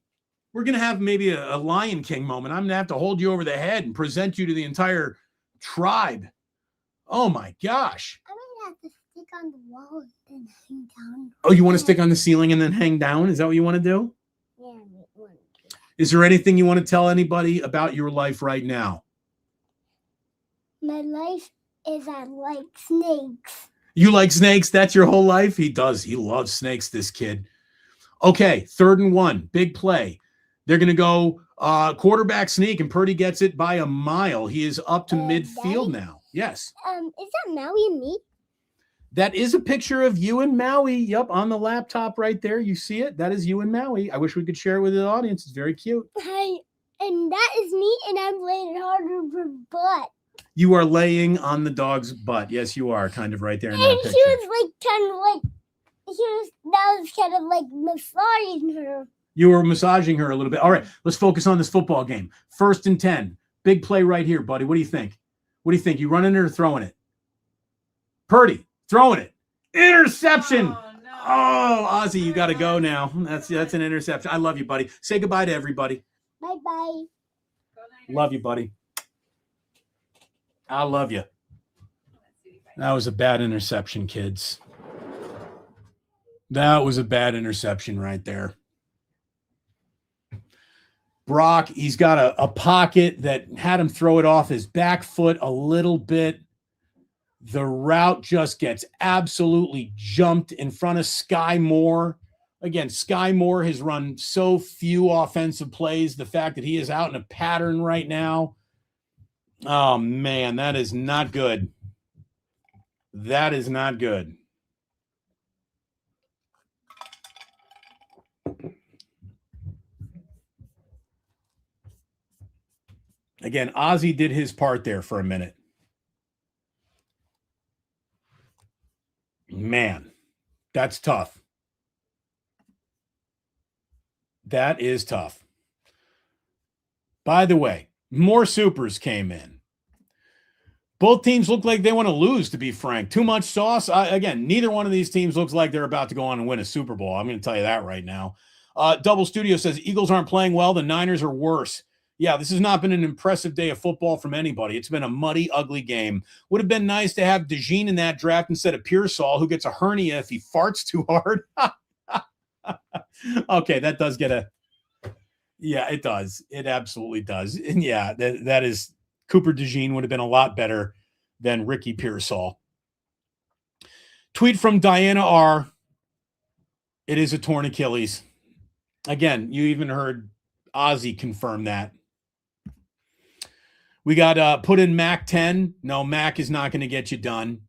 [SPEAKER 1] We're going to have maybe a Lion King moment. I'm going to have to hold you over the head and present you to the entire tribe. Oh, my gosh.
[SPEAKER 2] I'm going to have to stick on the wall and hang down.
[SPEAKER 1] Oh, you want to stick on the ceiling and then hang down? Is that what you want to do?
[SPEAKER 2] Yeah, I want to.
[SPEAKER 1] Is there anything you want to tell anybody about your life right now?
[SPEAKER 2] My life is I like snakes.
[SPEAKER 1] You like snakes? That's your whole life? He does. He loves snakes, this kid. Okay, 3rd and 1. Big play. They're going to go quarterback sneak, and Purdy gets it by a mile. He is up to midfield now. Yes.
[SPEAKER 2] Is that Maui and me?
[SPEAKER 1] That is a picture of you and Maui. Yep, on the laptop right there. You see it? That is you and Maui. I wish we could share it with the audience. It's very cute.
[SPEAKER 2] Hi, and that is me, and I'm laying harder for butt.
[SPEAKER 1] You are laying on the dog's butt. Yes, you are kind of right there in that
[SPEAKER 2] And
[SPEAKER 1] picture.
[SPEAKER 2] she was kind of like massaging her.
[SPEAKER 1] You were massaging her a little bit. All right, let's focus on this football game. 1st and 10. Big play right here, buddy. What do you think? You running it or throwing it? Purdy, throwing it. Interception.
[SPEAKER 3] Oh, no.
[SPEAKER 1] Oh, Ozzy, you got to go now. That's an interception. I love you, buddy. Say goodbye to everybody.
[SPEAKER 2] Bye-bye.
[SPEAKER 1] Love you, buddy. I love you. That was a bad interception, kids. That was a bad interception right there. Brock, he's got a pocket that had him throw it off his back foot a little bit. The route just gets absolutely jumped in front of Sky Moore. Again, Sky Moore has run so few offensive plays. The fact that he is out in a pattern right now, oh, man, that is not good. That is not good. Again, Ozzy did his part there for a minute. Man, that's tough. That is tough. By the way, more supers came in. Both teams look like they want to lose, to be frank. Too much sauce. Again, neither one of these teams looks like they're about to go on and win a Super Bowl. I'm going to tell you that right now. Double Studio says, Eagles aren't playing well. The Niners are worse. Yeah, this has not been an impressive day of football from anybody. It's been a muddy, ugly game. Would have been nice to have DeJean in that draft instead of Pearsall, who gets a hernia if he farts too hard. Okay, that does get a... Yeah, it does. It absolutely does. And yeah, that is... Cooper DeJean would have been a lot better than Ricky Pearsall. Tweet from Diana R. It is a torn Achilles. Again, you even heard Ozzy confirm that. We got put in Mac 10. No, Mac is not going to get you done.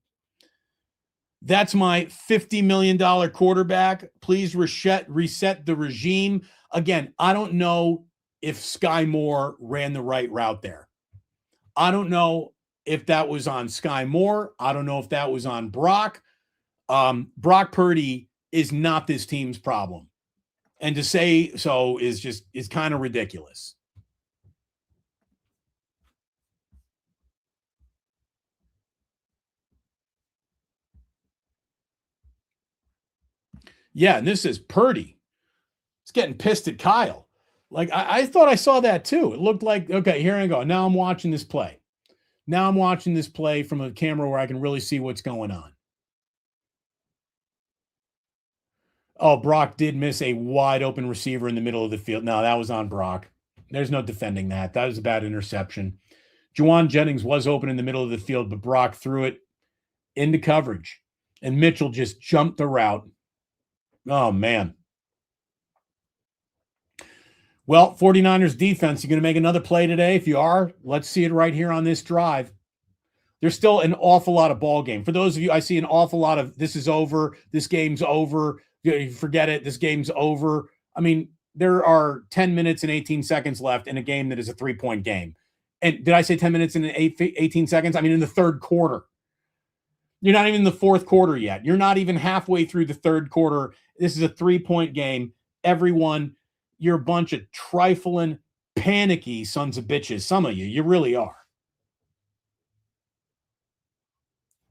[SPEAKER 1] That's my $50 million quarterback. Please reset the regime. Again, I don't know if Sky Moore ran the right route there. I don't know if that was on Sky Moore. I don't know if that was on Brock. Brock Purdy is not this team's problem. And to say so is kind of ridiculous. Yeah, and this is Purdy. It's getting pissed at Kyle. Like, I thought I saw that too. It looked like, okay, here I go. Now I'm watching this play. Now I'm watching this play from a camera where I can really see what's going on. Oh, Brock did miss a wide open receiver in the middle of the field. No, that was on Brock. There's no defending that. That was a bad interception. Juwan Jennings was open in the middle of the field, but Brock threw it into coverage. And Mitchell just jumped the route. Oh, man. Well, 49ers defense, you going to make another play today? If you are, let's see it right here on this drive. There's still an awful lot of ball game. For those of you, I see an awful lot of this is over, this game's over, forget it, this game's over. I mean, there are 10 minutes and 18 seconds left in a game that is a 3-point game. And did I say 10 minutes and 18 seconds? I mean, in the third quarter. You're not even in the fourth quarter yet. You're not even halfway through the third quarter. This is a 3-point game. Everyone, you're a bunch of trifling, panicky sons of bitches. Some of you really are.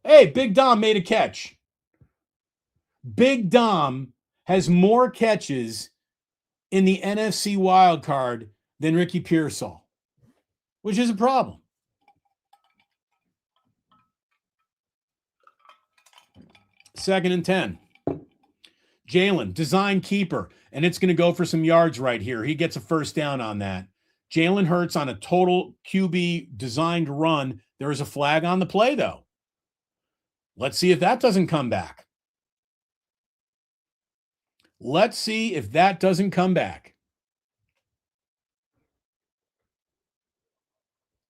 [SPEAKER 1] Hey, Big Dom made a catch. Big Dom has more catches in the NFC wild card than Ricky Pearsall, which is a problem. Second and 10. Jalen, design keeper, and it's going to go for some yards right here. He gets a first down on that. Jalen Hurts on a total QB designed run. There is a flag on the play, though. Let's see if that doesn't come back. Let's see if that doesn't come back.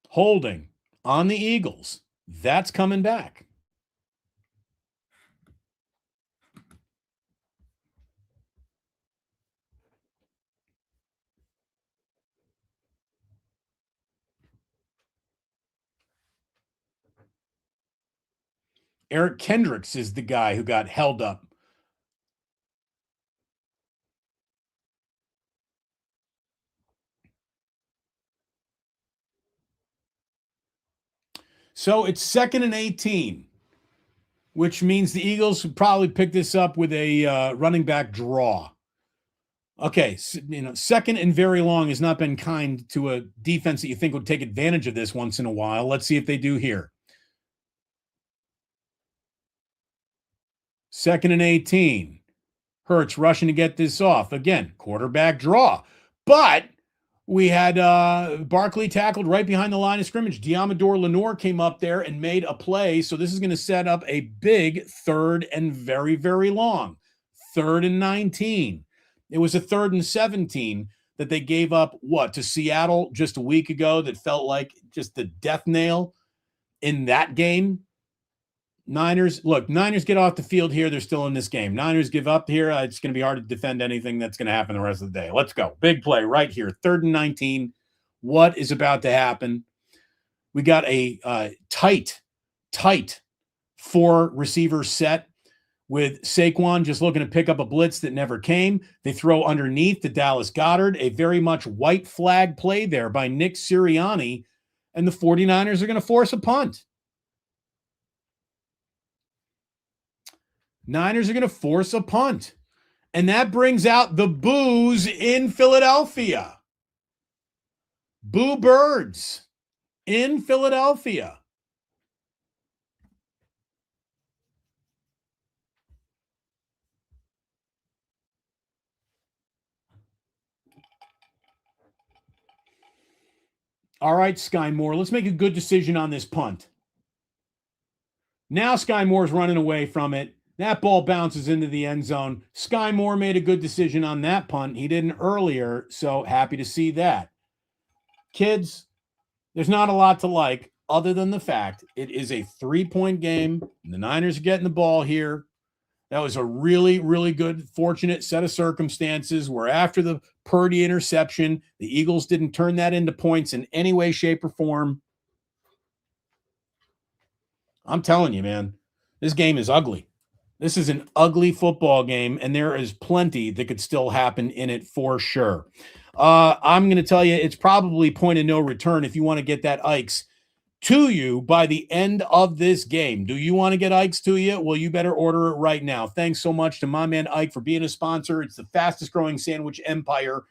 [SPEAKER 1] Holding on the Eagles. That's coming back. Eric Kendricks is the guy who got held up. So it's 2nd and 18, which means the Eagles would probably pick this up with a running back draw. Okay, so, 2nd and very long has not been kind to a defense that you think would take advantage of this once in a while. Let's see if they do here. 2nd and 18. Hurts rushing to get this off. Again, quarterback draw. But we had Barkley tackled right behind the line of scrimmage. Diamador Lenore came up there and made a play. So this is going to set up a big 3rd and very, very long. 3rd and 19. It was a 3rd and 17 that they gave up, to Seattle just a week ago that felt like just the death nail in that game. Niners get off the field here. They're still in this game. Niners give up here. It's going to be hard to defend anything that's going to happen the rest of the day. Let's go. Big play right here. 3rd and 19. What is about to happen? We got a tight 4-receiver set with Saquon just looking to pick up a blitz that never came. They throw underneath to Dallas Goedert, a very much white flag play there by Nick Sirianni, and the 49ers are going to force a punt. Niners are going to force a punt. And that brings out the boos in Philadelphia. Boo Birds in Philadelphia. All right, Sky Moore, let's make a good decision on this punt. Now Sky Moore's running away from it. That ball bounces into the end zone. Sky Moore made a good decision on that punt. He didn't earlier, so happy to see that. Kids, there's not a lot to like other than the fact it is a 3-point game and the Niners are getting the ball here. That was a really, really good, fortunate set of circumstances where after the Purdy interception, the Eagles didn't turn that into points in any way, shape, or form. I'm telling you, man, this game is ugly. This is an ugly football game, and there is plenty that could still happen in it for sure. I'm going to tell you, it's probably point of no return if you want to get that Ikes to you by the end of this game. Do you want to get Ikes to you? Well, you better order it right now. Thanks so much to my man Ike for being a sponsor. It's the fastest growing sandwich empire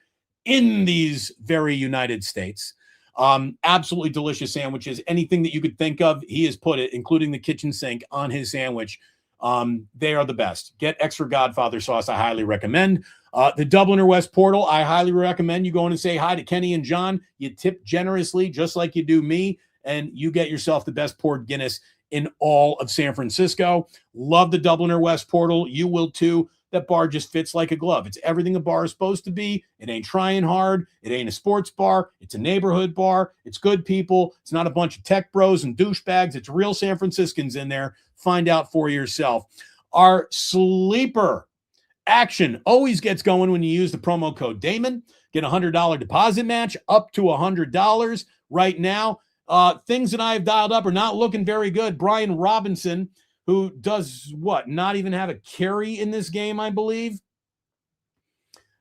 [SPEAKER 1] in these very United States. Absolutely delicious sandwiches. Anything that you could think of, he has put it, including the kitchen sink, on his sandwich. They are the best. Get extra Godfather sauce. I highly recommend. The Dubliner West Portal, I highly recommend you go in and say hi to Kenny and John. You tip generously, just like you do me, and you get yourself the best poured Guinness in all of San Francisco. Love the Dubliner West Portal. You will too. That bar just fits like a glove. It's everything a bar is supposed to be. It ain't trying hard. It ain't a sports bar. It's a neighborhood bar. It's good people. It's not a bunch of tech bros and douchebags. It's real San Franciscans in there. Find out for yourself. Our sleeper action always gets going when you use the promo code Damon. Get a $100 deposit match up to $100 right now. Things that I've dialed up are not looking very good. Brian Robinson, who does what? Not even have a carry in this game, I believe.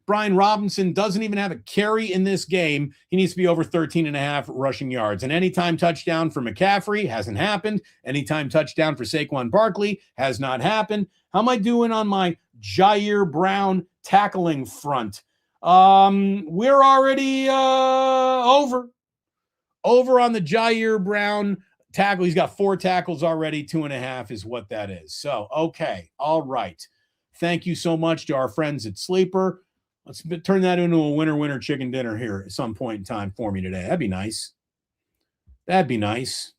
[SPEAKER 1] Brian Robinson doesn't even have a carry in this game. He needs to be over 13.5 rushing yards. An anytime touchdown for McCaffrey hasn't happened. Anytime touchdown for Saquon Barkley has not happened. How am I doing on my Jair Brown tackling front? We're already over on the Jair Brown tackle. He's got 4 tackles already. 2.5 is what that is. So, okay. All right. Thank you so much to our friends at Sleeper. Let's turn that into a winner chicken dinner here at some point in time for me today. That'd be nice. That'd be nice.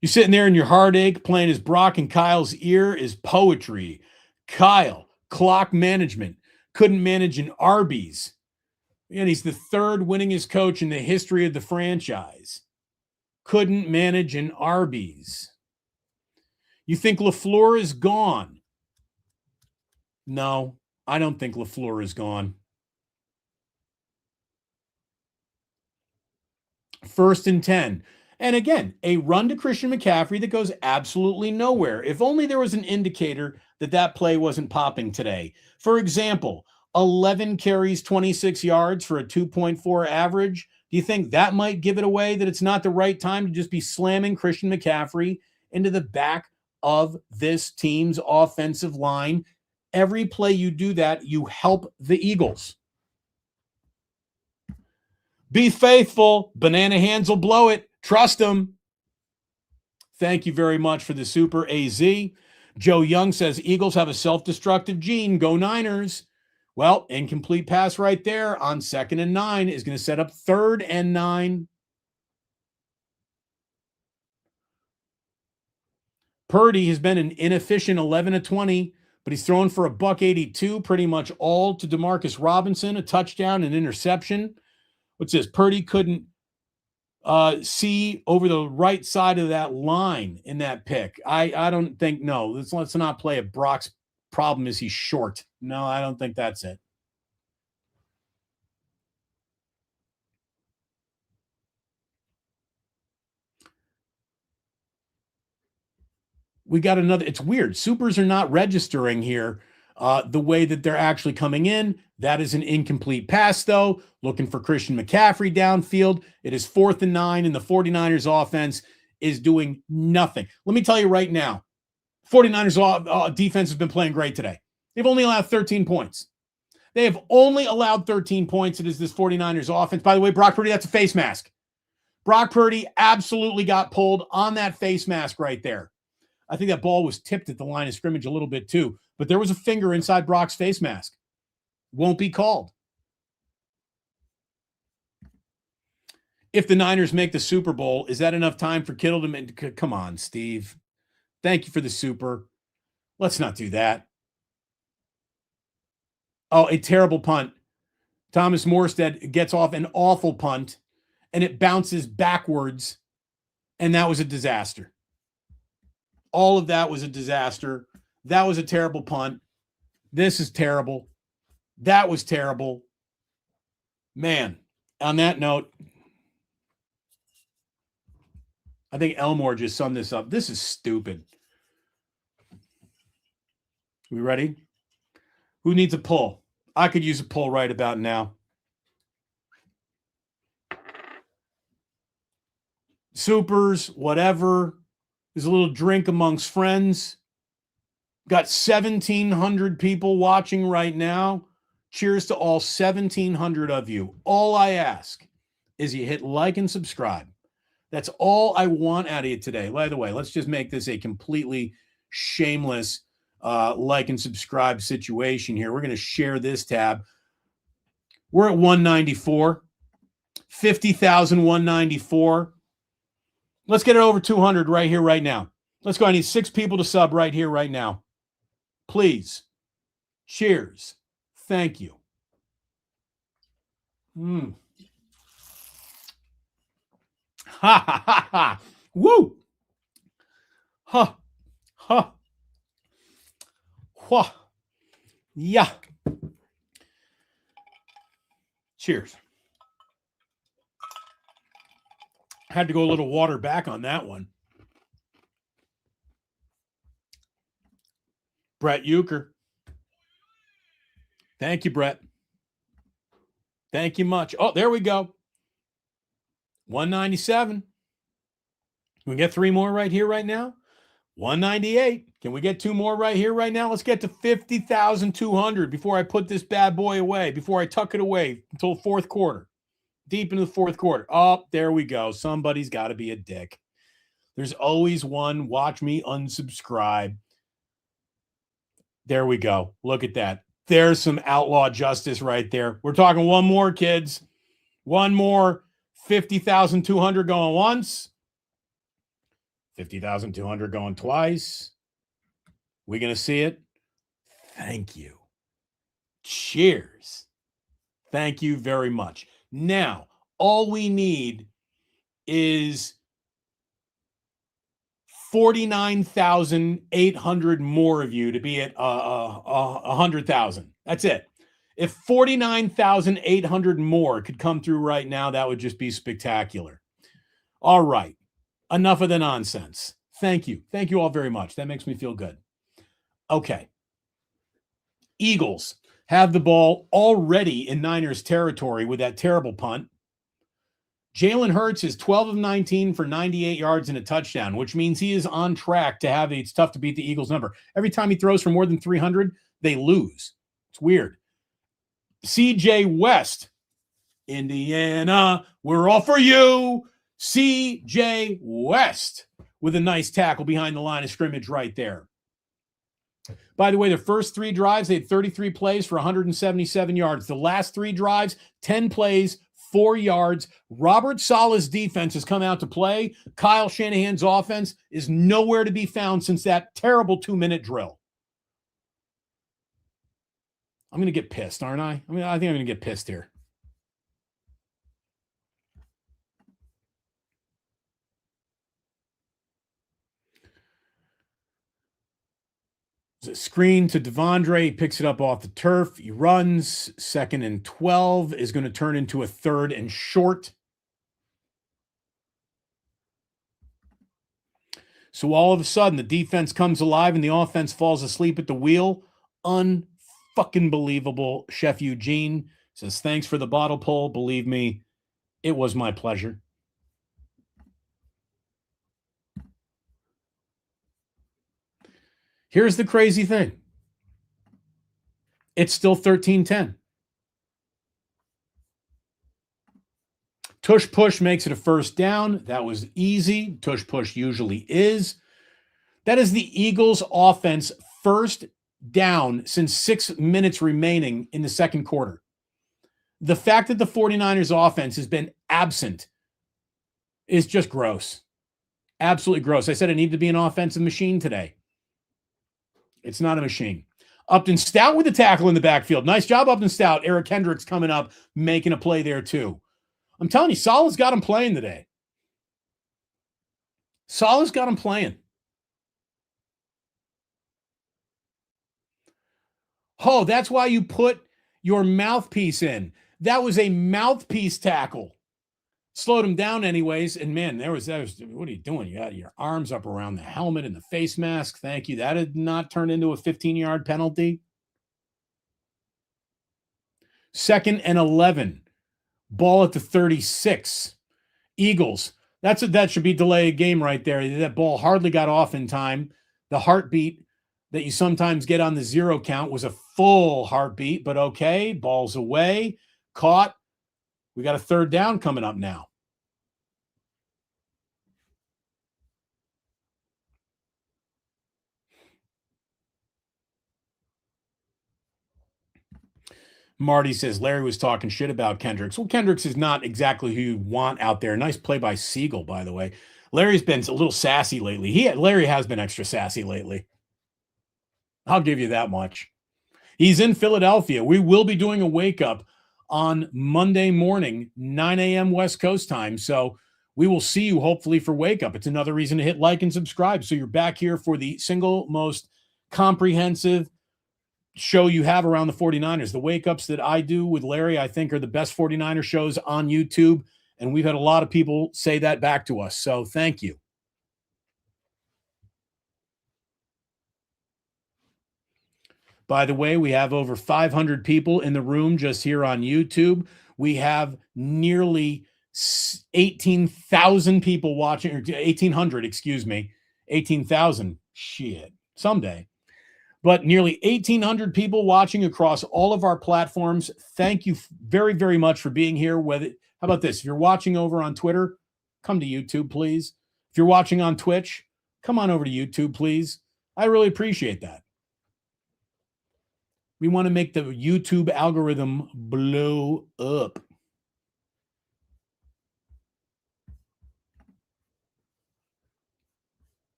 [SPEAKER 1] You're sitting there in your heartache playing as Brock and Kyle's ear is poetry. Kyle, clock management, couldn't manage an Arby's. And he's the third winningest coach in the history of the franchise. Couldn't manage an Arby's. You think LaFleur is gone? No, I don't think LaFleur is gone. 1st and 10. And again, a run to Christian McCaffrey that goes absolutely nowhere. If only there was an indicator that that play wasn't popping today. For example, 11 carries, 26 yards for a 2.4 average. Do you think that might give it away that it's not the right time to just be slamming Christian McCaffrey into the back of this team's offensive line? Every play you do that, you help the Eagles. Be faithful. Banana hands will blow it. Trust them. Thank you very much for the super AZ. Joe Young says Eagles have a self-destructive gene. Go Niners. Well, incomplete pass right there on 2nd and 9 is going to set up 3rd and 9. Purdy has been an inefficient 11 of 20, but he's thrown for $182, pretty much all to Demarcus Robinson, a touchdown, an interception. Which says Purdy couldn't see over the right side of that line in that pick. I don't think, no, let's not play it. Brock's problem is he's short. No, I don't think that's it. We got another, it's weird. Supers are not registering here the way that they're actually coming in. That is an incomplete pass, though. Looking for Christian McCaffrey downfield. It is 4th and 9, and the 49ers offense is doing nothing. Let me tell you right now, 49ers defense has been playing great today. They've only allowed 13 points. They have only allowed 13 points. It is this 49ers offense. By the way, Brock Purdy, that's a face mask. Brock Purdy absolutely got pulled on that face mask right there. I think that ball was tipped at the line of scrimmage a little bit too, but there was a finger inside Brock's face mask. Won't be called. If the Niners make the Super Bowl, is that enough time for Kittle to make? Come on, Steve. Thank you for the super. Let's not do that. Oh, a terrible punt. Thomas Morstead gets off an awful punt, and it bounces backwards, and that was a disaster. All of that was a disaster. That was a terrible punt. This is terrible. That was terrible. Man, on that note, I think Elmore just summed this up. This is stupid. We ready? Who needs a pull? I could use a pull right about now. Supers, whatever. There's a little drink amongst friends. Got 1,700 people watching right now. Cheers to all 1,700 of you. All I ask is you hit like and subscribe. That's all I want out of you today. By the way, let's just make this a completely shameless like and subscribe situation here. We're going to share this tab. We're at 194. 50,194. Let's get it over 200 right here, right now. Let's go. I need 6 people to sub right here, right now. Please. Cheers. Thank you. Ha, ha, ha, ha. Woo. Ha. Ha. Wha. Yeah. Cheers. Had to go a little water back on that one. Brett Euchre. Thank you, Brett. Thank you much. Oh, there we go. 197. Can we get 3 more right here, right now? 198. Can we get 2 more right here, right now? Let's get to 50,200 before I put this bad boy away, before I tuck it away until the fourth quarter. Deep into the fourth quarter. Oh, there we go. Somebody's got to be a dick. There's always one. Watch me unsubscribe. There we go. Look at that. There's some outlaw justice right there. We're talking one more, kids. One more. 50,200 going once. 50,200 going twice. We going to see it? Thank you. Cheers. Thank you very much. Now, all we need is 49,800 more of you to be at 100,000. That's it. If 49,800 more could come through right now, that would just be spectacular. All right. Enough of the nonsense. Thank you. Thank you all very much. That makes me feel good. Okay. Eagles have the ball already in Niners territory with that terrible punt. Jalen Hurts is 12 of 19 for 98 yards and a touchdown, which means he is on track to have it's tough to beat the Eagles number. Every time he throws for more than 300, they lose. It's weird. CJ West, Indiana, we're all for you. CJ West with a nice tackle behind the line of scrimmage right there. By the way, the first 3 drives, they had 33 plays for 177 yards. The last 3 drives, 10 plays, 4 yards. Robert Saleh's defense has come out to play. Kyle Shanahan's offense is nowhere to be found since that terrible 2-minute drill. I'm going to get pissed, aren't I? I think I'm going to get pissed here. Screen to Devondre. He picks it up off the turf. He runs. 2nd and 12 is going to turn into a 3rd and short. So all of a sudden, the defense comes alive and the offense falls asleep at the wheel. Unfucking believable. Chef Eugene says, thanks for the bottle pull. Believe me, it was my pleasure. Here's the crazy thing. It's still 13-10. Tush push makes it a first down. That was easy. Tush push usually is. That is the Eagles' offense first down since 6 minutes remaining in the second quarter. The fact that the 49ers offense has been absent is just gross. Absolutely gross. I said it needed to be an offensive machine today. It's not a machine. Upton Stout with the tackle in the backfield. Nice job, Upton Stout. Eric Hendricks coming up, making a play there too. I'm telling you, Salah's got him playing today. Salah's got him playing. Oh, that's why you put your mouthpiece in. That was a mouthpiece tackle. Slowed him down anyways. And man, that was what are you doing? You got your arms up around the helmet and the face mask. Thank you. That did not turn into a 15-yard penalty. 2nd and 11. Ball at the 36. Eagles. That should be delay a game right there. That ball hardly got off in time. The heartbeat that you sometimes get on the 0 count was a full heartbeat, but okay. Ball's away. Caught. We got a 3rd down coming up now. Marty says Larry was talking shit about Kendricks. Well, Kendricks is not exactly who you want out there. Nice play by Siegel, by the way. Larry's been a little sassy lately. Larry has been extra sassy lately. I'll give you that much. He's in Philadelphia. We will be doing a wake up on Monday morning, 9 a.m. West Coast time. So we will see you hopefully for wake up. It's another reason to hit like and subscribe. So you're back here for the single most comprehensive show you have around the 49ers. The wake ups that I do with Larry, I think, are the best 49er shows on YouTube. And we've had a lot of people say that back to us. So thank you. By the way, we have over 500 people in the room just here on YouTube. We have nearly 18,000 people watching, or 1,800, excuse me, 18,000. Shit, someday. But nearly 1,800 people watching across all of our platforms. Thank you very, very much for being here. How about this? If you're watching over on Twitter, come to YouTube, please. If you're watching on Twitch, come on over to YouTube, please. I really appreciate that. We want to make the YouTube algorithm blow up.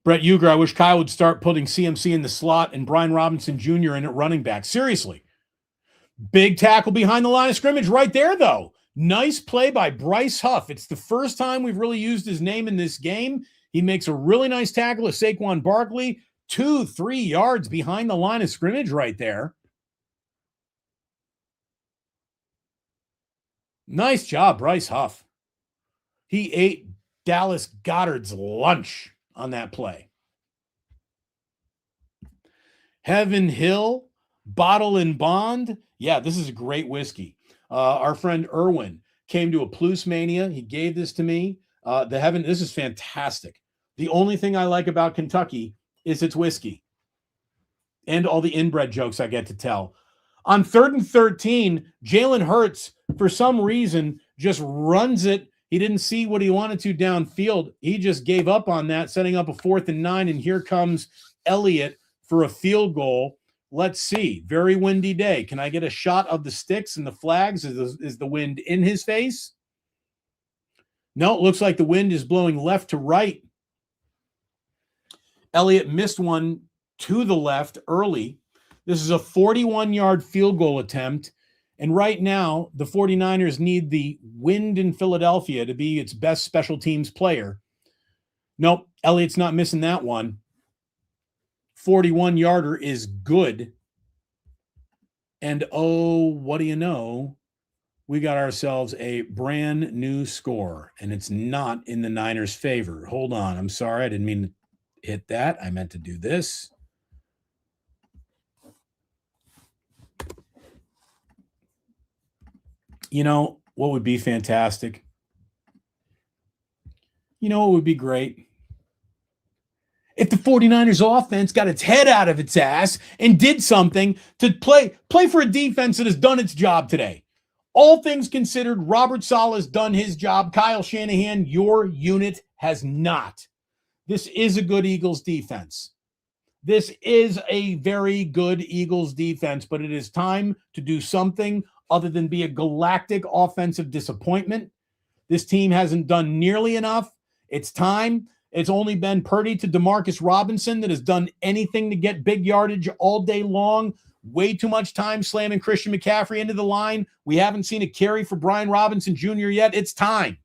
[SPEAKER 1] Brett Uger, I wish Kyle would start putting CMC in the slot and Brian Robinson Jr. in at running back. Seriously. Big tackle behind the line of scrimmage right there, though. Nice play by Bryce Huff. It's the first time we've really used his name in this game. He makes a really nice tackle of Saquon Barkley. 2-3 yards behind the line of scrimmage right there. Nice job, Bryce Huff. He ate Dallas Goedert's lunch on that play. Heaven Hill, Bottle and Bond. Yeah, this is a great whiskey. Our friend Irwin came to a Plus Mania. He gave this to me. This is fantastic. The only thing I like about Kentucky is its whiskey and all the inbred jokes I get to tell. On 3rd and 13, Jalen Hurts, for some reason, just runs it. He didn't see what he wanted to downfield. He just gave up on that, setting up a 4th and 9, and here comes Elliott for a field goal. Let's see. Very windy day. Can I get a shot of the sticks and the flags? Is the wind in his face? No, it looks like the wind is blowing left to right. Elliott missed one to the left early. This is a 41-yard field goal attempt. And right now, the 49ers need the wind in Philadelphia to be its best special teams player. Nope, Elliott's not missing that one. 41-yarder is good. And oh, what do you know? We got ourselves a brand new score, and it's not in the Niners' favor. Hold on. I'm sorry. I didn't mean to hit that. I meant to do this. You know what would be fantastic? You know what would be great? If the 49ers offense got its head out of its ass and did something to play for a defense that has done its job today. All things considered, Robert Saleh has done his job. Kyle Shanahan, your unit has not. This is a good Eagles defense. This is a very good Eagles defense, but it is time to do something other than be a galactic offensive disappointment. This team hasn't done nearly enough. It's time It's only been Purdy to Demarcus Robinson that has done anything to get big yardage all day long. Way too much time slamming Christian McCaffrey into the line. We haven't seen a carry for Brian Robinson Jr. yet. It's time.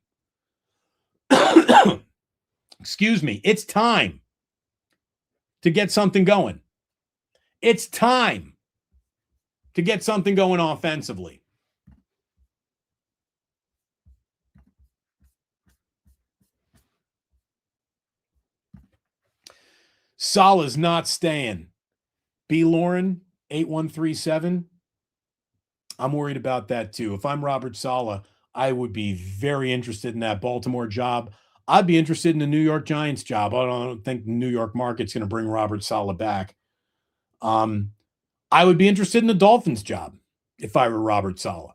[SPEAKER 1] Excuse me. It's time to get something going. It's time to get something going offensively. Salah's not staying. B. Lauren, 8137. I'm worried about that too. If I'm Robert Saleh, I would be very interested in that Baltimore job. I'd be interested in the New York Giants job. I don't think the New York market's going to bring Robert Saleh back. I would be interested in the Dolphins job if I were Robert Saleh.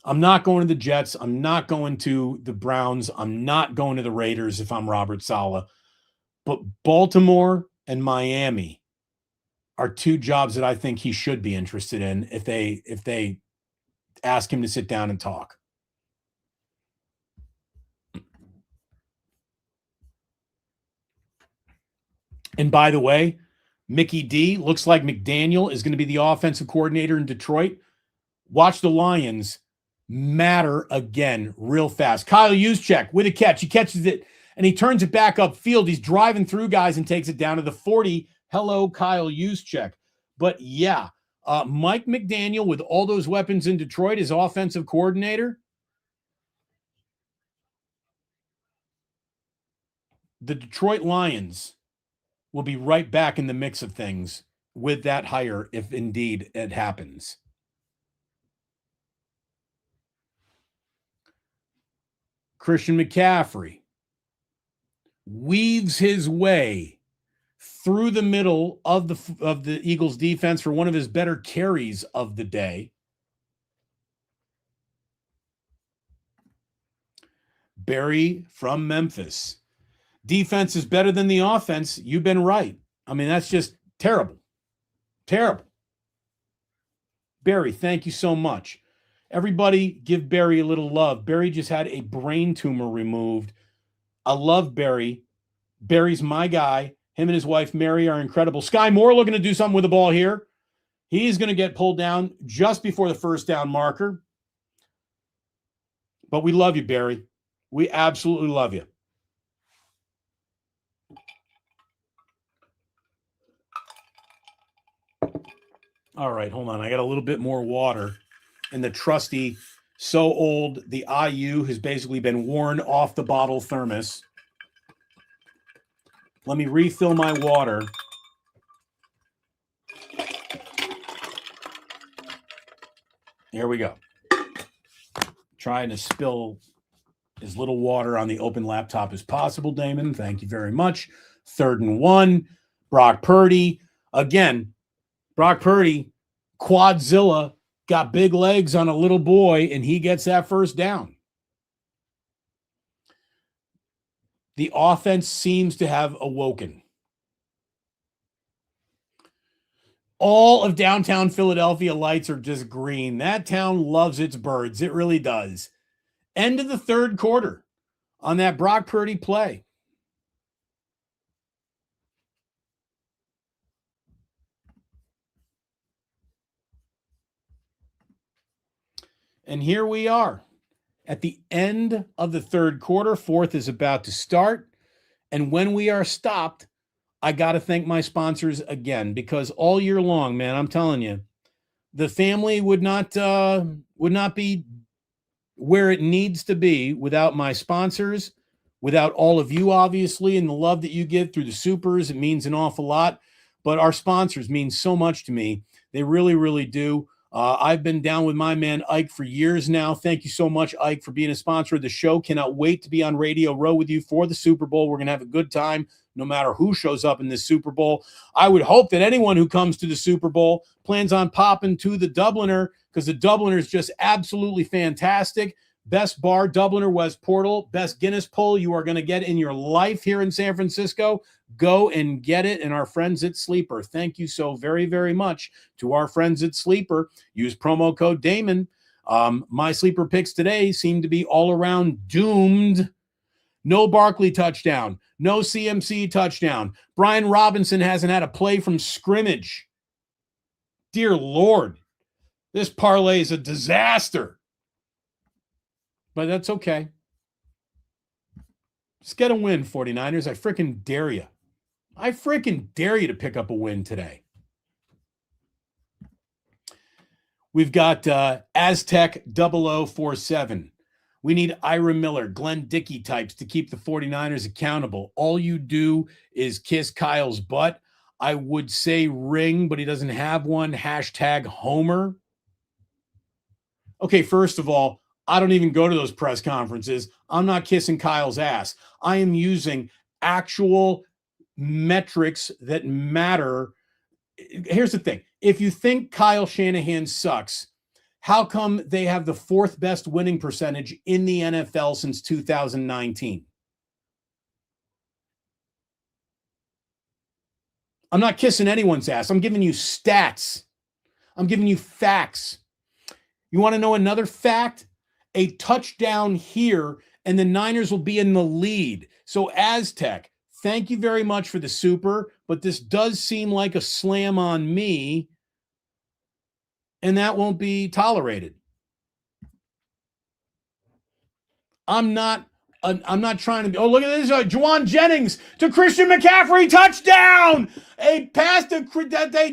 [SPEAKER 1] I'm not going to the Jets. I'm not going to the Browns. I'm not going to the Raiders if I'm Robert Saleh. But Baltimore and Miami are two jobs that I think he should be interested in if they ask him to sit down and talk. And by the way, Mickey D looks like McDaniel is going to be the offensive coordinator in Detroit. Watch the Lions matter again real fast. Kyle Juszczyk with a catch. He catches it and he turns it back upfield. He's driving through guys and takes it down to the 40. Hello, Kyle Juszczyk. But yeah, Mike McDaniel with all those weapons in Detroit as offensive coordinator. The Detroit Lions will be right back in the mix of things with that hire if indeed it happens. Christian McCaffrey weaves his way through the middle of the Eagles defense for one of his better carries of the day. Barry from Memphis. Defense is better than the offense. You've been right. I mean, that's just terrible. Terrible. Barry, thank you so much. Everybody give Barry a little love. Barry just had a brain tumor removed. I love Barry. Barry's my guy. Him and his wife, Mary, are incredible. Sky Moore looking to do something with the ball here. He's going to get pulled down just before the first down marker. But we love you, Barry. We absolutely love you. All right, hold on. I got a little bit more water. And the trusty, so old, the IU has basically been worn off the bottle thermos. Let me refill my water. Here we go. Trying to spill as little water on the open laptop as possible, Damon. Thank you very much. 3rd and 1. Brock Purdy. Again, Brock Purdy, Quadzilla, got big legs on a little boy, and he gets that first down. The offense seems to have awoken. All of downtown Philadelphia lights are just green. That town loves its birds. It really does. End of the 3rd quarter on that Brock Purdy play. And here we are at the end of the 3rd quarter. 4th is about to start. And when we are stopped, I got to thank my sponsors again, because all year long, man, I'm telling you, the family would not be where it needs to be without my sponsors, without all of you, obviously, and the love that you give through the supers. It means an awful lot. But our sponsors mean so much to me. They really, really do. I've been down with my man Ike for years now. Thank you so much, Ike, for being a sponsor of the show. Cannot wait to be on Radio Row with you for the Super Bowl. We're going to have a good time no matter who shows up in this Super Bowl. I would hope that anyone who comes to the Super Bowl plans on popping to the Dubliner, because the Dubliner is just absolutely fantastic. Best bar, Dubliner, West Portal. Best Guinness pull you are going to get in your life here in San Francisco. Go and get it. And our friends at Sleeper, thank you so very, very much to our friends at Sleeper. Use promo code Damon. My sleeper picks today seem to be all around doomed No Barkley touchdown. No CMC touchdown. Brian Robinson hasn't had a play from scrimmage. Dear Lord, this parlay is a disaster. But that's okay. Just get a win, 49ers. I freaking dare you. I freaking dare you to pick up a win today. We've got Aztec 0047. We need Ira Miller, Glenn Dickey types to keep the 49ers accountable. All you do is kiss Kyle's butt. I would say ring, but he doesn't have one. Hashtag Homer. Okay, first of all, I don't even go to those press conferences. I'm not kissing Kyle's ass. I am using actual metrics that matter. Here's the thing. If you think Kyle Shanahan sucks, how come they have the fourth best winning percentage in the NFL since 2019? I'm not kissing anyone's ass. I'm giving you stats. I'm giving you facts. You want to know another fact? A touchdown here, and the Niners will be in the lead. So Aztec, thank you very much for the super, but this does seem like a slam on me, and that won't be tolerated. I'm not trying to be, oh, look at this. Juwan Jennings to Christian McCaffrey, touchdown. A pass to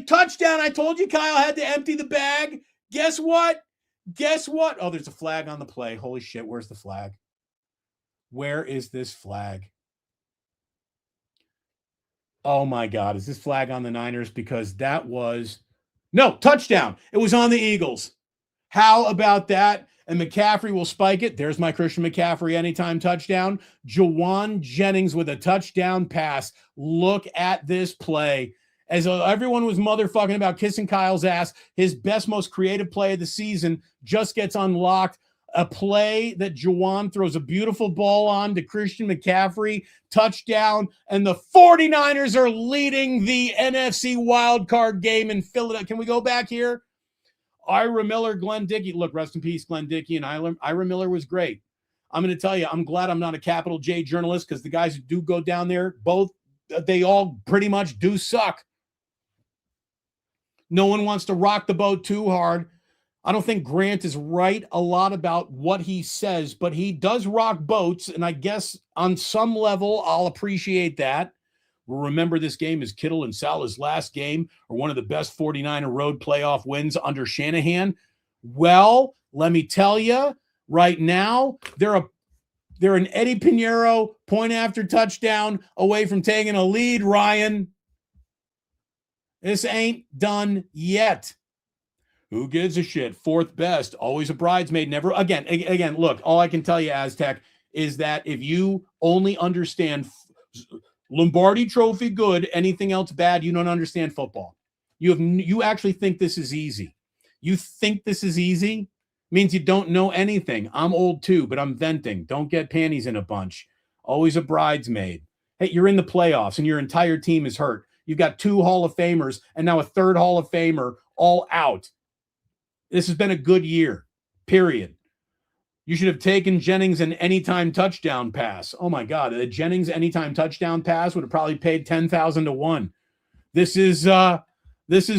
[SPEAKER 1] touchdown. I told you Kyle had to empty the bag. Guess what? Oh, there's a flag on the play. Holy shit, where's the flag? Where is this flag? Oh my God, is this flag on the Niners? Because that was, no, touchdown. It was on the Eagles. How about that? And McCaffrey will spike it. There's my Christian McCaffrey anytime touchdown. Juwan Jennings with a touchdown pass. Look at this play. As everyone was motherfucking about kissing Kyle's ass, his best, most creative play of the season just gets unlocked. A play that Juwan throws a beautiful ball on to Christian McCaffrey, touchdown, and the 49ers are leading the NFC wildcard game in Philadelphia. Can we go back here? Ira Miller, Glenn Dickey. Look, rest in peace, Glenn Dickey, and Ira Miller was great. I'm going to tell you, I'm glad I'm not a capital J journalist, because the guys who do go down there, they all pretty much do suck. No one wants to rock the boat too hard. I don't think Grant is right a lot about what he says, but he does rock boats, and I guess on some level I'll appreciate that. We'll remember this game as Kittle and Salah's last game, or one of the best 49er road playoff wins under Shanahan. Well, let me tell you, right now, they're an Eddie Pinheiro point after touchdown away from taking a lead, Ryan. This ain't done yet. Who gives a shit? Fourth best, always a bridesmaid, never. Again, look, all I can tell you, Aztec, is that if you only understand Lombardi Trophy good, anything else bad, you don't understand football. You actually think this is easy. You think this is easy? Means you don't know anything. I'm old too, but I'm venting. Don't get panties in a bunch. Always a bridesmaid. Hey, you're in the playoffs and your entire team is hurt. You've got 2 Hall of Famers and now a 3rd Hall of Famer all out. This has been a good year, period. You should have taken Jennings an anytime touchdown pass. Oh my God, a Jennings anytime touchdown pass would have probably paid 10,000 to 1. This is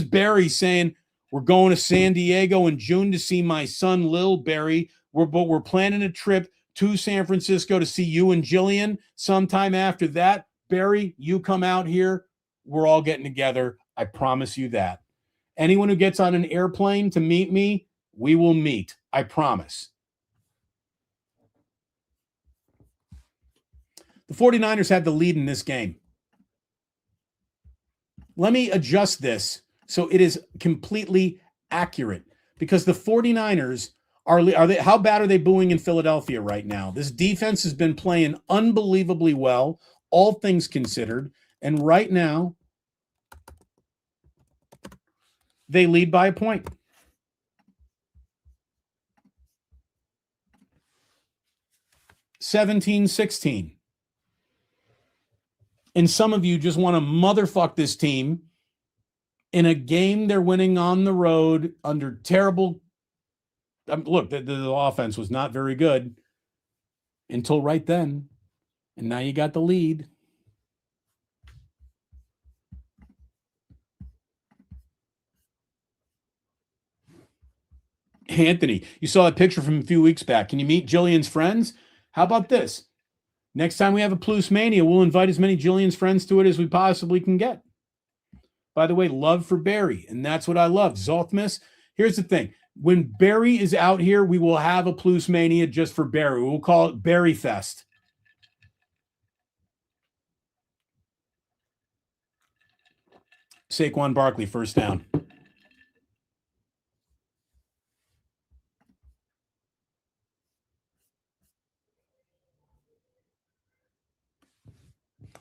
[SPEAKER 1] Barry saying, we're going to San Diego in June to see my son, Lil Barry. We're planning a trip to San Francisco to see you and Jillian. Sometime after that, Barry, you come out here. We're all getting together. I promise you that. Anyone who gets on an airplane to meet me, we will meet. I promise. The 49ers had the lead in this game. Let me adjust this so it is completely accurate, because the 49ers are they, how bad are they booing in Philadelphia right now? This defense has been playing unbelievably well, all things considered, and right now they lead by a point. (17-16). And some of you just want to motherfuck this team in a game they're winning on the road under terrible. Look, the offense was not very good until right then. And now you got the lead. Anthony, you saw that picture from a few weeks back. Can you meet Jillian's friends? How about this? Next time we have a Plus Mania, we'll invite as many Jillian's friends to it as we possibly can get. By the way, love for Barry, and that's what I love. Zoltmus, here's the thing. When Barry is out here, we will have a Plus Mania just for Barry. We'll call it Barry Fest. Saquon Barkley, first down.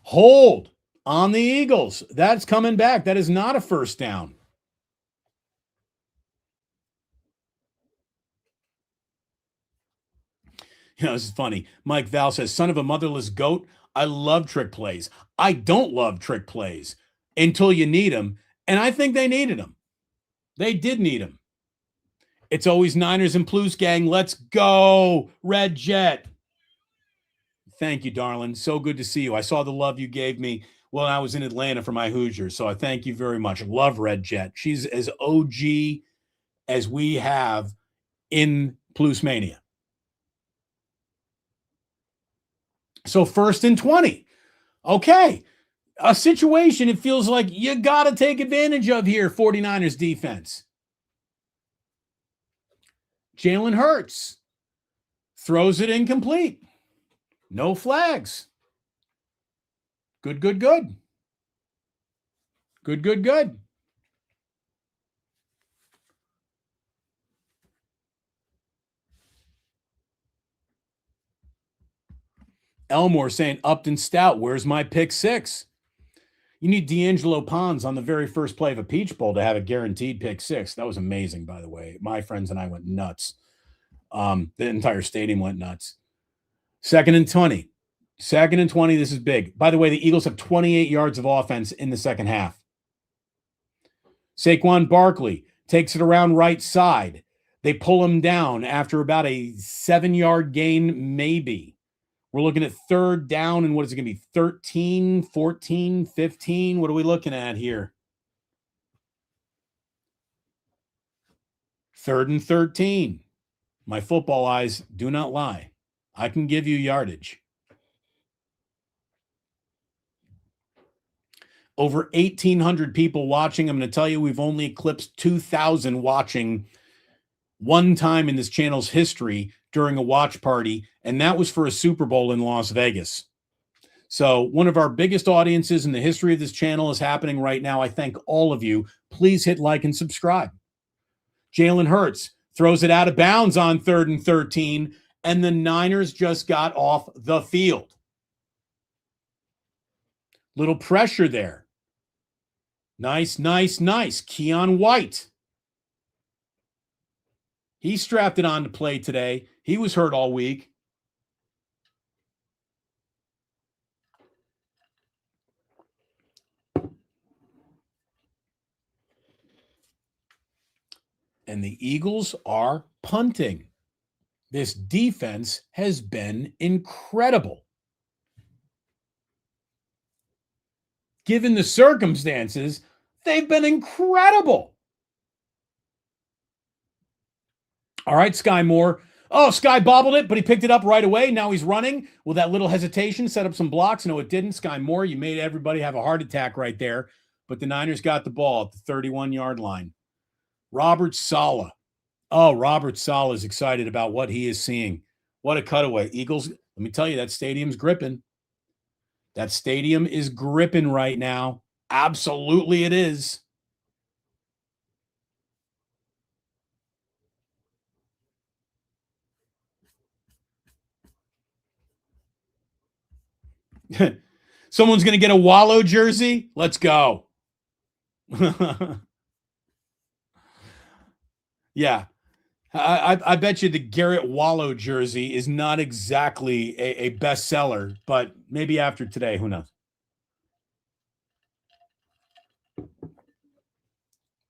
[SPEAKER 1] Hold on the Eagles. That's coming back. That is not a first down. You know, this is funny. Mike Val says, son of a motherless goat. I love trick plays. I don't love trick plays until you need them. And I think they needed them. They did need them. It's always Niners and Plus gang. Let's go. Red Jet. Thank you, darling. So good to see you. I saw the love you gave me when I was in Atlanta for my Hoosiers. So I thank you very much. Love Red Jet. She's as OG as we have in Plus Mania. So 1st and 20. Okay. A situation it feels like you got to take advantage of here, 49ers defense. Jalen Hurts throws it incomplete. No flags. Good. Good. Elmore saying, Upton Stout, where's my pick six? You need D'Angelo Pons on the very first play of a Peach Bowl to have a guaranteed pick six. That was amazing, by the way. My friends and I went nuts. The entire stadium went nuts. 2nd and 20. 2nd and 20. This is big. By the way, the Eagles have 28 yards of offense in the second half. Saquon Barkley takes it around right side. They pull him down after about a 7-yard gain, maybe. We're looking at 3rd down, and what is it going to be? 13, 14, 15? What are we looking at here? 3rd and 13. My football eyes do not lie. I can give you yardage. Over 1,800 people watching. I'm going to tell you, we've only eclipsed 2,000 watching one time in this channel's history during a watch party, and that was for a Super Bowl in Las Vegas. So one of our biggest audiences in the history of this channel is happening right now. I thank all of you. Please hit like and subscribe. Jalen Hurts throws it out of bounds on 3rd and 13, and the Niners just got off the field. Little pressure there. Nice. Keon White. He strapped it on to play today. He was hurt all week. And the Eagles are punting. This defense has been incredible. Given the circumstances, they've been incredible. All right, Sky Moore. Oh, Sky bobbled it, but he picked it up right away. Now he's running. Will that little hesitation set up some blocks? No, it didn't. Sky Moore, you made everybody have a heart attack right there. But the Niners got the ball at the 31-yard line. Robert Saleh. Oh, Robert Saleh is excited about what he is seeing. What a cutaway. Eagles, let me tell you, that stadium's gripping. That stadium is gripping right now. Absolutely it is. Someone's going to get a Wallow jersey? Let's go. Yeah. I bet you the Garrett Wallow jersey is not exactly a bestseller, but maybe after today, who knows?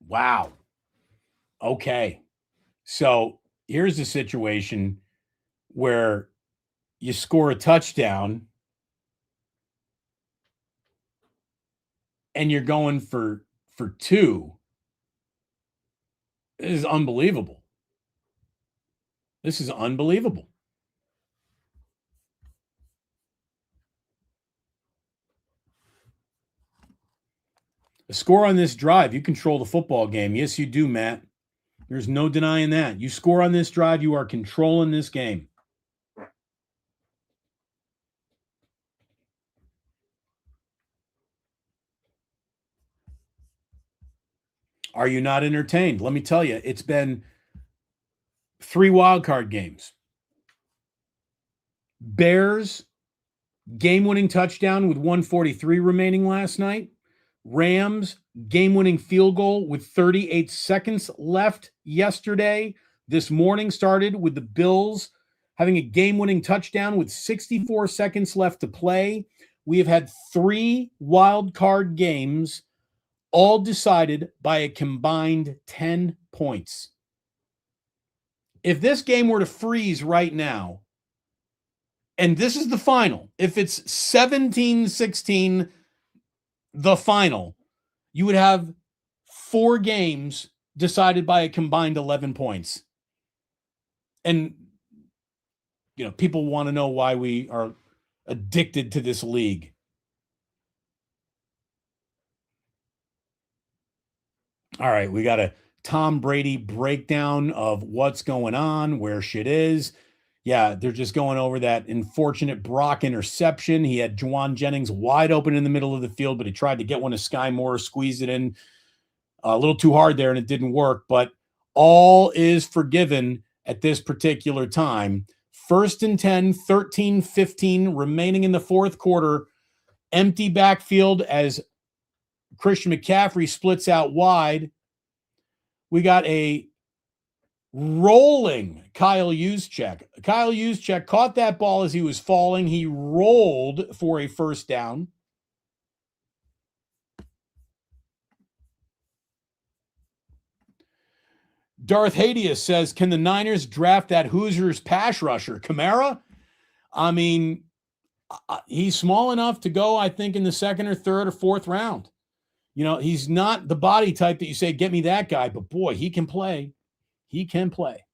[SPEAKER 1] Wow. Okay. So here's a situation where you score a touchdown and you're going for 2. This is unbelievable. This is unbelievable. The score on this drive, you control the football game. Yes, you do, Matt. There's no denying that. You score on this drive, you are controlling this game. Are you not entertained? Let me tell you, it's been 3 wild card games. Bears, game-winning touchdown with 1:43 remaining last night. Rams, game-winning field goal with 38 seconds left yesterday. This morning started with the Bills having a game-winning touchdown with 64 seconds left to play. We have had 3 wild card games, all decided by a combined 10 points. If this game were to freeze right now, and this is the final, if it's 17-16, the final, you would have 4 games decided by a combined 11 points. And, people want to know why we are addicted to this league. All right, we got a Tom Brady breakdown of what's going on, where shit is. Yeah, they're just going over that unfortunate Brock interception. He had Juwan Jennings wide open in the middle of the field, but he tried to get one to Sky Moore, squeezed it in a little too hard there, and it didn't work. But all is forgiven at this particular time. 1st and 10, 13-15 remaining in the fourth quarter. Empty backfield as Christian McCaffrey splits out wide. We got a rolling Kyle Juszczyk. Kyle Juszczyk caught that ball as he was falling. He rolled for a first down. Darth Hadius says, can the Niners draft that Hoosiers pass rusher, Kamara? I mean, he's small enough to go, I think, in the 2nd or 3rd or 4th round. He's not the body type that you say, get me that guy, but boy, he can play. He can play.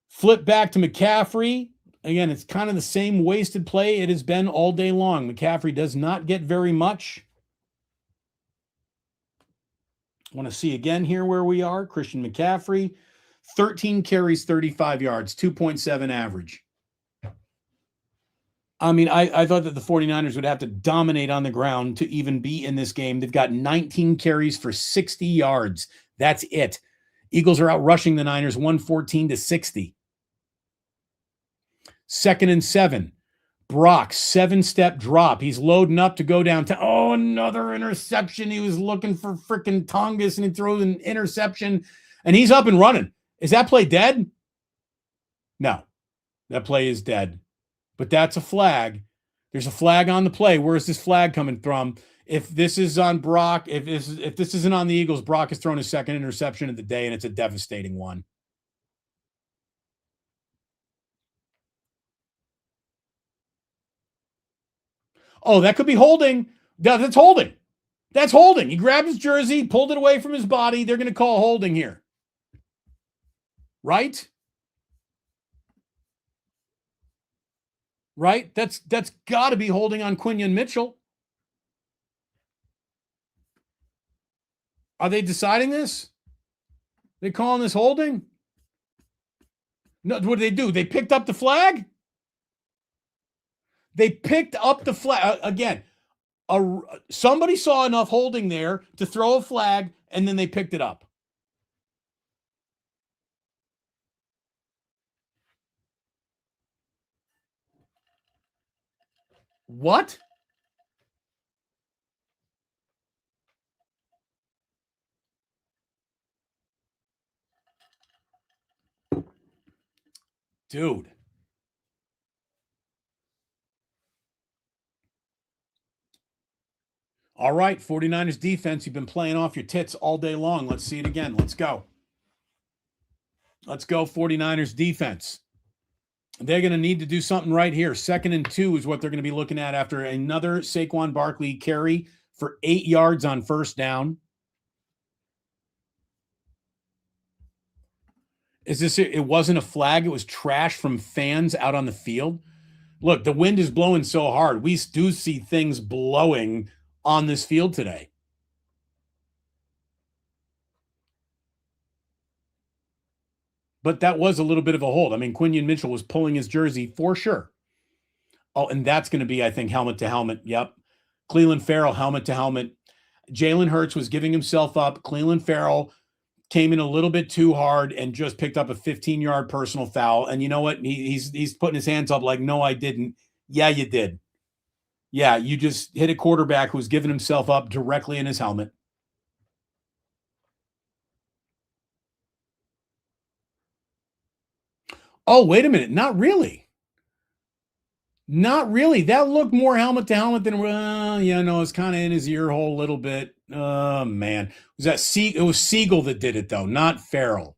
[SPEAKER 1] Flip back to McCaffrey. Again, it's kind of the same wasted play it has been all day long. McCaffrey does not get very much. I want to see again here where we are. Christian McCaffrey, 13 carries, 35 yards, 2.7 average. I mean, I thought that the 49ers would have to dominate on the ground to even be in this game. They've got 19 carries for 60 yards. That's it. Eagles are out rushing the Niners 114-60. 2nd and 7. Brock, 7-step drop. He's loading up to go downtown. Oh, another interception. He was looking for freaking Tongas, and he throws an interception, and he's up and running. Is that play dead? No, that play is dead. But that's a flag. There's a flag on the play. Where is this flag coming from? If this is on Brock, if this isn't on the Eagles, Brock has thrown his 2nd interception of the day, and it's a devastating one. Oh, that could be holding. That's holding. That's holding. He grabbed his jersey, pulled it away from his body. They're going to call holding here. Right? Right? That's got to be holding on Quinion Mitchell. Are they deciding this? They calling this holding? No, what did they do? They picked up the flag? They picked up the flag. Again, somebody saw enough holding there to throw a flag, and then they picked it up. What? Dude. All right, 49ers defense, you've been playing off your tits all day long. Let's see it again. Let's go. Let's go, 49ers defense. They're going to need to do something right here. 2nd and 2 is what they're going to be looking at after another Saquon Barkley carry for 8 yards on 1st down. It wasn't a flag. It was trash from fans out on the field. Look, the wind is blowing so hard. We do see things blowing on this field today. But that was a little bit of a hold. I mean, Quinion Mitchell was pulling his jersey for sure. Oh, and that's going to be, I think, helmet to helmet. Yep. Cleveland Farrell, helmet to helmet. Jalen Hurts was giving himself up. Cleveland Farrell came in a little bit too hard and just picked up a 15-yard personal foul. And you know what? He's putting his hands up like, no, I didn't. Yeah, you did. Yeah, you just hit a quarterback who's giving himself up directly in his helmet. Oh, wait a minute. Not really. Not really. That looked more helmet to helmet than, it's kind of in his ear hole a little bit. Oh, man. It was Siegel that did it, though, not Farrell.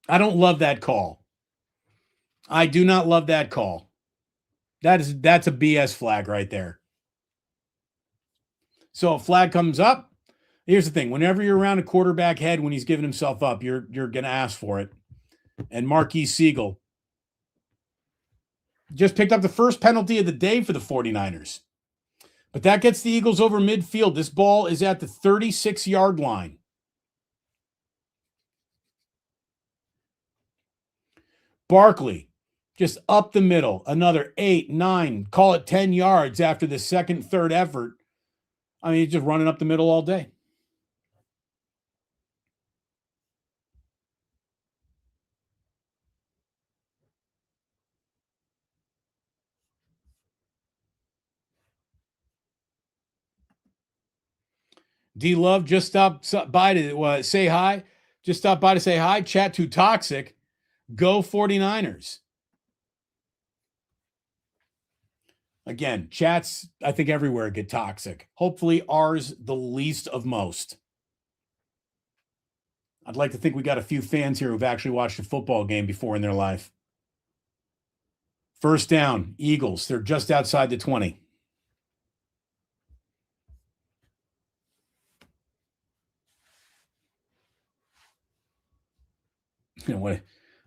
[SPEAKER 1] I don't love that call. I do not love that call. That's a BS flag right there. So a flag comes up. Here's the thing. Whenever you're around a quarterback head when he's giving himself up, you're going to ask for it. And Marquis Siegel just picked up the first penalty of the day for the 49ers. But that gets the Eagles over midfield. This ball is at the 36-yard line. Barkley, just up the middle. Another 8, 9, call it 10 yards after the second, third effort. I mean, he's just running up the middle all day. D Love just stopped by to say hi. Just stopped by to say hi. Chat too toxic. Go 49ers. Again, chats, I think everywhere get toxic. Hopefully ours the least of most. I'd like to think we got a few fans here who've actually watched a football game before in their life. 1st down, Eagles. They're just outside the 20. You know what?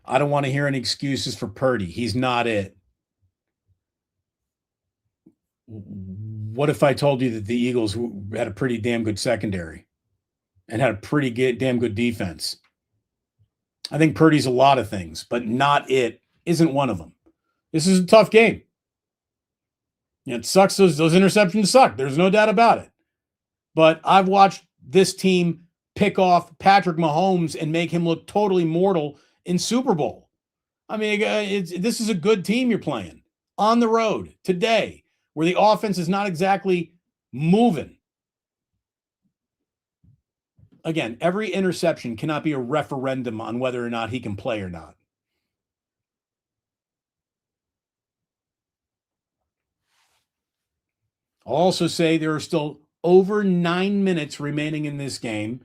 [SPEAKER 1] I don't want to hear any excuses for Purdy. He's not it. What if I told you that the Eagles had a pretty damn good secondary and had a pretty damn good defense? I think Purdy's a lot of things, but not it. Isn't one of them. This is a tough game. It sucks. Those interceptions suck. There's no doubt about it. But I've watched this team pick off Patrick Mahomes and make him look totally mortal in Super Bowl. I mean, this is a good team you're playing on the road today where the offense is not exactly moving. Again, every interception cannot be a referendum on whether or not he can play or not. I'll also say there are still over 9 minutes remaining in this game.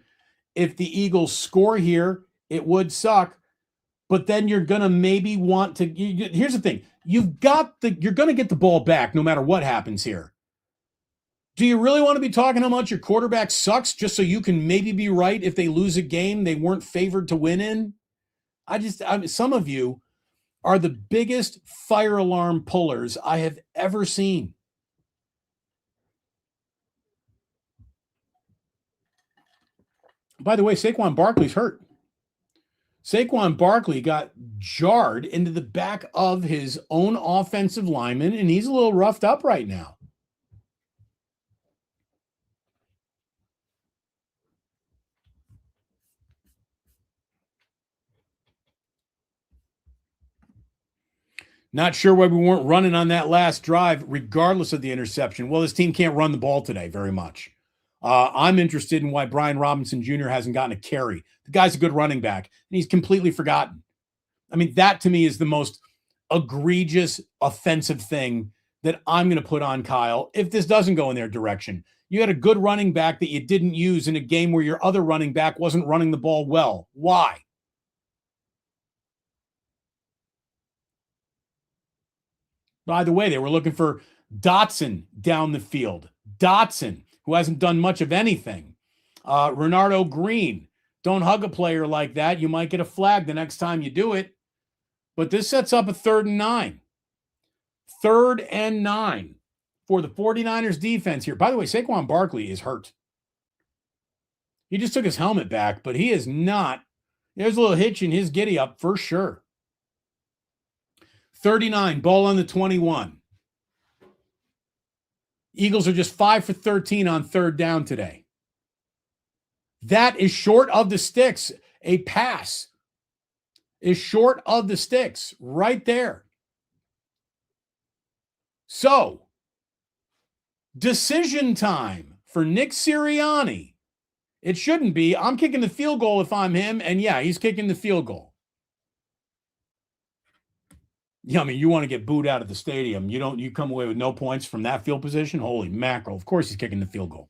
[SPEAKER 1] If the Eagles score here, it would suck, but then you're going to maybe want to. Here's the thing. You're going to get the ball back no matter what happens here. Do you really want to be talking how much your quarterback sucks just so you can maybe be right if they lose a game they weren't favored to win in? Some of you are the biggest fire alarm pullers I have ever seen. By the way, Saquon Barkley's hurt. Saquon Barkley got jarred into the back of his own offensive lineman, and he's a little roughed up right now. Not sure why we weren't running on that last drive, regardless of the interception. Well, this team can't run the ball today very much. I'm interested in why Brian Robinson Jr. hasn't gotten a carry. The guy's a good running back, and he's completely forgotten. I mean, that to me is the most egregious offensive thing that I'm going to put on Kyle if this doesn't go in their direction. You had a good running back that you didn't use in a game where your other running back wasn't running the ball well. Why? By the way, they were looking for Dotson down the field. Dotson, who hasn't done much of anything. Renardo Green. Don't hug a player like that. You might get a flag the next time you do it. But this sets up a 3rd and 9. 3rd and 9 for the 49ers defense here. By the way, Saquon Barkley is hurt. He just took his helmet back, but he is not. There's a little hitch in his giddy up for sure. 39, ball on the 21. Eagles are just 5 for 13 on 3rd down today. That is short of the sticks. A pass is short of the sticks right there. So, decision time for Nick Sirianni. It shouldn't be. I'm kicking the field goal if I'm him, and yeah, he's kicking the field goal. Yeah, I mean, you want to get booed out of the stadium. You come away with no points from that field position? Holy mackerel. Of course he's kicking the field goal.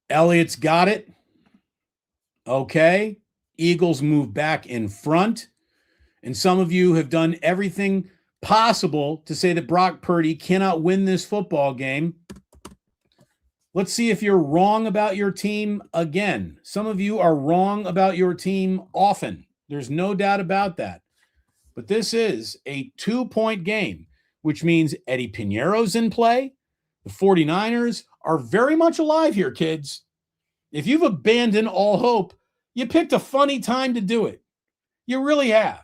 [SPEAKER 1] Elliott's got it. Okay. Eagles move back in front. And some of you have done everything possible to say that Brock Purdy cannot win this football game. Let's see if you're wrong about your team again. Some of you are wrong about your team often. There's no doubt about that. But this is a 2-point game, which means Eddie Piñeiro's in play. The 49ers are very much alive here, kids. If you've abandoned all hope, you picked a funny time to do it. You really have.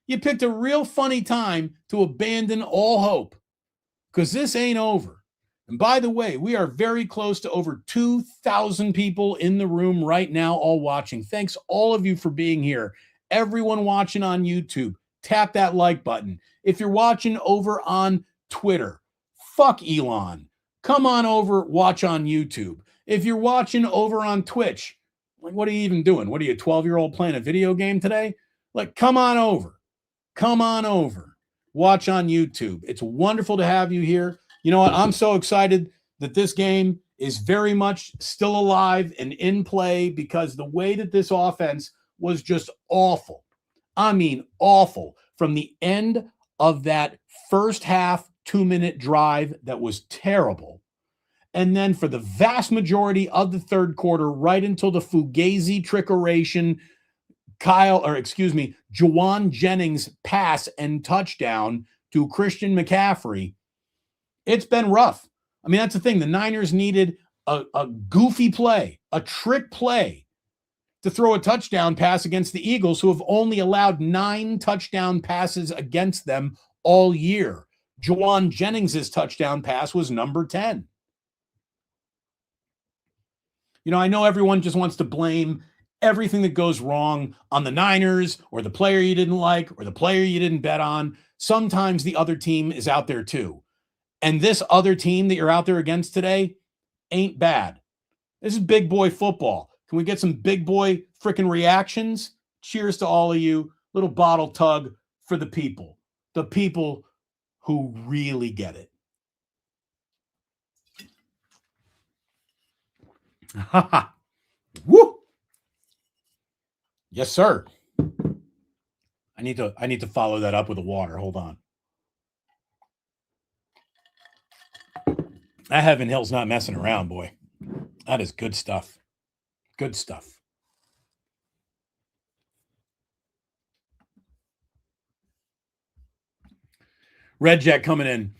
[SPEAKER 1] You picked a real funny time to abandon all hope, because this ain't over. And by the way, we are very close to over 2,000 people in the room right now, all watching. Thanks all of you for being here. Everyone watching on YouTube, tap that like button. If you're watching over on Twitter, fuck Elon. Come on over, watch on YouTube. If you're watching over on Twitch, like, what are you even doing? What are you, a 12-year-old playing a video game today? Like, come on over. Come on over. Watch on YouTube. It's wonderful to have you here. You know what? I'm so excited that this game is very much still alive and in play, because the way that this offense was just awful. I mean, awful. From the end of that first half 2-minute drive that was terrible. And then for the vast majority of the 3rd quarter, right until the Fugazi trickeration, Juwan Jennings pass and touchdown to Christian McCaffrey, it's been rough. I mean, that's the thing. The Niners needed a goofy play, a trick play to throw a touchdown pass against the Eagles, who have only allowed 9 touchdown passes against them all year. Juwan Jennings' touchdown pass was number 10. You know, I know everyone just wants to blame everything that goes wrong on the Niners, or the player you didn't like, or the player you didn't bet on. Sometimes the other team is out there too. And this other team that you're out there against today ain't bad. This is big boy football. Can we get some big boy freaking reactions? Cheers to all of you. Little bottle tug for the people who really get it. Woo! Yes, sir. I need to follow that up with a water. Hold on. That Heaven Hill's not messing around, boy. That is good stuff. Good stuff. Red Jet coming in.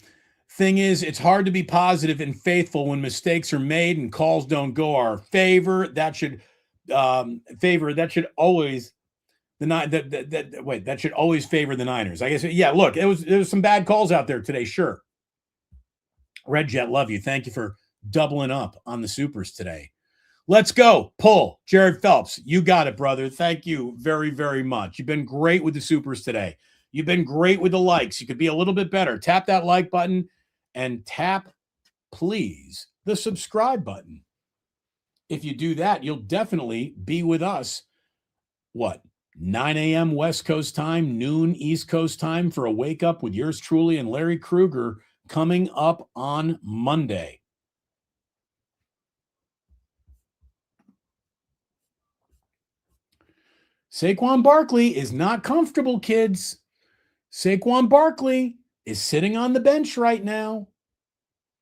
[SPEAKER 1] Thing is, it's hard to be positive and faithful when mistakes are made and calls don't go our favor. That should always that should always favor the Niners. I guess, yeah, look, there was some bad calls out there today, sure. Red Jet, love you. Thank you for doubling up on the supers today. Let's go. Pull. Jared Phelps, you got it, brother. Thank you very, very much. You've been great with the supers today. You've been great with the likes. You could be a little bit better. Tap that like button and tap, please, the subscribe button. If you do that, you'll definitely be with us. What? 9 a.m. West Coast time, noon East Coast time for a wake up with yours truly and Larry Krueger coming up on Monday. Saquon Barkley is not comfortable, kids. Saquon Barkley is sitting on the bench right now.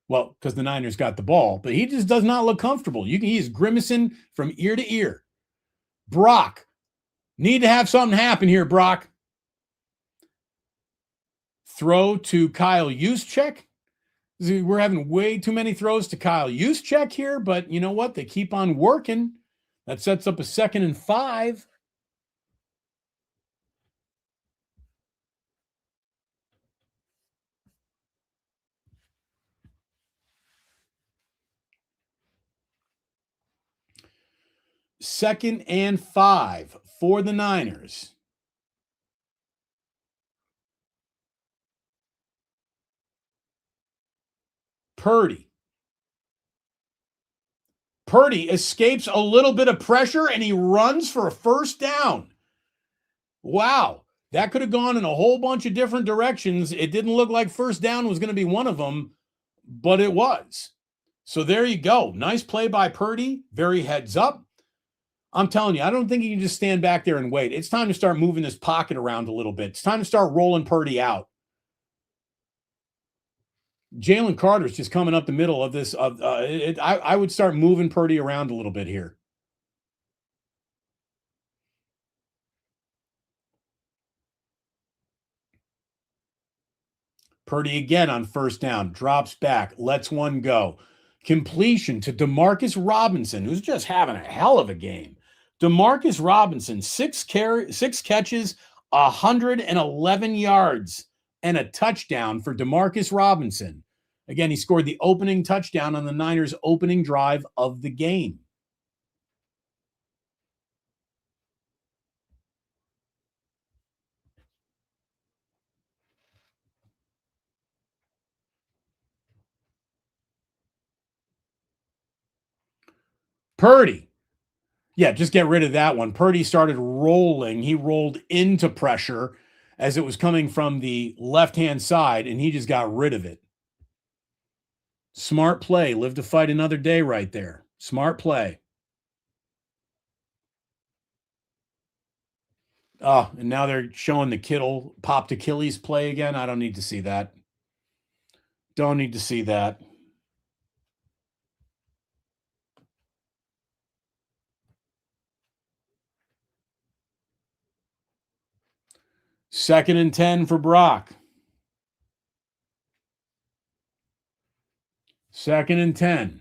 [SPEAKER 1] Well, because the Niners got the ball, but he just does not look comfortable. He's grimacing from ear to ear. Brock, need to have something happen here, Brock. Throw to Kyle Juszczyk. We're having way too many throws to Kyle Juszczyk here, but you know what? They keep on working. That sets up a 2nd and 5. Second and 5 for the Niners. Purdy escapes a little bit of pressure and he runs for a first down. Wow. That could have gone in a whole bunch of different directions. It didn't look like first down was going to be one of them, but it was. So there you go. Nice play by Purdy. Very heads up. I'm telling you, I don't think you can just stand back there and wait. It's time to start moving this pocket around a little bit. It's time to start rolling Purdy out. Jalen Carter's just coming up the middle of this. I would start moving Purdy around a little bit here. Purdy again on first down, drops back, lets one go. Completion to Demarcus Robinson, who's just having a hell of a game. Demarcus Robinson, 6 catches, 111 yards, and a touchdown for Demarcus Robinson. Again, he scored the opening touchdown on the Niners' opening drive of the game. Purdy. Yeah, just get rid of that one. Purdy started rolling. He rolled into pressure as it was coming from the left-hand side, and he just got rid of it. Smart play. Live to fight another day right there. Smart play. Oh, and now they're showing the Kittle popped Achilles play again. I don't need to see that. Don't need to see that. Second and 10 for Brock. Second and 10.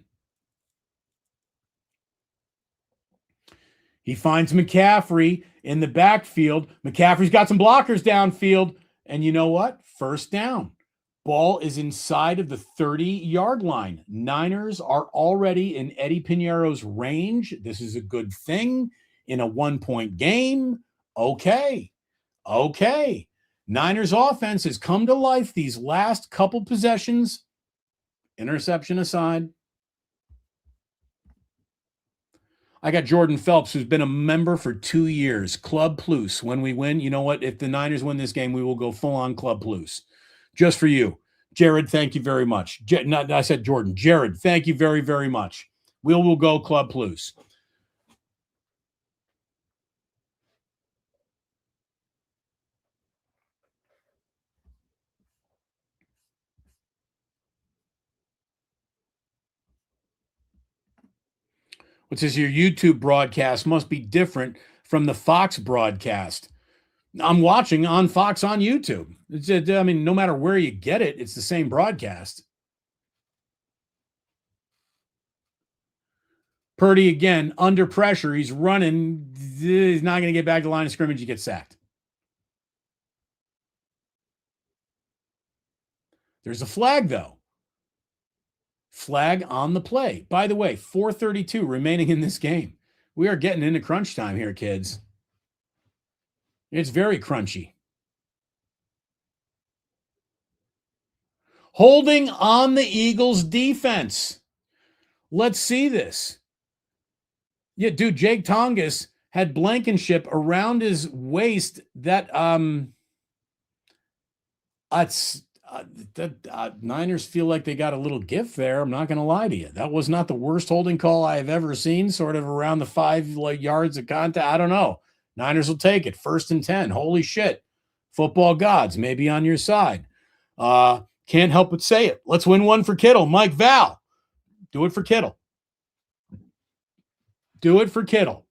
[SPEAKER 1] He finds McCaffrey in the backfield. McCaffrey's got some blockers downfield. And you know what? First down. Ball is inside of the 30-yard line. Niners are already in Eddie Piñeiro's range. This is a good thing in a 1-point game. Okay. Niners offense has come to life these last couple possessions. Interception aside. I got Jordan Phelps, who's been a member for 2 years. Club Plus. When we win, you know what? If the Niners win this game, we will go full-on Club Plus. Just for you. Jared, thank you very much. I said Jordan. Jared, thank you very, very much. We will go Club Plus. What says your YouTube broadcast must be different from the Fox broadcast. I'm watching on Fox on YouTube. No matter where you get it, it's the same broadcast. Purdy again, under pressure. He's running. He's not going to get back to the line of scrimmage. He gets sacked. There's a flag, though. Flag on the play. By the way, 4:32 remaining in this game. We are getting into crunch time here, kids. It's very crunchy. Holding on the Eagles' defense. Let's see this. Yeah, dude, Jake Tongas had Blankenship around his waist. That Niners feel like they got a little gift there. I'm not going to lie to you. That was not the worst holding call I have ever seen, sort of around the 5 yards of contact. I don't know. Niners will take it. 1st and 10. Holy shit. Football gods may be on your side. Can't help but say it. Let's win one for Kittle. Mike Val, do it for Kittle. Do it for Kittle.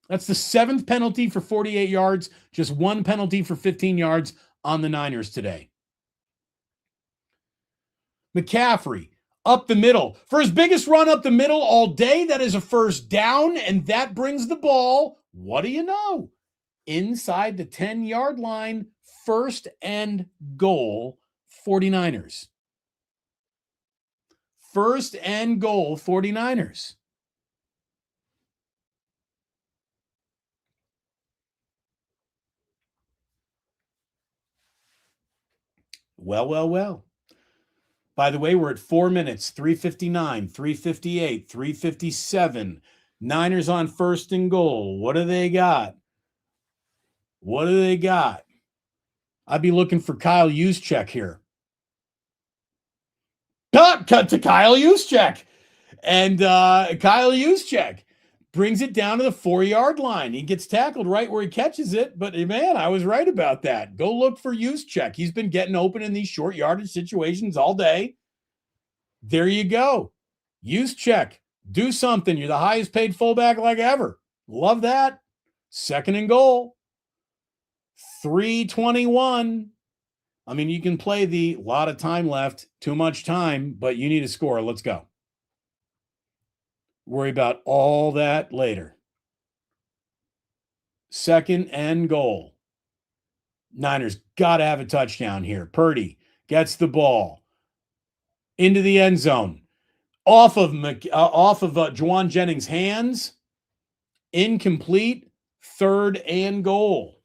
[SPEAKER 1] That's the 7th penalty for 48 yards, just 1 penalty for 15 yards on the Niners today. McCaffrey, up the middle. For his biggest run up the middle all day, that is a 1st down, and that brings the ball, what do you know? Inside the 10-yard line, 1st and goal, 49ers. 1st and goal, 49ers. Well. By the way, we're at 4 minutes, 3:59, 3:58, 3:57. Niners on 1st and goal. What do they got? I'd be looking for Kyle Juszczyk here. Cut to Kyle Juszczyk. And Kyle Juszczyk brings it down to the 4-yard line. He gets tackled right where he catches it. But, man, I was right about that. Go look for Juszczyk. He's been getting open in these short yardage situations all day. There you go. Juszczyk, do something. You're the highest paid fullback like ever. Love that. 2nd and goal. 3:21. I mean, you can play the lot of time left, too much time, but you need a score. Let's go. Worry about all that later. 2nd and goal. Niners got to have a touchdown here. Purdy gets the ball into the end zone. Off of Juwan Jennings' hands. Incomplete. 3rd and goal.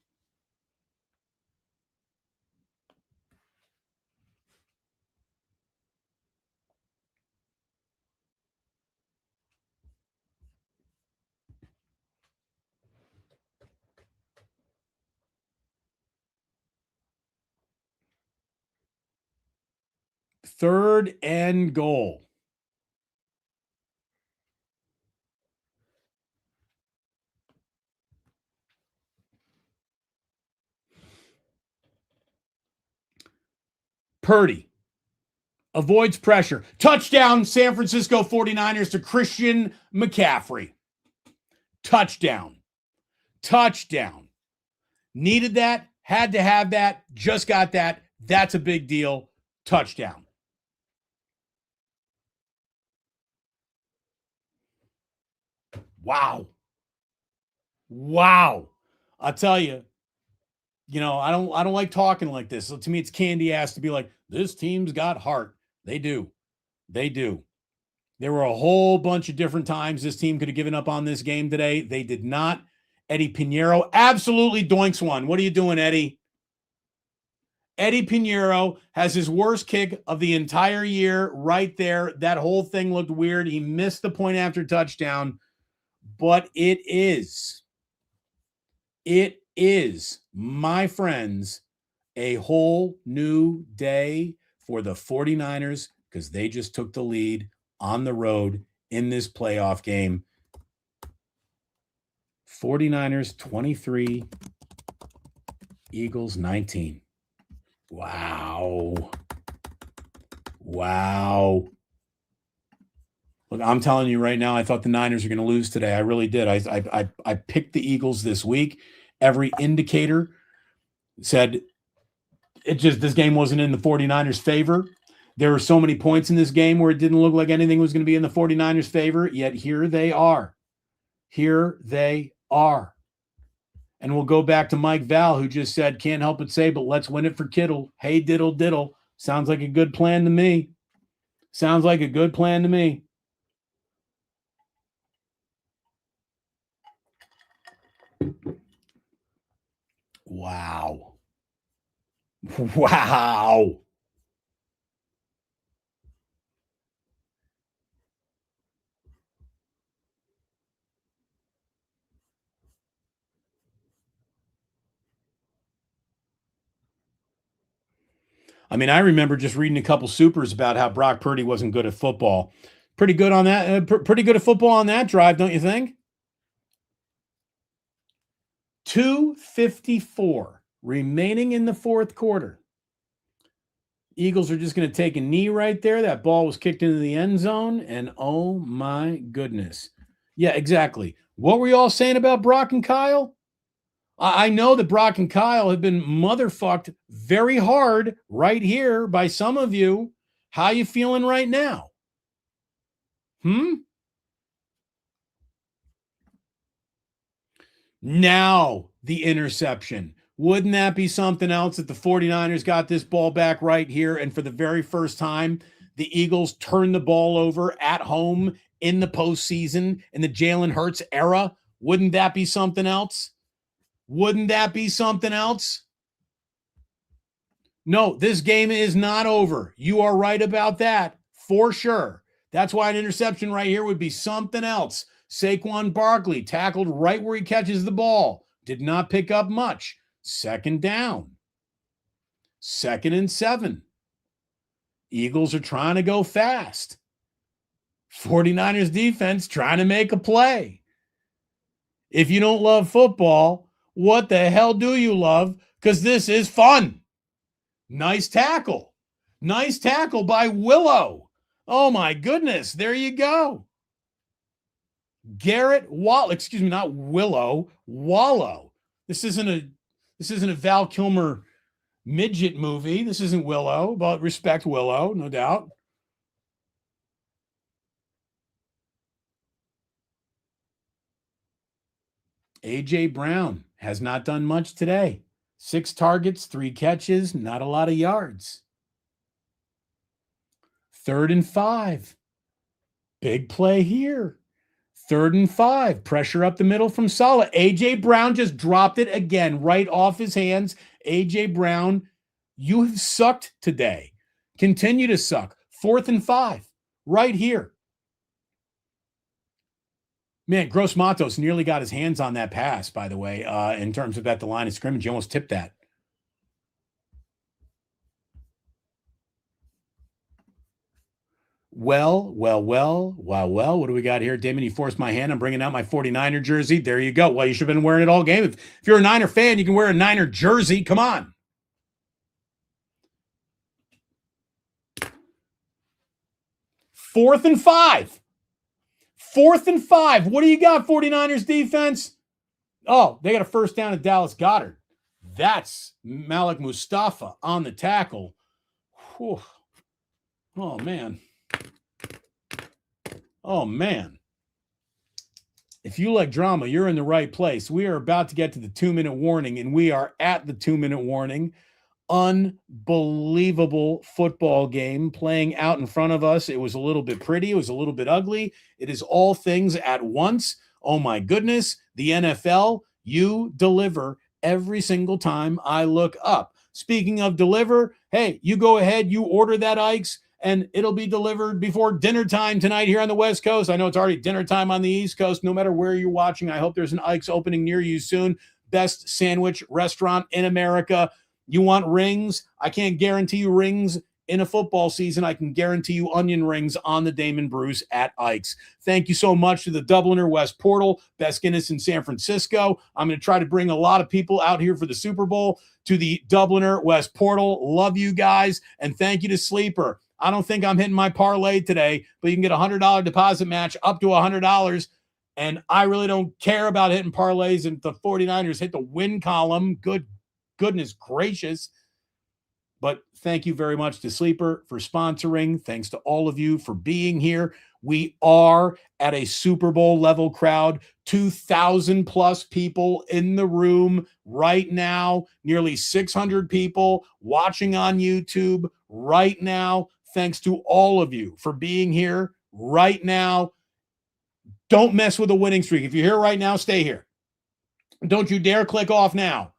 [SPEAKER 1] Third and goal. Purdy avoids pressure. Touchdown, San Francisco 49ers to Christian McCaffrey. Touchdown. Needed that, had to have that, just got that. That's a big deal. Touchdown. Wow. I'll tell you, I don't like talking like this. So to me, it's candy ass to be like, this team's got heart. They do. There were a whole bunch of different times this team could have given up on this game today. They did not. Eddie Pinheiro absolutely doinks one. What are you doing, Eddie? Eddie Pinheiro has his worst kick of the entire year right there. That whole thing looked weird. He missed the point after touchdown, but it is, my friends, a whole new day for the 49ers because they just took the lead on the road in this playoff game. 49ers 23, Eagles 19. Wow. Look, I'm telling you right now, I thought the Niners were going to lose today. I really did. I picked the Eagles this week. Every indicator said this game wasn't in the 49ers' favor. There were so many points in this game where it didn't look like anything was going to be in the 49ers' favor, yet here they are. And we'll go back to Mike Val, who just said, can't help but say, but let's win it for Kittle. Hey, diddle, diddle. Sounds like a good plan to me. Wow. I mean, I remember just reading a couple supers about how Brock Purdy wasn't good at football. Pretty good on that. Pretty good at football on that drive, don't you think? 2:54 remaining in the fourth quarter. Eagles are just going to take a knee right there. That ball was kicked into the end zone, and oh my goodness. Yeah, exactly. What were you all saying about Brock and Kyle? I know that Brock and Kyle have been motherfucked very hard right here by some of you. How you feeling right now? Now the interception. Wouldn't that be something else that the 49ers got this ball back right here? And for the very first time, the Eagles turned the ball over at home in the postseason in the Jalen Hurts era. Wouldn't that be something else? Wouldn't that be something else? No, this game is not over. You are right about that for sure. That's why an interception right here would be something else. Saquon Barkley tackled right where he catches the ball. Did not pick up much. Second down. 2nd and 7. Eagles are trying to go fast. 49ers defense trying to make a play. If you don't love football, what the hell do you love? Because this is fun. Nice tackle. Nice tackle by Willow. Oh my goodness. There you go. Garrett Wallow. Excuse me, not Willow. Wallow. This isn't a Val Kilmer midget movie. This isn't Willow, but respect Willow, no doubt. A.J. Brown has not done much today. 6 targets, 3 catches, not a lot of yards. 3rd and 5. Big play here. 3rd and 5. Pressure up the middle from Saleh. A.J. Brown just dropped it again right off his hands. A.J. Brown, you have sucked today. Continue to suck. 4th and 5. Right here. Man, Gross Matos nearly got his hands on that pass, by the way, in terms of at the line of scrimmage. He almost tipped that. Well. What do we got here? Damon, you forced my hand. I'm bringing out my 49er jersey. There you go. Well, you should have been wearing it all game. If you're a Niner fan, you can wear a Niner jersey. Come on. Fourth and 5. 4th and 5. What do you got, 49ers defense? Oh, they got a first down at Dallas Goedert. That's Malik Mustafa on the tackle. Whew. Oh, man. Oh, man. If you like drama, you're in the right place. We are about to get to the 2-minute warning, and we are at the 2-minute warning. Unbelievable football game playing out in front of us. It was a little bit pretty. It was a little bit ugly. It is all things at once. Oh my goodness. The NFL, you deliver every single time I look up. Speaking of deliver, hey, you go ahead, you order that Ike's, and it'll be delivered before dinner time tonight here on the West Coast. I know it's already dinner time on the East Coast. No matter where you're watching, I hope there's an Ike's opening near you soon. Best sandwich restaurant in America. You want rings? I can't guarantee you rings in a football season. I can guarantee you onion rings on the Damon Bruce at Ike's. Thank you so much to the Dubliner West Portal, Best Guinness in San Francisco. I'm going to try to bring a lot of people out here for the Super Bowl to the Dubliner West Portal. Love you guys, and thank you to Sleeper. I don't think I'm hitting my parlay today, but you can get a $100 deposit match up to $100. And I really don't care about hitting parlays, and the 49ers hit the win column. Goodness gracious. But thank you very much to Sleeper for sponsoring. Thanks to all of you for being here. We are at a Super Bowl level crowd, 2,000 plus people in the room right now, nearly 600 people watching on YouTube right now. Thanks to all of you for being here right now. Don't mess with a winning streak. If you're here right now, stay here. Don't you dare click off now.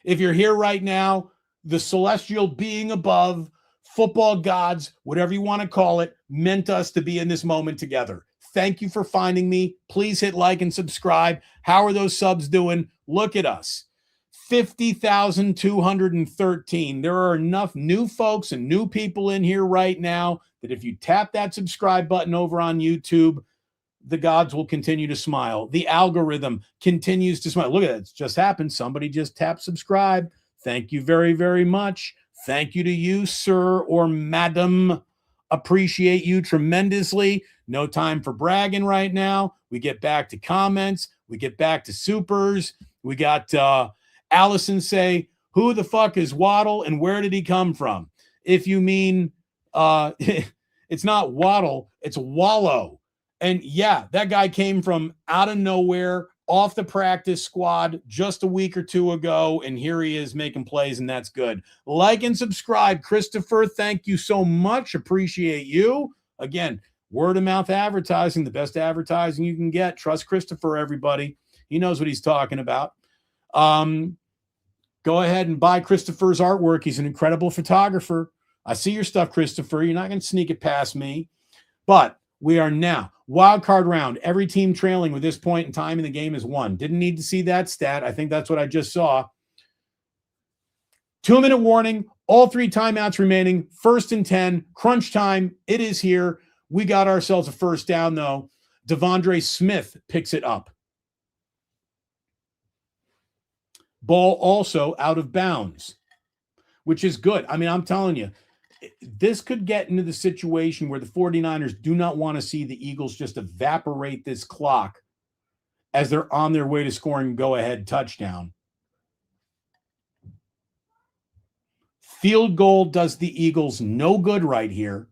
[SPEAKER 1] If you're here right now, the celestial being above, football gods, whatever you want to call it, meant us to be in this moment together. Thank you for finding me. Please hit like and subscribe. How are those subs doing? Look at us. 50,213. There are enough new folks and new people in here right now that if you tap that subscribe button over on YouTube, the gods will continue to smile. The algorithm continues to smile. Look at that. It's just happened. Somebody just tapped subscribe. Thank you very, very much. Thank you to you, sir or madam. Appreciate you tremendously. No time for bragging right now. We get back to comments. We get back to supers. We got Allison say, who the fuck is Waddle and where did he come from? If you mean it's not Waddle, it's Wallow. And yeah, that guy came from out of nowhere, off the practice squad just a week or two ago, and here he is making plays, and that's good. Like and subscribe. Christopher, thank you so much. Appreciate you. Again, word of mouth advertising, the best advertising you can get. Trust Christopher, everybody. He knows what he's talking about. Go ahead and buy Christopher's artwork. He's an incredible photographer. I see your stuff, Christopher. You're not going to sneak it past me. But we are now wild card round. Every team trailing with this point in time in the game is one. Didn't need to see that stat. I think that's what I just saw. 2-minute warning. All 3 timeouts remaining. 1st and 10. Crunch time. It is here. We got ourselves a first down, though. Devondre Smith picks it up. Ball also out of bounds, which is good. I mean, I'm telling you, this could get into the situation where the 49ers do not want to see the Eagles just evaporate this clock as they're on their way to scoring go-ahead touchdown. Field goal does the Eagles no good right here.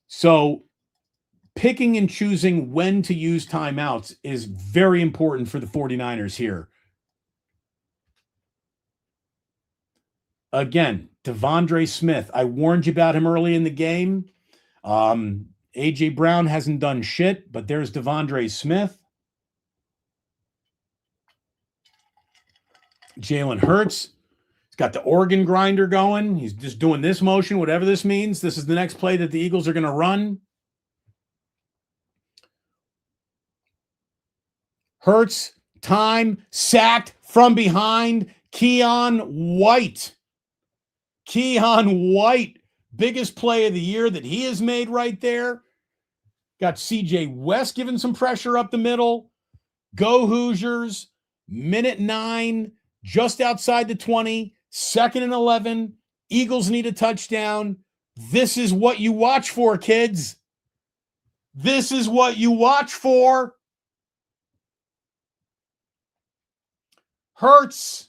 [SPEAKER 1] So picking and choosing when to use timeouts is very important for the 49ers here. Again, Devondre Smith. I warned you about him early in the game. A.J. Brown hasn't done shit, but there's Devondre Smith. Jalen Hurts. He's got the organ grinder going. He's just doing this motion, whatever this means. This is the next play that the Eagles are going to run. Hurts, time, sacked from behind. Keion White. Keion White, biggest play of the year that he has made right there. Got C.J. West giving some pressure up the middle. Go Hoosiers. Minute 9, just outside the 20. 2nd and 11. Eagles need a touchdown. This is what you watch for, kids. This is what you watch for. Hurts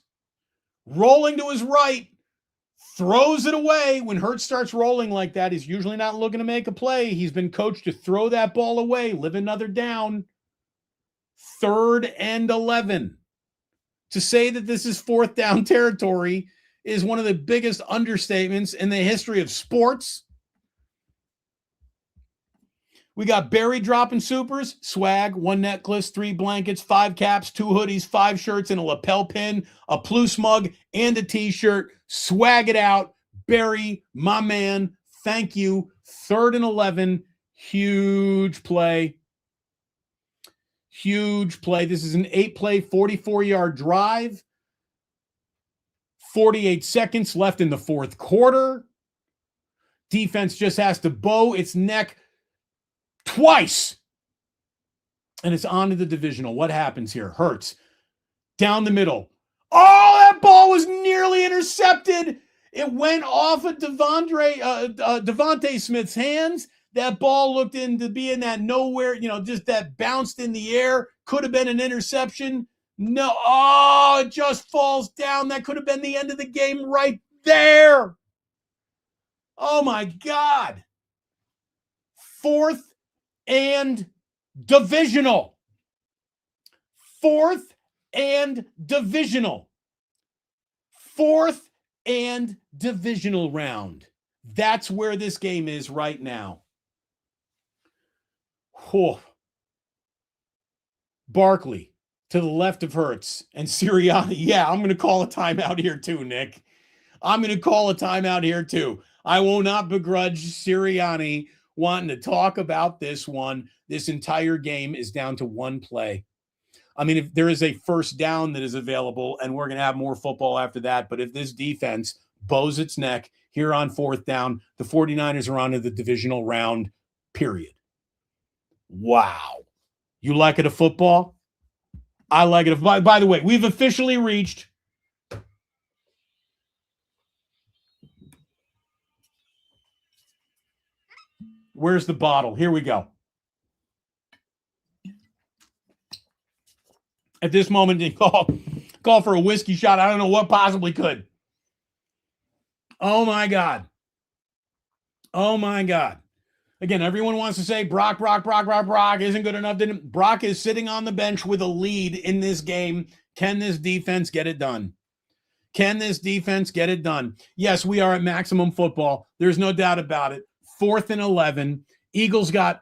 [SPEAKER 1] rolling to his right. Throws it away. When Hurts starts rolling like that, he's usually not looking to make a play. He's been coached to throw that ball away, live another down. 3rd and 11. To say that this is 4th down territory is one of the biggest understatements in the history of sports. We got Barry dropping supers, swag, 1 necklace, 3 blankets, 5 caps, 2 hoodies, 5 shirts, and a lapel pin, a Plus mug, and a t-shirt. Swag it out. Barry, my man, thank you. 3rd and 11, huge play. Huge play. This is an 8-play, 44-yard drive. 48 seconds left in the 4th quarter. Defense just has to bow its neck twice. And it's on to the divisional. What happens here? Hurts. Down the middle. Oh, that ball was nearly intercepted. It went off of Devontae Smith's hands. That ball looked to be in that nowhere, just that bounced in the air. Could have been an interception. No. Oh, it just falls down. That could have been the end of the game right there. Oh, my God. 4th and divisional. 4th and divisional. 4th and divisional round. That's where this game is right now. Oh. Barkley to the left of Hurts and Sirianni. Yeah, I'm going to call a timeout here too, Nick. I'm going to call a timeout here too. I will not begrudge Sirianni wanting to talk about this one. This entire game is down to 1 play. I mean, if there is a first down that is available, and we're going to have more football after that, but if this defense bows its neck here on fourth down, the 49ers are on to the divisional round, period. Wow. You like it a football? I like it. By the way, we've officially reached where's the bottle? Here we go. At this moment, you call for a whiskey shot. I don't know what possibly could. Oh, my God. Oh, my God. Again, everyone wants to say Brock isn't good enough. Brock is sitting on the bench with a lead in this game. Can this defense get it done? Can this defense get it done? Yes, we are at maximum football. There's no doubt about it. 4th and 11. Eagles got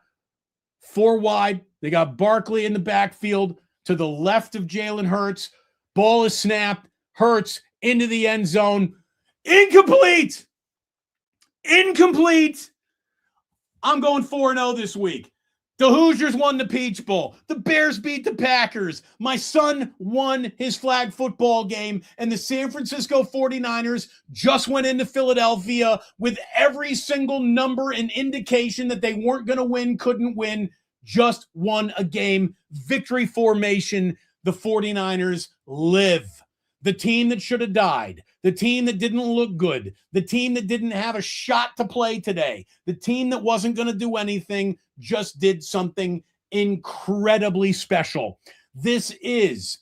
[SPEAKER 1] 4 wide. They got Barkley in the backfield to the left of Jalen Hurts. Ball is snapped. Hurts into the end zone. Incomplete. I'm going 4-0 this week. The Hoosiers won the Peach Bowl. The Bears beat the Packers. My son won his flag football game, and the San Francisco 49ers just went into Philadelphia with every single number and indication that they weren't going to win, couldn't win, just won a game. Victory formation. The 49ers live. The team that should have died, the team that didn't look good, the team that didn't have a shot to play today, the team that wasn't going to do anything just did something incredibly special. This is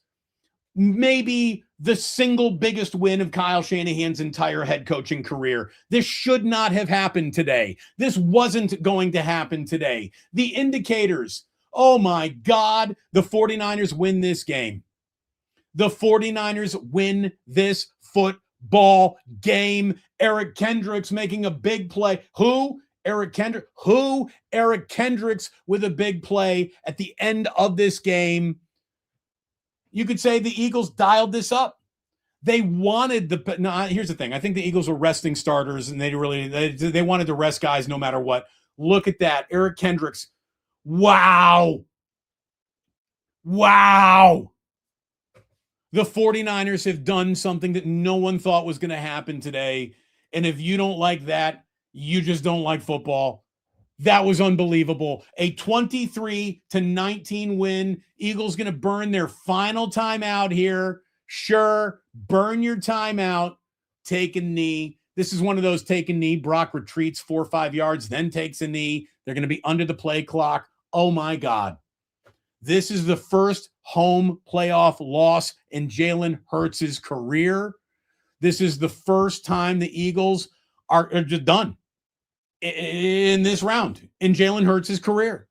[SPEAKER 1] maybe the single biggest win of Kyle Shanahan's entire head coaching career. This should not have happened today. This wasn't going to happen today. The indicators, oh my God, the 49ers win this game. The 49ers win this football game. Eric Kendricks making a big play. Who? Eric Kendricks. Who? Eric Kendricks with a big play at the end of this game. You could say the Eagles dialed this up. They wanted here's the thing. I think the Eagles were resting starters, and they wanted to rest guys no matter what. Look at that. Eric Kendricks. Wow. The 49ers have done something that no one thought was going to happen today. And if you don't like that, you just don't like football. That was unbelievable. A 23-19 win. Eagles going to burn their final timeout here. Sure, burn your timeout. Take a knee. This is one of those take a knee. Brock retreats 4 or 5 yards, then takes a knee. They're going to be under the play clock. Oh, my God. This is the first home playoff loss in Jalen Hurts' career. This is the first time the Eagles are just done in this round in Jalen Hurts' career.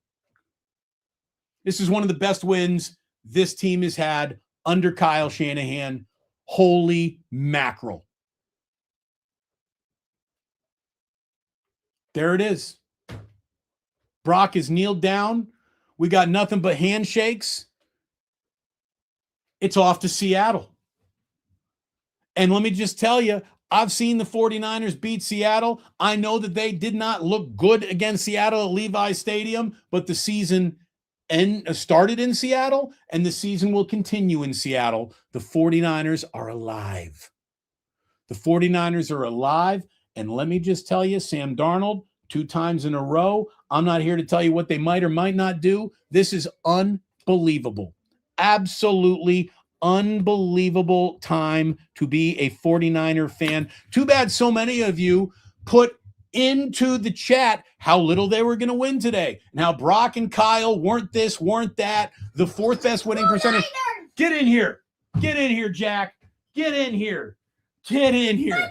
[SPEAKER 1] This is one of the best wins this team has had under Kyle Shanahan. Holy mackerel. There it is. Brock is kneeled down. We got nothing but handshakes. It's off to Seattle. And let me just tell you, I've seen the 49ers beat Seattle. I know that they did not look good against Seattle at Levi's Stadium, but the season started in Seattle, and the season will continue in Seattle. The 49ers are alive. The 49ers are alive, and let me just tell you, Sam Darnold, 2 times in a row. I'm not here to tell you what they might or might not do. This is unbelievable. Absolutely unbelievable time to be a 49er fan. Too bad so many of you put into the chat how little they were going to win today and how Brock and Kyle weren't this, weren't that. The 4th best winning percentage. Get in here. Get in here, Jack. Get in here. Get in here.
[SPEAKER 2] Banana!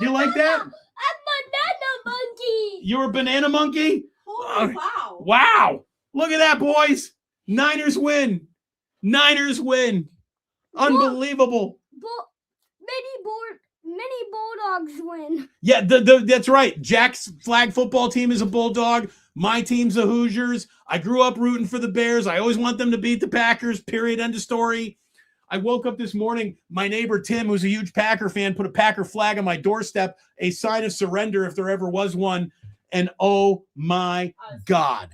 [SPEAKER 1] You like that?
[SPEAKER 2] Monkey.
[SPEAKER 1] You're a banana monkey?
[SPEAKER 3] Oh, wow.
[SPEAKER 1] Wow. Look at that, boys. Niners win. Unbelievable.
[SPEAKER 2] Many Bulldogs win.
[SPEAKER 1] Yeah, that's right. Jack's flag football team is a Bulldog. My team's the Hoosiers. I grew up rooting for the Bears. I always want them to beat the Packers, period, end of story. I woke up this morning, my neighbor Tim, who's a huge Packer fan, put a Packer flag on my doorstep, a sign of surrender if there ever was one. And oh my God.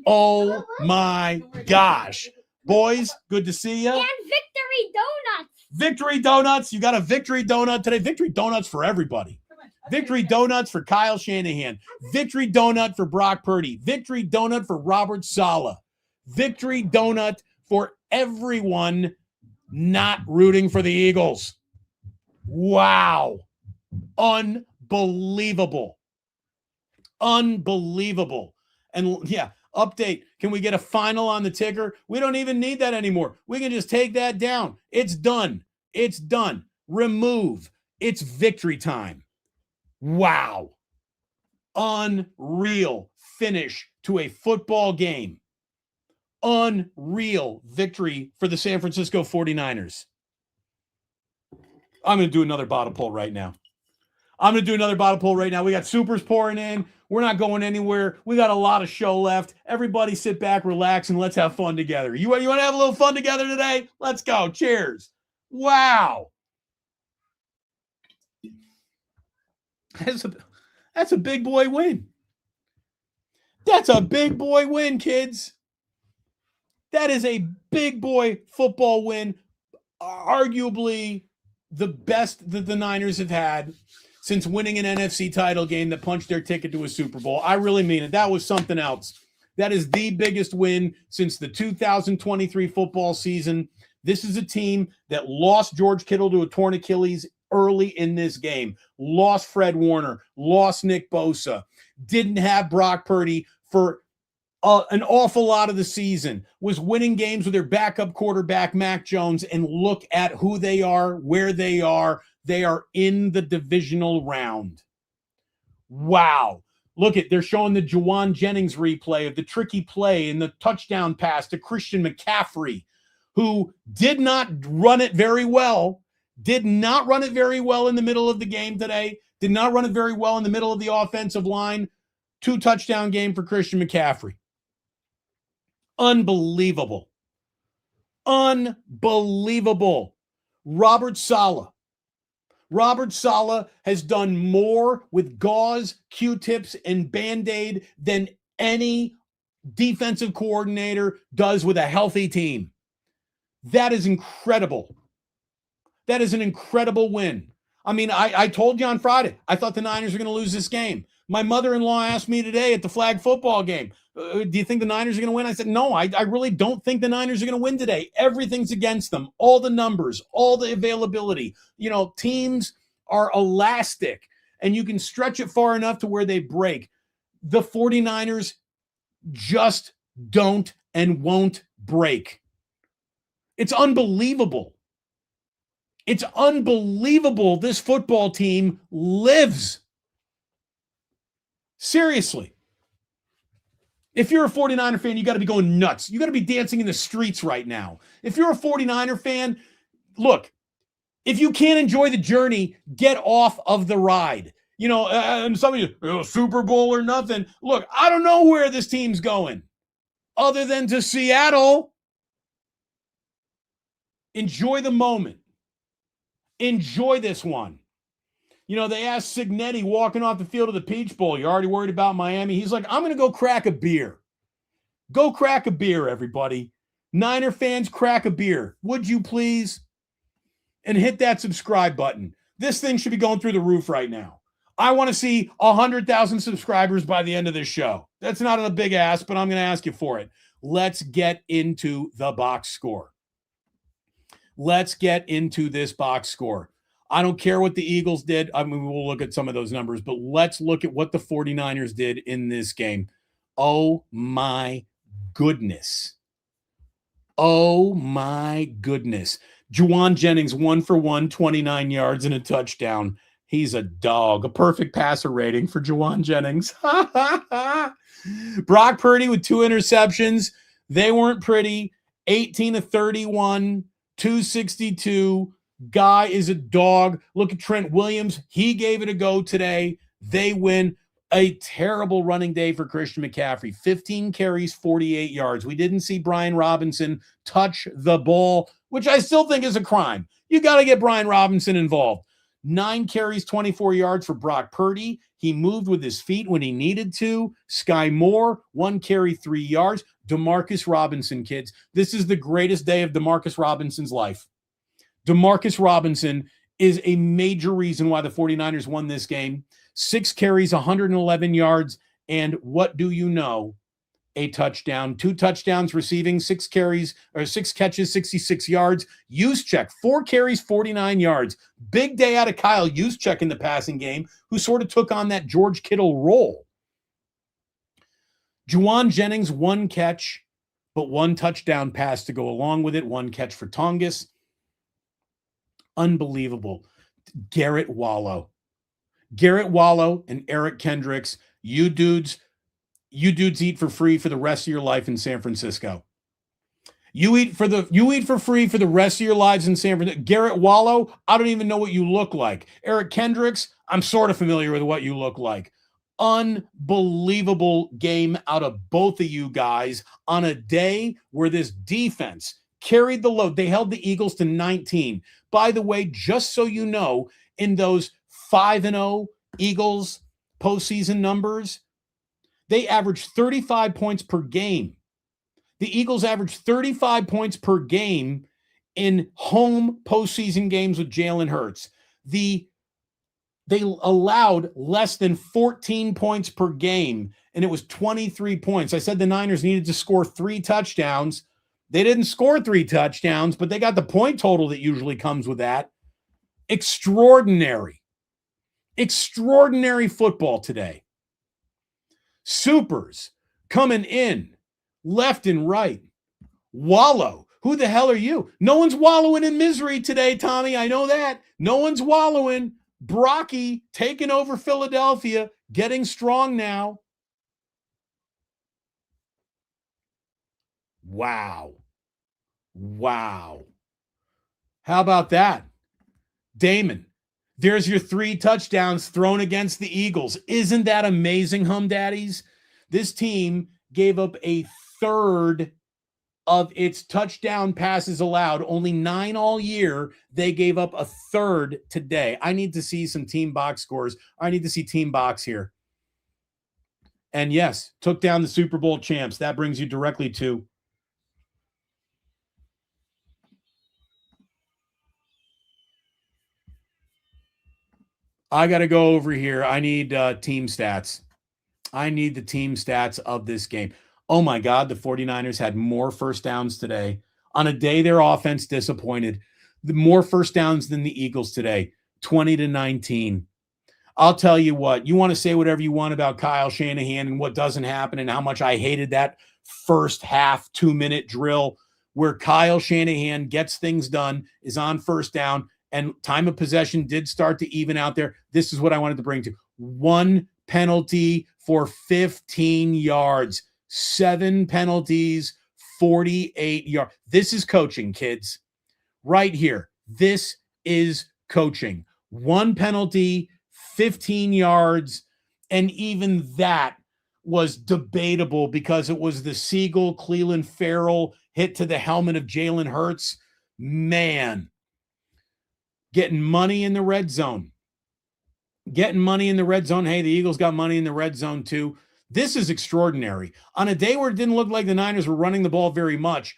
[SPEAKER 1] Oh my gosh. Boys, good to see you.
[SPEAKER 2] And Victory Donuts.
[SPEAKER 1] Victory Donuts. You got a Victory Donut today. Victory Donuts for everybody. Victory Donuts for Kyle Shanahan. Victory Donut for Brock Purdy. Victory Donut for Robert Saleh. Victory Donut for everyone not rooting for the Eagles. Wow. Unbelievable. Unbelievable. And yeah, update. Can we get a final on the ticker? We don't even need that anymore. We can just take that down. It's done. It's done. Remove. It's victory time. Wow. Unreal finish to a football game. Unreal victory for the San Francisco 49ers. I'm going to do another bottle poll right now. We got supers pouring in. We're not going anywhere. We got a lot of show left. Everybody sit back, relax, and let's have fun together. You want to have a little fun together today? Let's go. Cheers. Wow. That's a big boy win. That's a big boy win, kids. That is a big boy football win. Arguably the best that the Niners have had since winning an NFC title game that punched their ticket to a Super Bowl. I really mean it. That was something else. That is the biggest win since the 2023 football season. This is a team that lost George Kittle to a torn Achilles early in this game, lost Fred Warner, lost Nick Bosa, didn't have Brock Purdy for an awful lot of the season, was winning games with their backup quarterback, Mac Jones, and look at who they are, where they are. They are in the divisional round. Wow. Look at, they're showing the Juwan Jennings replay of the tricky play and the touchdown pass to Christian McCaffrey, who did not run it very well, in the middle of the game today, did not run it very well in the middle of the offensive line. 2-touchdown game for Christian McCaffrey. Unbelievable. Unbelievable. Robert Saleh has done more with gauze, Q-tips, and Band-Aid than any defensive coordinator does with a healthy team. That is incredible. That is an incredible win. I mean, I told you on Friday, I thought the Niners were going to lose this game. My mother-in-law asked me today at the flag football game, do you think the Niners are going to win? I said, no, I really don't think the Niners are going to win today. Everything's against them. All the numbers, all the availability. You know, teams are elastic, and you can stretch it far enough to where they break. The 49ers just don't and won't break. It's unbelievable. It's unbelievable this football team lives. Seriously. If you're a 49er fan, you got to be going nuts. You got to be dancing in the streets right now. If you're a 49er fan, look, if you can't enjoy the journey, get off of the ride. You know, and some of you, Super Bowl or nothing. Look, I don't know where this team's going other than to Seattle. Enjoy the moment. Enjoy this one. You know, they asked Signetti walking off the field of the Peach Bowl, you're already worried about Miami? He's like, I'm going to go crack a beer. Go crack a beer, everybody. Niner fans, crack a beer. Would you please? And hit that subscribe button. This thing should be going through the roof right now. I want to see 100,000 subscribers by the end of this show. That's not a big ask, but I'm going to ask you for it. Let's get into the box score. Let's get into this box score. I don't care what the Eagles did. I mean, we'll look at some of those numbers, but let's look at what the 49ers did in this game. Oh, my goodness. Oh, my goodness. Juwan Jennings, 1 for 1, 29 yards and a touchdown. He's a dog. A perfect passer rating for Juwan Jennings. Brock Purdy with 2 interceptions. They weren't pretty. 18 of 31. 262. Guy is a dog. Look at Trent Williams. He gave it a go today. They win. A terrible running day for Christian McCaffrey. 15 carries, 48 yards. We didn't see Brian Robinson touch the ball, which I still think is a crime. You got to get Brian Robinson involved. 9 carries, 24 yards for Brock Purdy. He moved with his feet when he needed to. Sky Moore, 1 carry, 3 yards. Demarcus Robinson, kids. This is the greatest day of Demarcus Robinson's life. Demarcus Robinson is a major reason why the 49ers won this game. 6 carries, 111 yards, and what do you know? A touchdown, 2 touchdowns receiving, 6 carries or 6 catches, 66 yards. Juszczyk, 4 carries, 49 yards. Big day out of Kyle Juszczyk in the passing game, who sort of took on that George Kittle role. Juwan Jennings, 1 catch, but 1 touchdown pass to go along with it. 1 catch for Tongas. Unbelievable. Garrett Wallow and Eric Kendricks, you dudes eat for free for the rest of your life in San Francisco. You eat for free for the rest of your lives in San Francisco. Garrett Wallow, I don't even know what you look like. Eric Kendricks, I'm sort of familiar with what you look like. Unbelievable game out of both of you guys on a day where this defense carried the load. They held the Eagles to 19. By the way, just so you know, in those 5-0 Eagles postseason numbers, they averaged 35 points per game. The Eagles averaged 35 points per game in home postseason games with Jalen Hurts. They allowed less than 14 points per game, and it was 23 points. I said the Niners needed to score 3 touchdowns. They didn't score 3 touchdowns, but they got the point total that usually comes with that. Extraordinary football today. Supers coming in left and right. Wallow. Who the hell are you? No one's wallowing in misery today, Tommy. I know that. No one's wallowing. Brocky taking over Philadelphia, getting strong now. Wow. How about that? Damon, there's your 3 touchdowns thrown against the Eagles. Isn't that amazing, hum daddies? This team gave up a third of its touchdown passes allowed. Only 9 all year. They gave up a third today. I need to see some team box scores. I need to see team box here. And yes, took down the Super Bowl champs. That brings you directly to I got to go over here. I need team stats. I need the team stats of this game. Oh, my God, the 49ers had more first downs today. On a day their offense disappointed, more first downs than the Eagles today, 20-19. I'll tell you what, you want to say whatever you want about Kyle Shanahan and what doesn't happen and how much I hated that first half 2-minute drill where Kyle Shanahan gets things done, is on first down, and time of possession did start to even out there. This is what I wanted to bring to 1 penalty for 15 yards, 7 penalties, 48 yards. This is coaching, kids. Right here. This is coaching. 1 penalty, 15 yards, and even that was debatable because it was the Siegel, Cleveland Farrell hit to the helmet of Jalen Hurts. Man. Getting money in the red zone. Hey, the Eagles got money in the red zone too. This is extraordinary. On a day where it didn't look like the Niners were running the ball very much,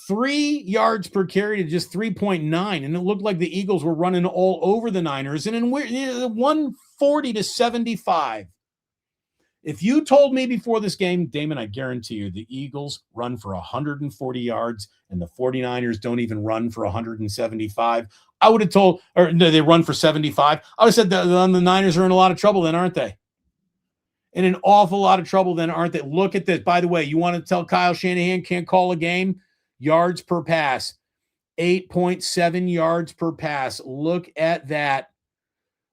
[SPEAKER 1] 3 yards per carry to just 3.9, and it looked like the Eagles were running all over the Niners. And in 140-75. If you told me before this game, Damon, I guarantee you the Eagles run for 140 yards and the 49ers don't even run for 175, I would have told, or no, they run for 75. I would have said the Niners are in a lot of trouble then, aren't they? In an awful lot of trouble then, aren't they? Look at this. By the way, you want to tell Kyle Shanahan can't call a game? Yards per pass, 8.7 yards per pass. Look at that.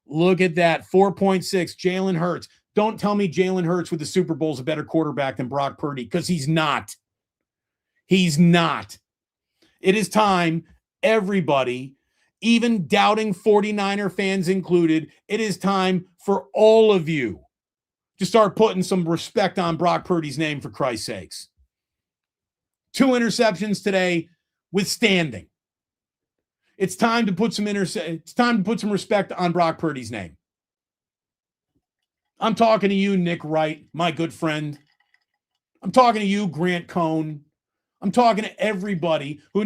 [SPEAKER 1] 4.6. Jalen Hurts. Don't tell me Jalen Hurts with the Super Bowl is a better quarterback than Brock Purdy, because he's not. He's not. It is time, everybody, even doubting 49er fans included, it is time for all of you to start putting some respect on Brock Purdy's name, for Christ's sakes. 2 interceptions today, withstanding. It's time to put some respect on Brock Purdy's name. I'm talking to you, Nick Wright, my good friend. I'm talking to you, Grant Cohn. I'm talking to everybody who,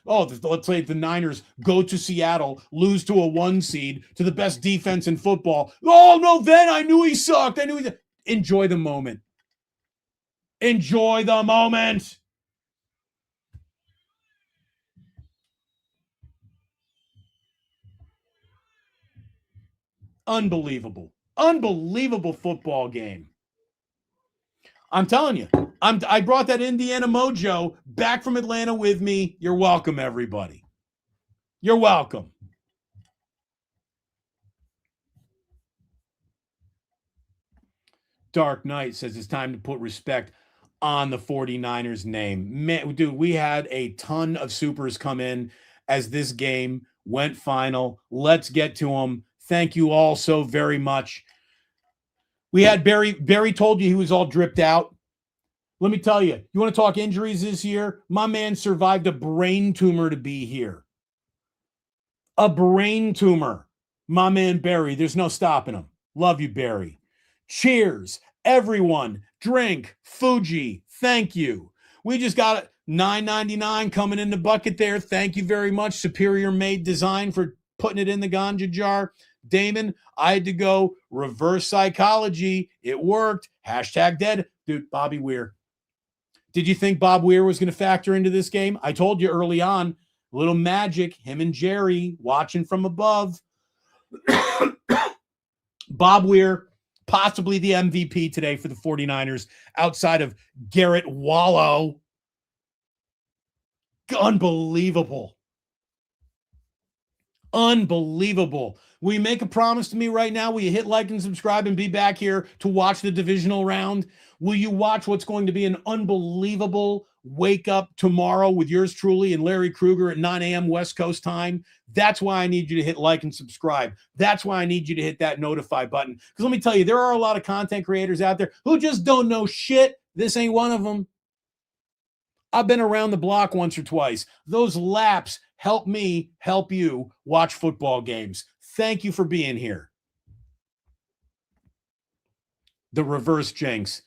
[SPEAKER 1] let's say the Niners go to Seattle, lose to a 1 seed, to the best defense in football. Oh, no, then I knew he sucked. Enjoy the moment. Enjoy the moment. Unbelievable. Unbelievable football game. I'm telling you, I brought that Indiana mojo back from Atlanta with me. You're welcome, everybody. You're welcome. Dark Knight says it's time to put respect on the 49ers name. Man, dude, we had a ton of supers come in as this game went final. Let's get to them. Thank you all so very much. We had Barry. Barry told you he was all dripped out. Let me tell you, you want to talk injuries this year? My man survived a brain tumor to be here. A brain tumor. My man Barry, there's no stopping him. Love you, Barry. Cheers. Everyone, drink. Fuji, thank you. We just got $9.99 coming in the bucket there. Thank you very much. Superior Made Design for putting it in the ganja jar. Damon, I had to go reverse psychology. It worked. Hashtag dead. Dude, Bobby Weir. Did you think Bob Weir was going to factor into this game? I told you early on, a little magic, him and Jerry watching from above. Bob Weir, possibly the MVP today for the 49ers, outside of Garrett Wallow. Unbelievable. Unbelievable. Will you make a promise to me right now? Will you hit like and subscribe and be back here to watch the divisional round? Will you watch what's going to be an unbelievable wake up tomorrow with yours truly and Larry Krueger at 9 a.m. West Coast time? That's why I need you to hit like and subscribe. That's why I need you to hit that notify button. Because let me tell you, there are a lot of content creators out there who just don't know shit. This ain't one of them. I've been around the block once or twice. Those laps help me help you watch football games. Thank you for being here. The reverse jinx.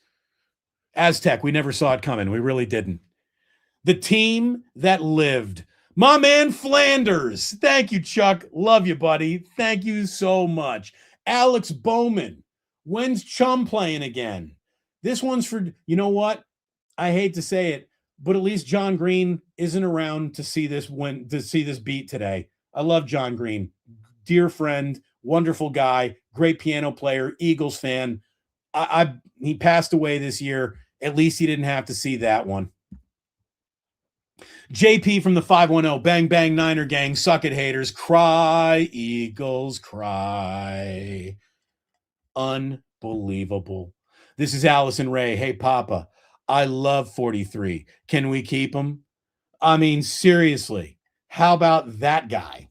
[SPEAKER 1] Aztec, we never saw it coming. We really didn't. The team that lived. My man Flanders. Thank you, Chuck. Love you, buddy. Thank you so much. Alex Bowman. When's Chum playing again? This one's for, you know what? I hate to say it, but at least John Green isn't around to see this beat today. I love John Green. Dear friend, wonderful guy, great piano player, Eagles fan. He passed away this year. At least he didn't have to see that one. JP from the 510, bang, bang, Niner gang, suck it, haters. Cry, Eagles, cry. Unbelievable. This is Allison Ray. Hey, Papa, I love 43. Can we keep him? I mean, seriously, how about that guy?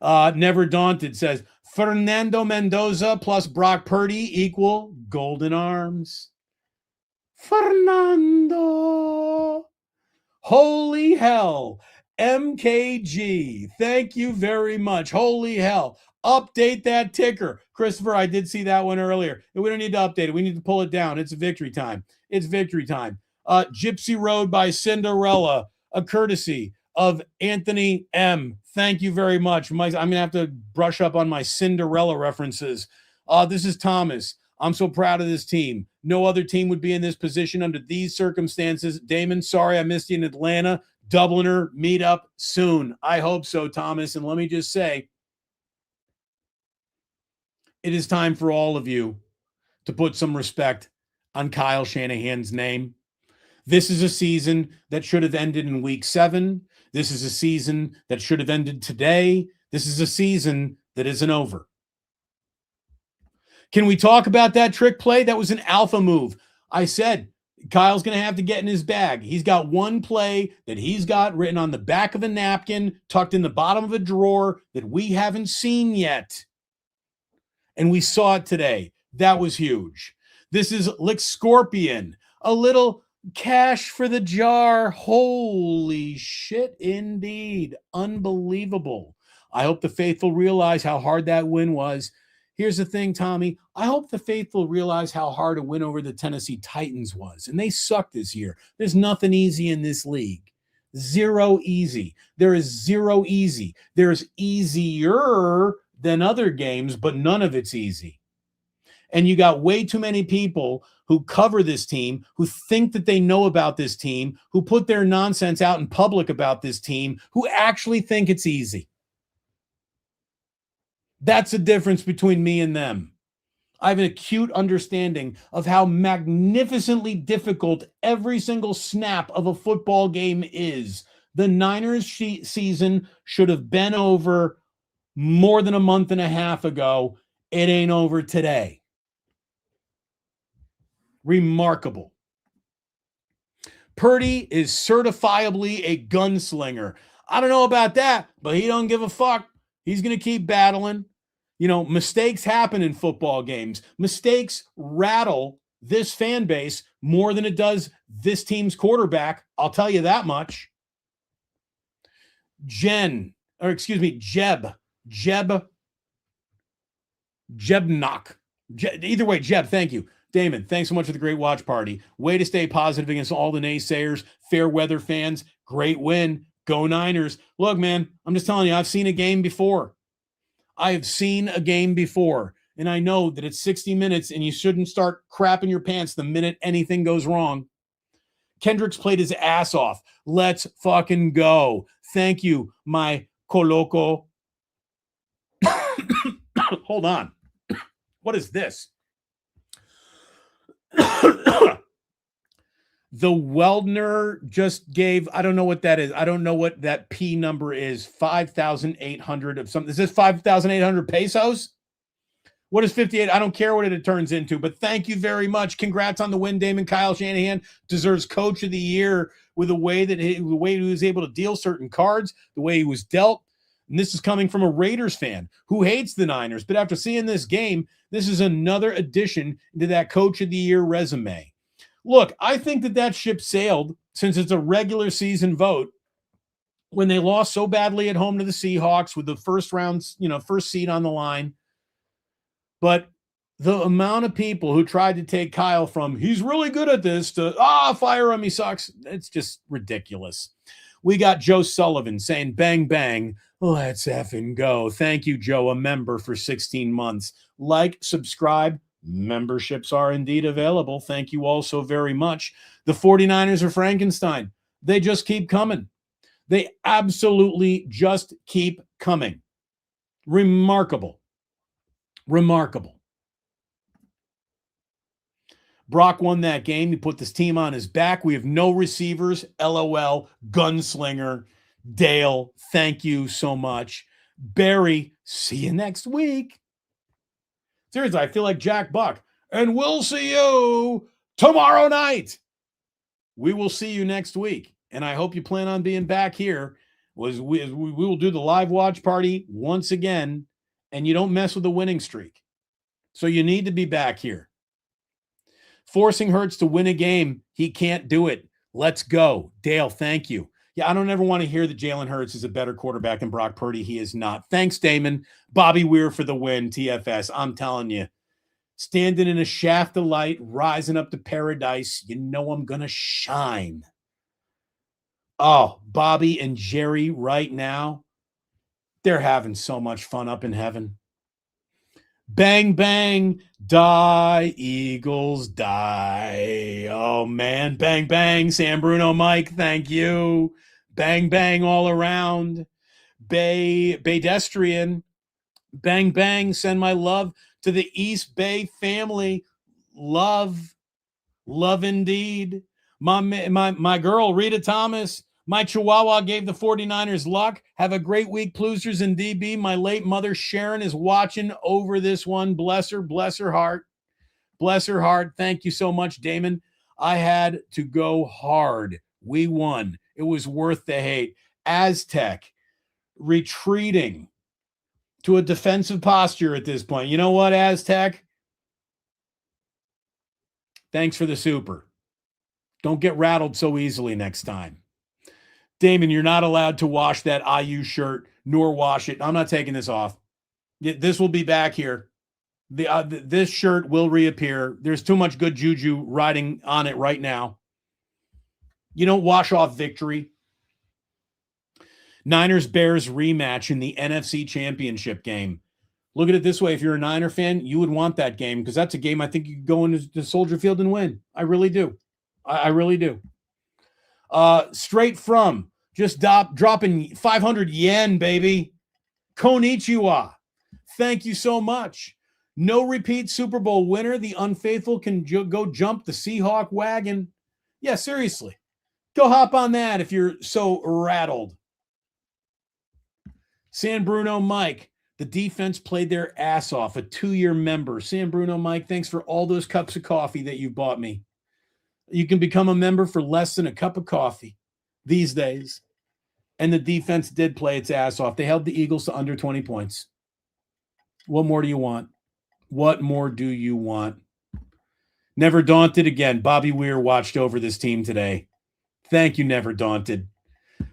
[SPEAKER 1] Never Daunted says, Fernando Mendoza plus Brock Purdy equal Golden Arms. Fernando. Holy hell. MKG. Thank you very much. Holy hell. Update that ticker. Christopher, I did see that one earlier. We don't need to update it. We need to pull it down. It's victory time. It's victory time. Gypsy Road by Cinderella, a courtesy of Anthony M. Thank you very much. I'm going to have to brush up on my Cinderella references. This is Thomas. I'm so proud of this team. No other team would be in this position under these circumstances. Damon, sorry I missed you in Atlanta. Dubliner, meet up soon. I hope so, Thomas. And let me just say, it is time for all of you to put some respect on Kyle Shanahan's name. This is a season that should have ended in week 7. This is a season that should have ended today. This is a season that isn't over. Can we talk about that trick play? That was an alpha move. I said, Kyle's going to have to get in his bag. He's got one play that he's got written on the back of a napkin, tucked in the bottom of a drawer that we haven't seen yet. And we saw it today. That was huge. This is Lick Scorpion. A little cash for the jar. Holy shit, indeed. Unbelievable. I hope the faithful realize how hard that win was. Here's the thing, Tommy. I hope the faithful realize how hard a win over the Tennessee Titans was. And they suck this year. There's nothing easy in this league. Zero easy. There is zero easy. There's easier than other games, but none of it's easy. And you got way too many people who cover this team, who think that they know about this team, who put their nonsense out in public about this team, who actually think it's easy. That's the difference between me and them. I have an acute understanding of how magnificently difficult every single snap of a football game is. The Niners season should have been over more than a month and a half ago. It ain't over today. Remarkable. Purdy is certifiably a gunslinger. I don't know about that, but he don't give a fuck. He's going to keep battling. You know, mistakes happen in football games. Mistakes rattle this fan base more than it does this team's quarterback. I'll tell you that much. Jebnock. Either way, Jeb, thank you. Damon, thanks so much for the great watch party. Way to stay positive against all the naysayers, fair weather fans. Great win. Go Niners. Look, man, I'm just telling you, I've seen a game before. I have seen a game before, and I know that it's 60 minutes and you shouldn't start crapping your pants the minute anything goes wrong. Kendricks played his ass off. Let's fucking go. Thank you, my Coloco. Hold on. What is this? The Weldner just gave, I don't know what that is. I don't know what that P number is. 5,800 of something. Is this 5,800 pesos? What is 58? I don't care what it turns into, but thank you very much. Congrats on the win, Damon. Kyle Shanahan deserves Coach of the Year with the way he was able to deal certain cards, the way he was dealt. And this is coming from a Raiders fan who hates the Niners. But after seeing this game, this is another addition to that Coach of the Year resume. Look, I think that ship sailed since it's a regular season vote when they lost so badly at home to the Seahawks with the first seed on the line. But the amount of people who tried to take Kyle from he's really good at this to fire him, he sucks. It's just ridiculous. We got Joe Sullivan saying bang, bang, let's effing go. Thank you, Joe, a member for 16 months. Like, subscribe. Memberships are indeed available. Thank you all so very much. The 49ers are Frankenstein. They just keep coming. They absolutely just keep coming. Remarkable. Remarkable. Brock won that game. He put this team on his back. We have no receivers. LOL. Gunslinger. Dale, thank you so much. Barry, see you next week. Seriously, I feel like Jack Buck. And we'll see you tomorrow night. We will see you next week. And I hope you plan on being back here. We will do the live watch party once again. And you don't mess with the winning streak. So you need to be back here. Forcing Hurts to win a game. He can't do it. Let's go. Dale, thank you. Yeah, I don't ever want to hear that Jalen Hurts is a better quarterback than Brock Purdy. He is not. Thanks, Damon. Bobby Weir for the win, TFS. I'm telling you, standing in a shaft of light, rising up to paradise, you know I'm going to shine. Oh, Bobby and Jerry right now, they're having so much fun up in heaven. Bang, bang, die, Eagles, die. Oh, man. Bang, bang, San Bruno Mike, thank you. Bang, bang all around. Baydestrian. Bang, bang, send my love to the East Bay family. Love. Love indeed. My girl, Rita Thomas. My Chihuahua gave the 49ers luck. Have a great week, Ploozers and DB. My late mother, Sharon, is watching over this one. Bless her heart. Bless her heart. Thank you so much, Damon. I had to go hard. We won. It was worth the hate. Aztec retreating to a defensive posture at this point. You know what, Aztec? Thanks for the super. Don't get rattled so easily next time. Damon, you're not allowed to wash that IU shirt, nor wash it. I'm not taking this off. This will be back here. This shirt will reappear. There's too much good juju riding on it right now. You don't wash off victory. Niners-Bears rematch in the NFC Championship game. Look at it this way. If you're a Niner fan, you would want that game because that's a game I think you could go into Soldier Field and win. I really do. I really do. Straight from just dropping 500 yen, baby. Konnichiwa. Thank you so much. No repeat Super Bowl winner. The unfaithful can go jump the Seahawk wagon. Yeah, seriously. Go hop on that if you're so rattled. San Bruno Mike, the defense played their ass off. A 2-year member. San Bruno Mike, thanks for all those cups of coffee that you bought me. You can become a member for less than a cup of coffee these days. And the defense did play its ass off. They held the Eagles to under 20 points. What more do you want? What more do you want? Never Daunted again. Bobby Weir watched over this team today. Thank you, Never Daunted.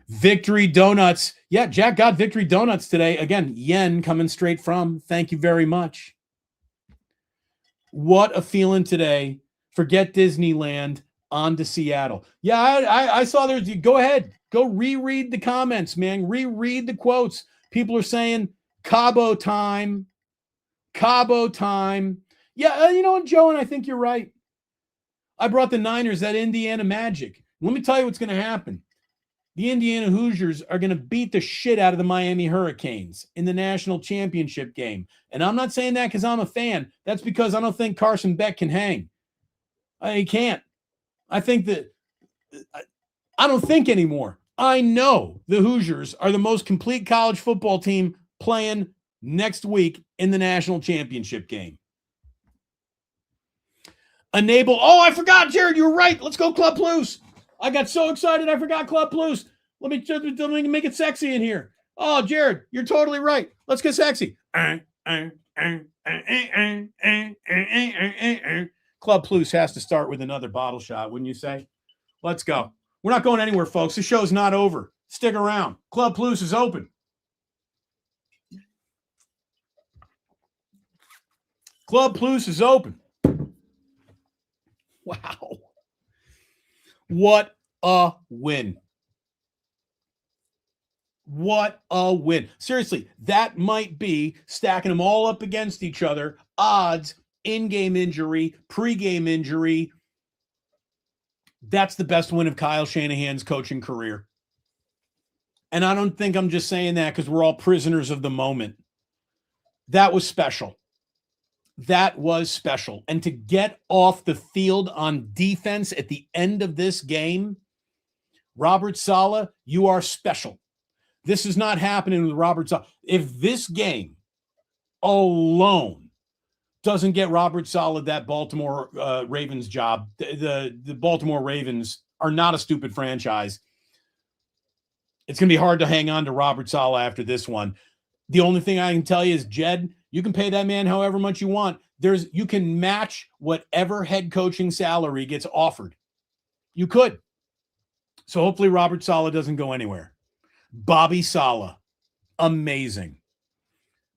[SPEAKER 1] Victory Donuts. Yeah, Jack got Victory Donuts today. Again, yen coming straight from. Thank you very much. What a feeling today. Forget Disneyland, on to Seattle. Yeah, I saw there's. Go ahead. Go reread the comments, man. Reread the quotes. People are saying Cabo time. Cabo time. Yeah, you know what, Joe, and I think you're right. I brought the Niners that Indiana Magic. Let me tell you what's going to happen. The Indiana Hoosiers are going to beat the shit out of the Miami Hurricanes in the national championship game. And I'm not saying that because I'm a fan. That's because I don't think Carson Beck can hang. He can't. I think that I don't think anymore. I know the Hoosiers are the most complete college football team playing next week in the national championship game. Enable. Oh, I forgot, Jared. You were right. Let's go Club Plus. I got so excited I forgot Club Plus. Let me make it sexy in here. Oh, Jared, you're totally right. Let's get sexy. Club Plus has to start with another bottle shot, wouldn't you say? Let's go. We're not going anywhere, folks. The show's not over. Stick around. Club Plus is open. Club Plus is open. Wow. What a win. What a win. Seriously, that might be stacking them all up against each other. Odds, in-game injury, pre-game injury. That's the best win of Kyle Shanahan's coaching career. And I don't think I'm just saying that because we're all prisoners of the moment. That was special. That was special. And to get off the field on defense at the end of this game, Robert Saleh, you are special. This is not happening with Robert Saleh. If this game alone doesn't get Robert Saleh that Baltimore Ravens job, the Baltimore Ravens are not a stupid franchise. It's going to be hard to hang on to Robert Saleh after this one. The only thing I can tell you is, Jed, you can pay that man however much you want. You can match whatever head coaching salary gets offered. You could. So hopefully Robert Saleh doesn't go anywhere. Bobby Saleh, amazing.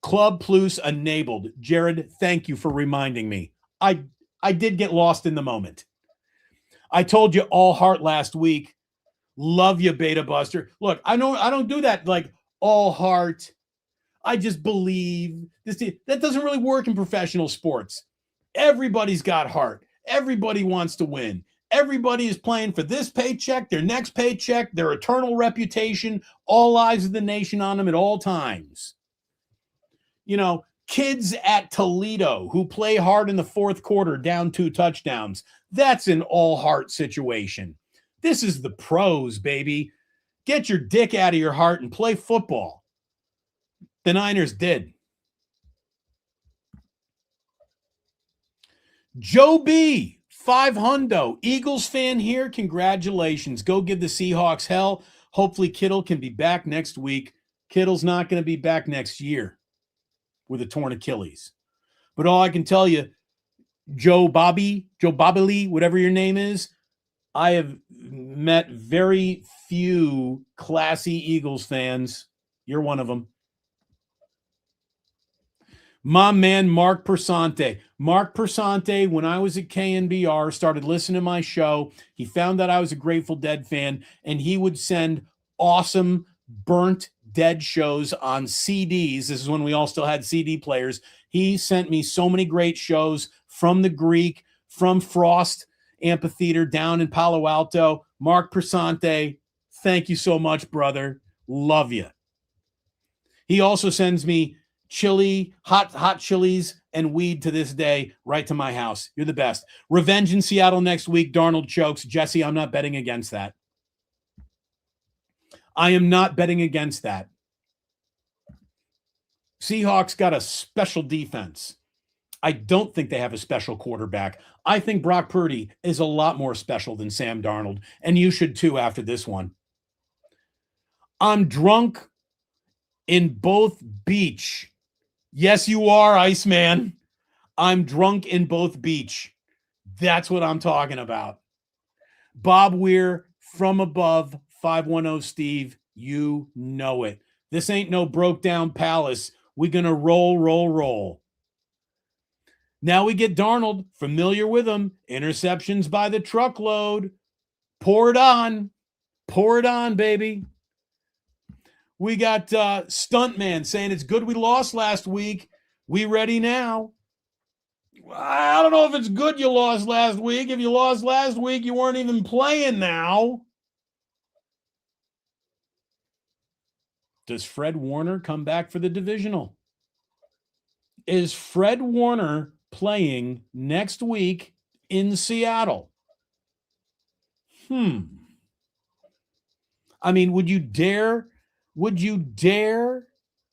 [SPEAKER 1] Club Plus enabled. Jared, thank you for reminding me. I did get lost in the moment. I told you all heart last week. Love you, Beta Buster. Look, I don't do that like all heart. I just believe this. That doesn't really work in professional sports. Everybody's got heart. Everybody wants to win. Everybody is playing for this paycheck, their next paycheck, their eternal reputation, all eyes of the nation on them at all times. You know, kids at Toledo who play hard in the fourth quarter, down 2 touchdowns. That's an all-heart situation. This is the pros, baby. Get your dick out of your heart and play football. The Niners did. Joe B, 500. Eagles fan here. Congratulations. Go give the Seahawks hell. Hopefully Kittle can be back next week. Kittle's not going to be back next year with a torn Achilles. But all I can tell you, Joe Bobby Lee, whatever your name is, I have met very few classy Eagles fans. You're one of them. My man, Mark Persante. Mark Persante, when I was at KNBR, started listening to my show. He found that I was a Grateful Dead fan, and he would send awesome burnt Dead shows on CDs. This is when we all still had CD players. He sent me so many great shows from the Greek, from Frost Amphitheater down in Palo Alto. Mark Persante, thank you so much, brother. Love you. He also sends me chili, hot chilies, and weed to this day right to my house. You're the best. Revenge in Seattle next week. Darnold chokes. Jesse, I'm not betting against that. I am not betting against that. Seahawks got a special defense. I don't think they have a special quarterback. I think Brock Purdy is a lot more special than Sam Darnold, and you should too after this one. I'm drunk in both beach. Yes, you are, Iceman. I'm drunk in both beach. That's what I'm talking about. Bob Weir from above, 510 Steve. You know it. This ain't no broke down palace. We're going to roll. Now we get Darnold, familiar with him. Interceptions by the truckload. Pour it on, baby. We got Stuntman saying it's good we lost last week. We ready now. I don't know if it's good you lost last week. If you lost last week, you weren't even playing now. Does Fred Warner come back for the divisional? Is Fred Warner playing next week in Seattle? I mean, would you dare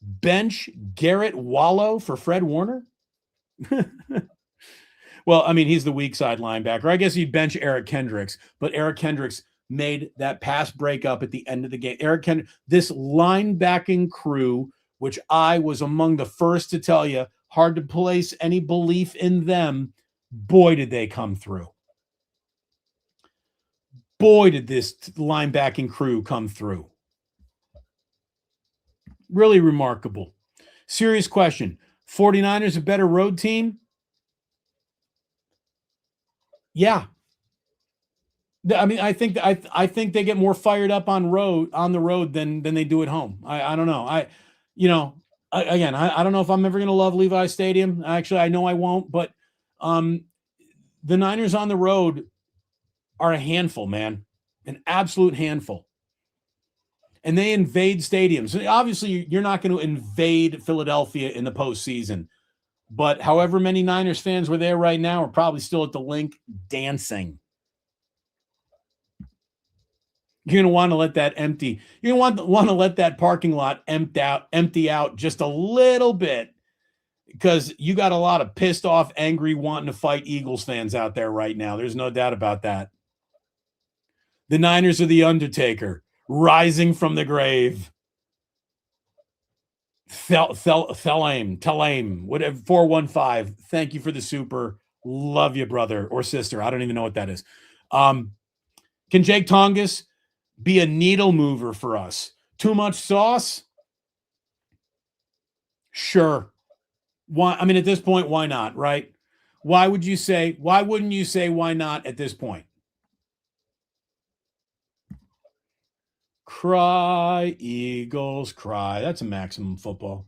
[SPEAKER 1] bench Garrett Wallow for Fred Warner? Well, I mean, he's the weak side linebacker. I guess you'd bench Eric Kendricks, but Eric Kendricks made that pass breakup at the end of the game. This linebacking crew, which I was among the first to tell you, hard to place any belief in them. Boy, did they come through. Boy, did this linebacking crew come through. Really remarkable. Serious question. 49ers a better road team? Yeah. I mean, I think they get more fired up on the road than they do at home. I don't know. I don't know if I'm ever going to love Levi Stadium. Actually, I know I won't, but the Niners on the road are a handful, man. An absolute handful. And they invade stadiums. Obviously, you're not going to invade Philadelphia in the postseason. But however many Niners fans were there right now are probably still at the link dancing. You're going to want to let that empty. You're going to want to let that parking lot empty out just a little bit, because you got a lot of pissed off, angry, wanting to fight Eagles fans out there right now. There's no doubt about that. The Niners are the Undertaker, rising from the grave. Telaim, whatever, 415. Thank you for the super. Love you, brother or sister. I don't even know what that is. Can Jake Tongas be a needle mover for us? Too much sauce? Sure. Why? I mean, at this point, why not, right? Why wouldn't you say why not at this point? Cry, Eagles, cry. That's a maximum football.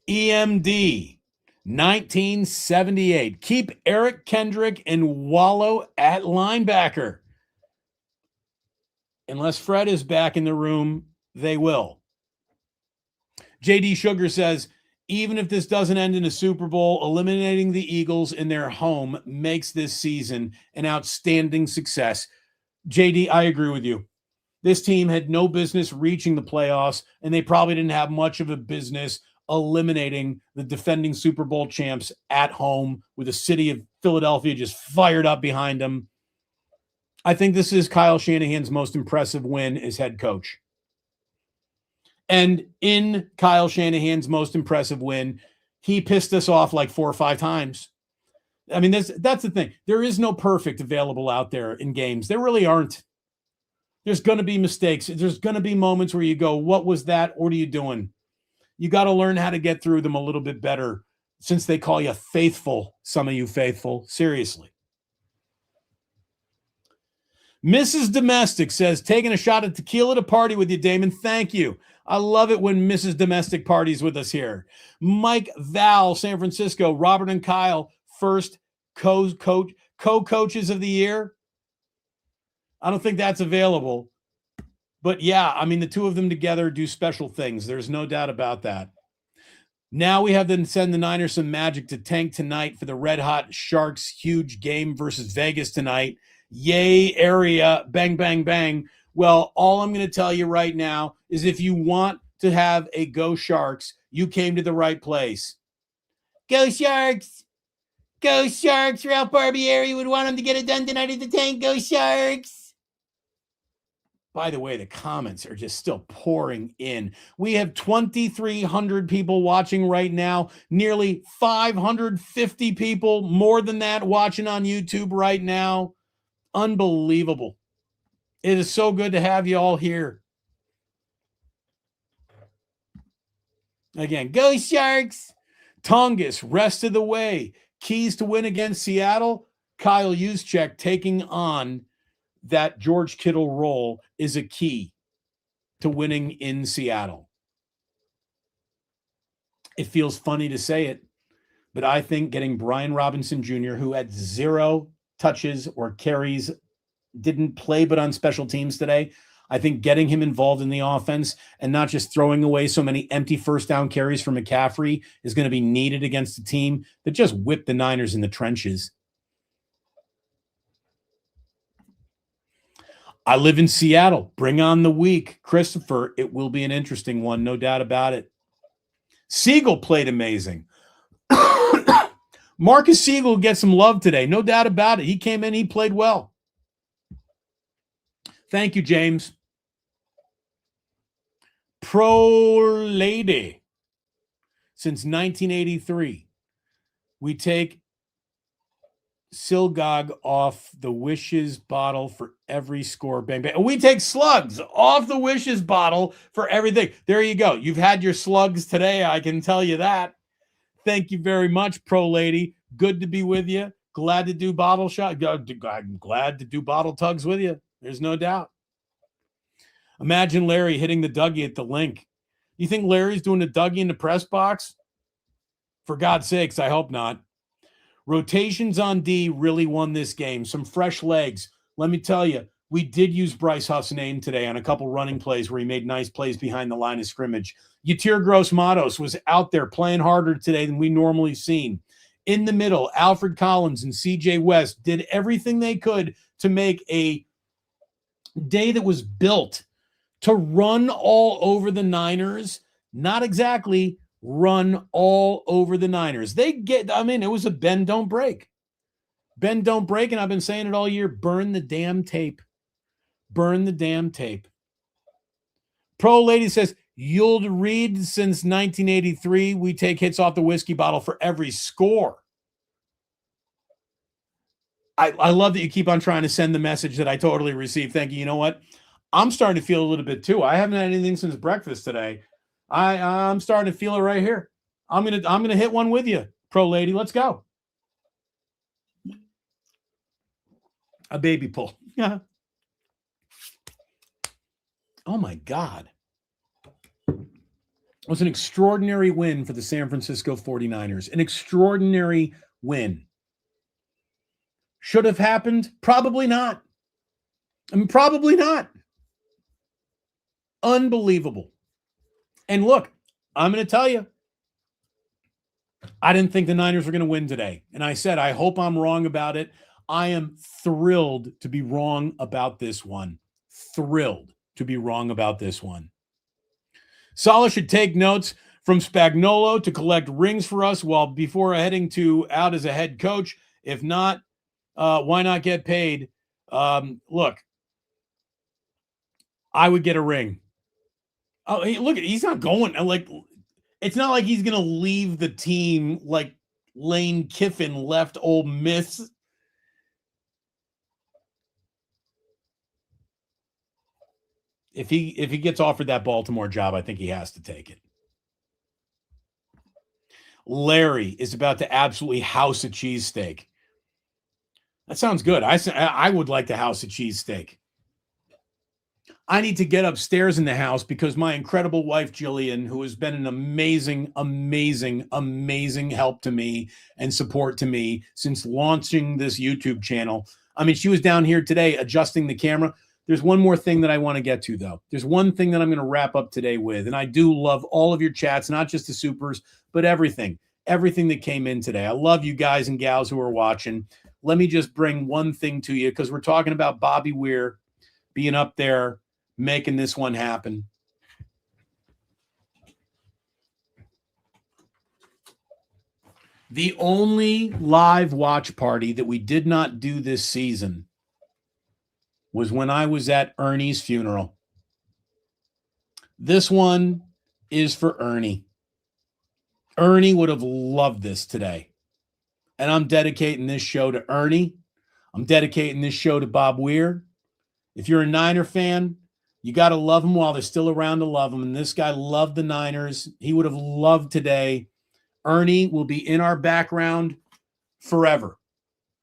[SPEAKER 1] EMD, 1978. Keep Eric Kendrick and Wallow at linebacker. Unless Fred is back in the room, they will. JD Sugar says, even if this doesn't end in a Super Bowl, eliminating the Eagles in their home makes this season an outstanding success. JD, I agree with you. This team had no business reaching the playoffs, and they probably didn't have much of a business eliminating the defending Super Bowl champs at home with the city of Philadelphia just fired up behind them. I think this is Kyle Shanahan's most impressive win as head coach. And in Kyle Shanahan's most impressive win, he pissed us off like 4 or 5 times. I mean, that's the thing. There is no perfect available out there in games. There really aren't. There's going to be mistakes. There's going to be moments where you go, what was that? What are you doing? You got to learn how to get through them a little bit better since they call you faithful, some of you faithful. Seriously. Mrs. Domestic says, taking a shot at tequila to party with you, Damon. Thank you. I love it when Mrs. Domestic parties with us here. Mike Val, San Francisco. Robert and Kyle, first co-coaches of the year. I don't think that's available. But yeah, I mean, the two of them together do special things. There's no doubt about that. Now we have to send the Niners some magic to tank tonight for the Red Hot Sharks huge game versus Vegas tonight. Yay, area, bang, bang, bang. Well, all I'm going to tell you right now is if you want to have a Go Sharks, you came to the right place. Go Sharks! Go Sharks! Ralph Barbieri would want him to get it done tonight at the tank. Go Sharks! By the way, the comments are just still pouring in. We have 2,300 people watching right now, nearly 550 people, more than that, watching on YouTube right now. Unbelievable. It is so good to have you all here. Again, go Sharks. Tongus, rest of the way. Keys to win against Seattle. Kyle Juszczyk taking on that George Kittle role is a key to winning in Seattle. It feels funny to say it, but I think getting Brian Robinson Jr., who had 0 touches or carries, didn't play but on special teams today, I think getting him involved in the offense and not just throwing away so many empty first down carries for McCaffrey is going to be needed against a team that just whipped the Niners in the trenches. I live in Seattle. Bring on the week. Christopher, it will be an interesting one, no doubt about it. Siegel played amazing. Marcus Siegel gets some love today, no doubt about it. He came in, he played well. Thank you, James. Pro Lady. Since 1983, we take Silgog off the Wishes bottle for every score. Bang, bang. We take slugs off the Wishes bottle for everything. There you go. You've had your slugs today. I can tell you that. Thank you very much, Pro Lady. Good to be with you. Glad to do bottle shot. I'm glad to do bottle tugs with you. There's no doubt. Imagine Larry hitting the Dougie at the link. You think Larry's doing a Dougie in the press box? For God's sakes, I hope not. Rotations on D really won this game. Some fresh legs. Let me tell you, we did use Bryce Hussein today on a couple running plays where he made nice plays behind the line of scrimmage. Yatir Gross-Matos was out there playing harder today than we normally seen. In the middle, Alfred Collins and C.J. West did everything they could to make a day that was built to run all over the Niners. Not exactly run all over the Niners. It was a bend, don't break. Bend, don't break, and I've been saying it all year, burn the damn tape. Burn the damn tape. Pro Lady says, you'll read since 1983, we take hits off the whiskey bottle for every score. I love that you keep on trying to send the message that I totally received. Thank you. You know what? I'm starting to feel a little bit too. I haven't had anything since breakfast today. I'm starting to feel it right here. I'm gonna hit one with you, Pro Lady. Let's go. A baby pull. Yeah. Oh my God. It was an extraordinary win for the San Francisco 49ers. An extraordinary win. Should have happened? Probably not. Probably not. Unbelievable. And look, I'm going to tell you, I didn't think the Niners were going to win today. And I said, I hope I'm wrong about it. I am thrilled to be wrong about this one. Thrilled to be wrong about this one. Salah should take notes from Spagnuolo to collect rings for us before heading out as a head coach. If not, why not get paid? Look, I would get a ring. Oh, hey, look, he's not going. It's not like he's going to leave the team like Lane Kiffin left Ole Miss. If he gets offered that Baltimore job, I think he has to take it. Larry is about to absolutely house a cheesesteak. That sounds good. I would like to house a cheesesteak. I need to get upstairs in the house because my incredible wife, Jillian, who has been an amazing, amazing, amazing help to me and support to me since launching this YouTube channel. I mean, she was down here today adjusting the camera. There's one more thing that I want to get to, though. There's one thing that I'm going to wrap up today with, and I do love all of your chats, not just the supers, but everything that came in today. I love you guys and gals who are watching. Let me just bring one thing to you because we're talking about Bobby Weir being up there, making this one happen. The only live watch party that we did not do this season was when I was at Ernie's funeral. This one is for Ernie. Ernie would have loved this today. And I'm dedicating this show to Ernie. I'm dedicating this show to Bob Weir. If you're a Niner fan, you got to love them while they're still around to love them. And this guy loved the Niners. He would have loved today. Ernie will be in our background forever.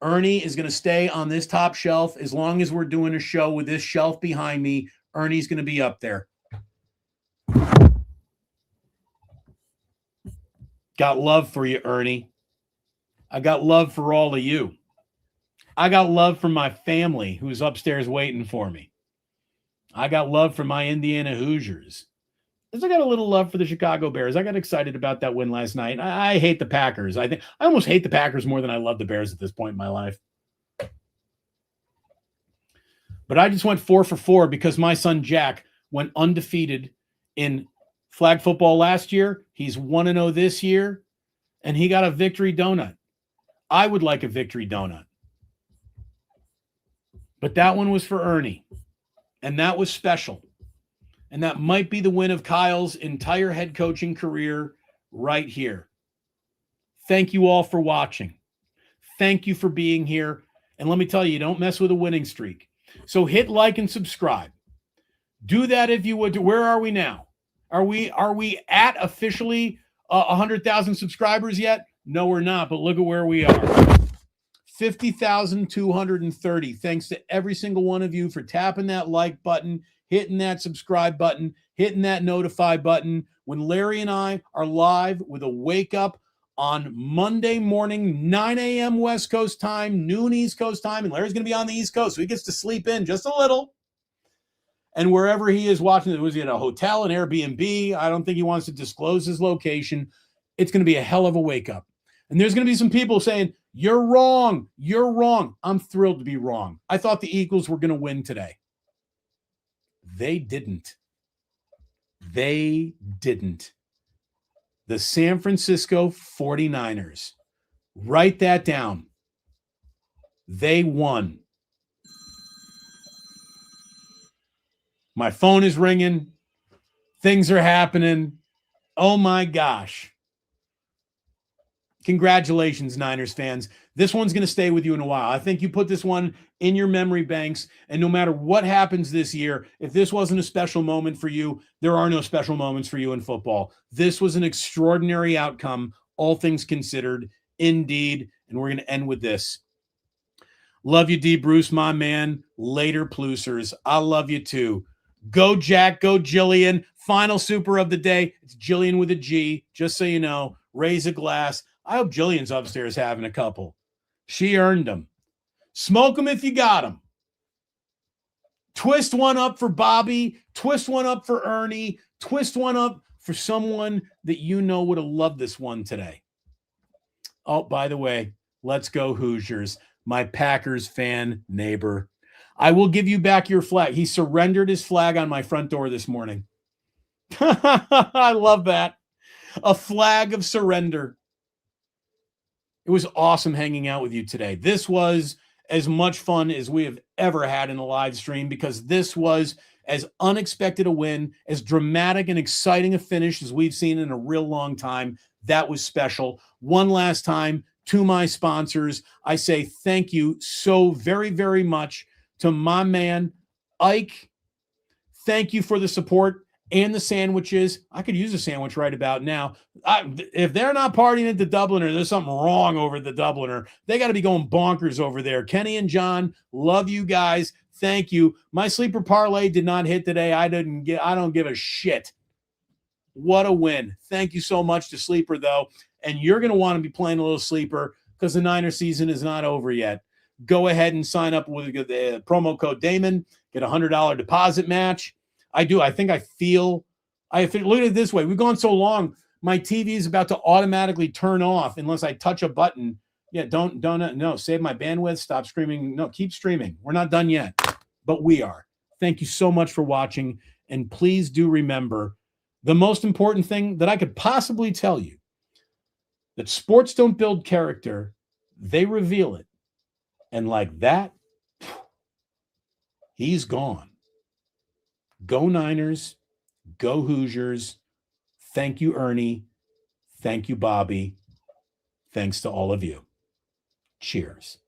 [SPEAKER 1] Ernie is going to stay on this top shelf as long as we're doing a show with this shelf behind me. Ernie's going to be up there. Got love for you, Ernie. I got love for all of you. I got love for my family who's upstairs waiting for me. I got love for my Indiana Hoosiers. I got a little love for the Chicago Bears. I got excited about that win last night. I hate the Packers. I almost hate the Packers more than I love the Bears at this point in my life. But I just went 4 for 4 because my son Jack went undefeated in flag football last year. He's 1-0 this year, and he got a victory donut. I would like a victory donut. But that one was for Ernie, and that was special. And that might be the win of Kyle's entire head coaching career right here. Thank you all for watching. Thank you for being here. And let me tell you, don't mess with a winning streak. So hit like and subscribe. Do that if you would. Where are we now? Are we at officially 100,000 subscribers yet? No, we're not, but look at where we are. 50,230. Thanks to every single one of you for tapping that like button, hitting that subscribe button, hitting that notify button. When Larry and I are live with a wake up on Monday morning, 9 a.m. West Coast time, noon East Coast time, and Larry's going to be on the East Coast, so he gets to sleep in just a little. And wherever he is watching, was he at a hotel, an Airbnb? I don't think he wants to disclose his location. It's going to be a hell of a wake up. And there's going to be some people saying, you're wrong. You're wrong. I'm thrilled to be wrong. I thought the Eagles were going to win today. They didn't. They didn't. The San Francisco 49ers. Write that down. They won. My phone is ringing. Things are happening. Oh my gosh. Congratulations, Niners fans. This one's going to stay with you in a while. I think you put this one in your memory banks, and no matter what happens this year, if this wasn't a special moment for you, there are no special moments for you in football. This was an extraordinary outcome, all things considered, indeed, and we're going to end with this. Love you, D. Bruce, my man. Later, Plusers. I love you too. Go, Jack. Go, Jillian. Final super of the day. It's Jillian with a G, just so you know. Raise a glass. I hope Jillian's upstairs having a couple. She earned them. Smoke them if you got them. Twist one up for Bobby. Twist one up for Ernie. Twist one up for someone that you know would have loved this one today. Oh, by the way, let's go Hoosiers. My Packers fan neighbor. I will give you back your flag. He surrendered his flag on my front door this morning. I love that. A flag of surrender. It was awesome hanging out with you today. This was as much fun as we have ever had in a live stream because this was as unexpected a win, as dramatic and exciting a finish as we've seen in a real long time. That was special. One last time to my sponsors, I say thank you so very, very much to my man, Ike. Thank you for the support and the sandwiches. I could use a sandwich right about now. If they're not partying at the Dubliner, there's something wrong over at the Dubliner. They got to be going bonkers over there. Kenny and John, love you guys. Thank you. My sleeper parlay did not hit today. I don't give a shit. What a win. Thank you so much to Sleeper, though. And you're going to want to be playing a little Sleeper because the Niner season is not over yet. Go ahead and sign up with the promo code Damon. Get a $100 deposit match. I do. I think I feel look at it this way. We've gone so long. My TV is about to automatically turn off unless I touch a button. Yeah, no, save my bandwidth. Stop streaming. No, keep streaming. We're not done yet, but we are. Thank you so much for watching. And please do remember the most important thing that I could possibly tell you, that sports don't build character, they reveal it. And like that, he's gone. Go Niners. Go Hoosiers. Thank you, Ernie. Thank you, Bobby. Thanks to all of you. Cheers.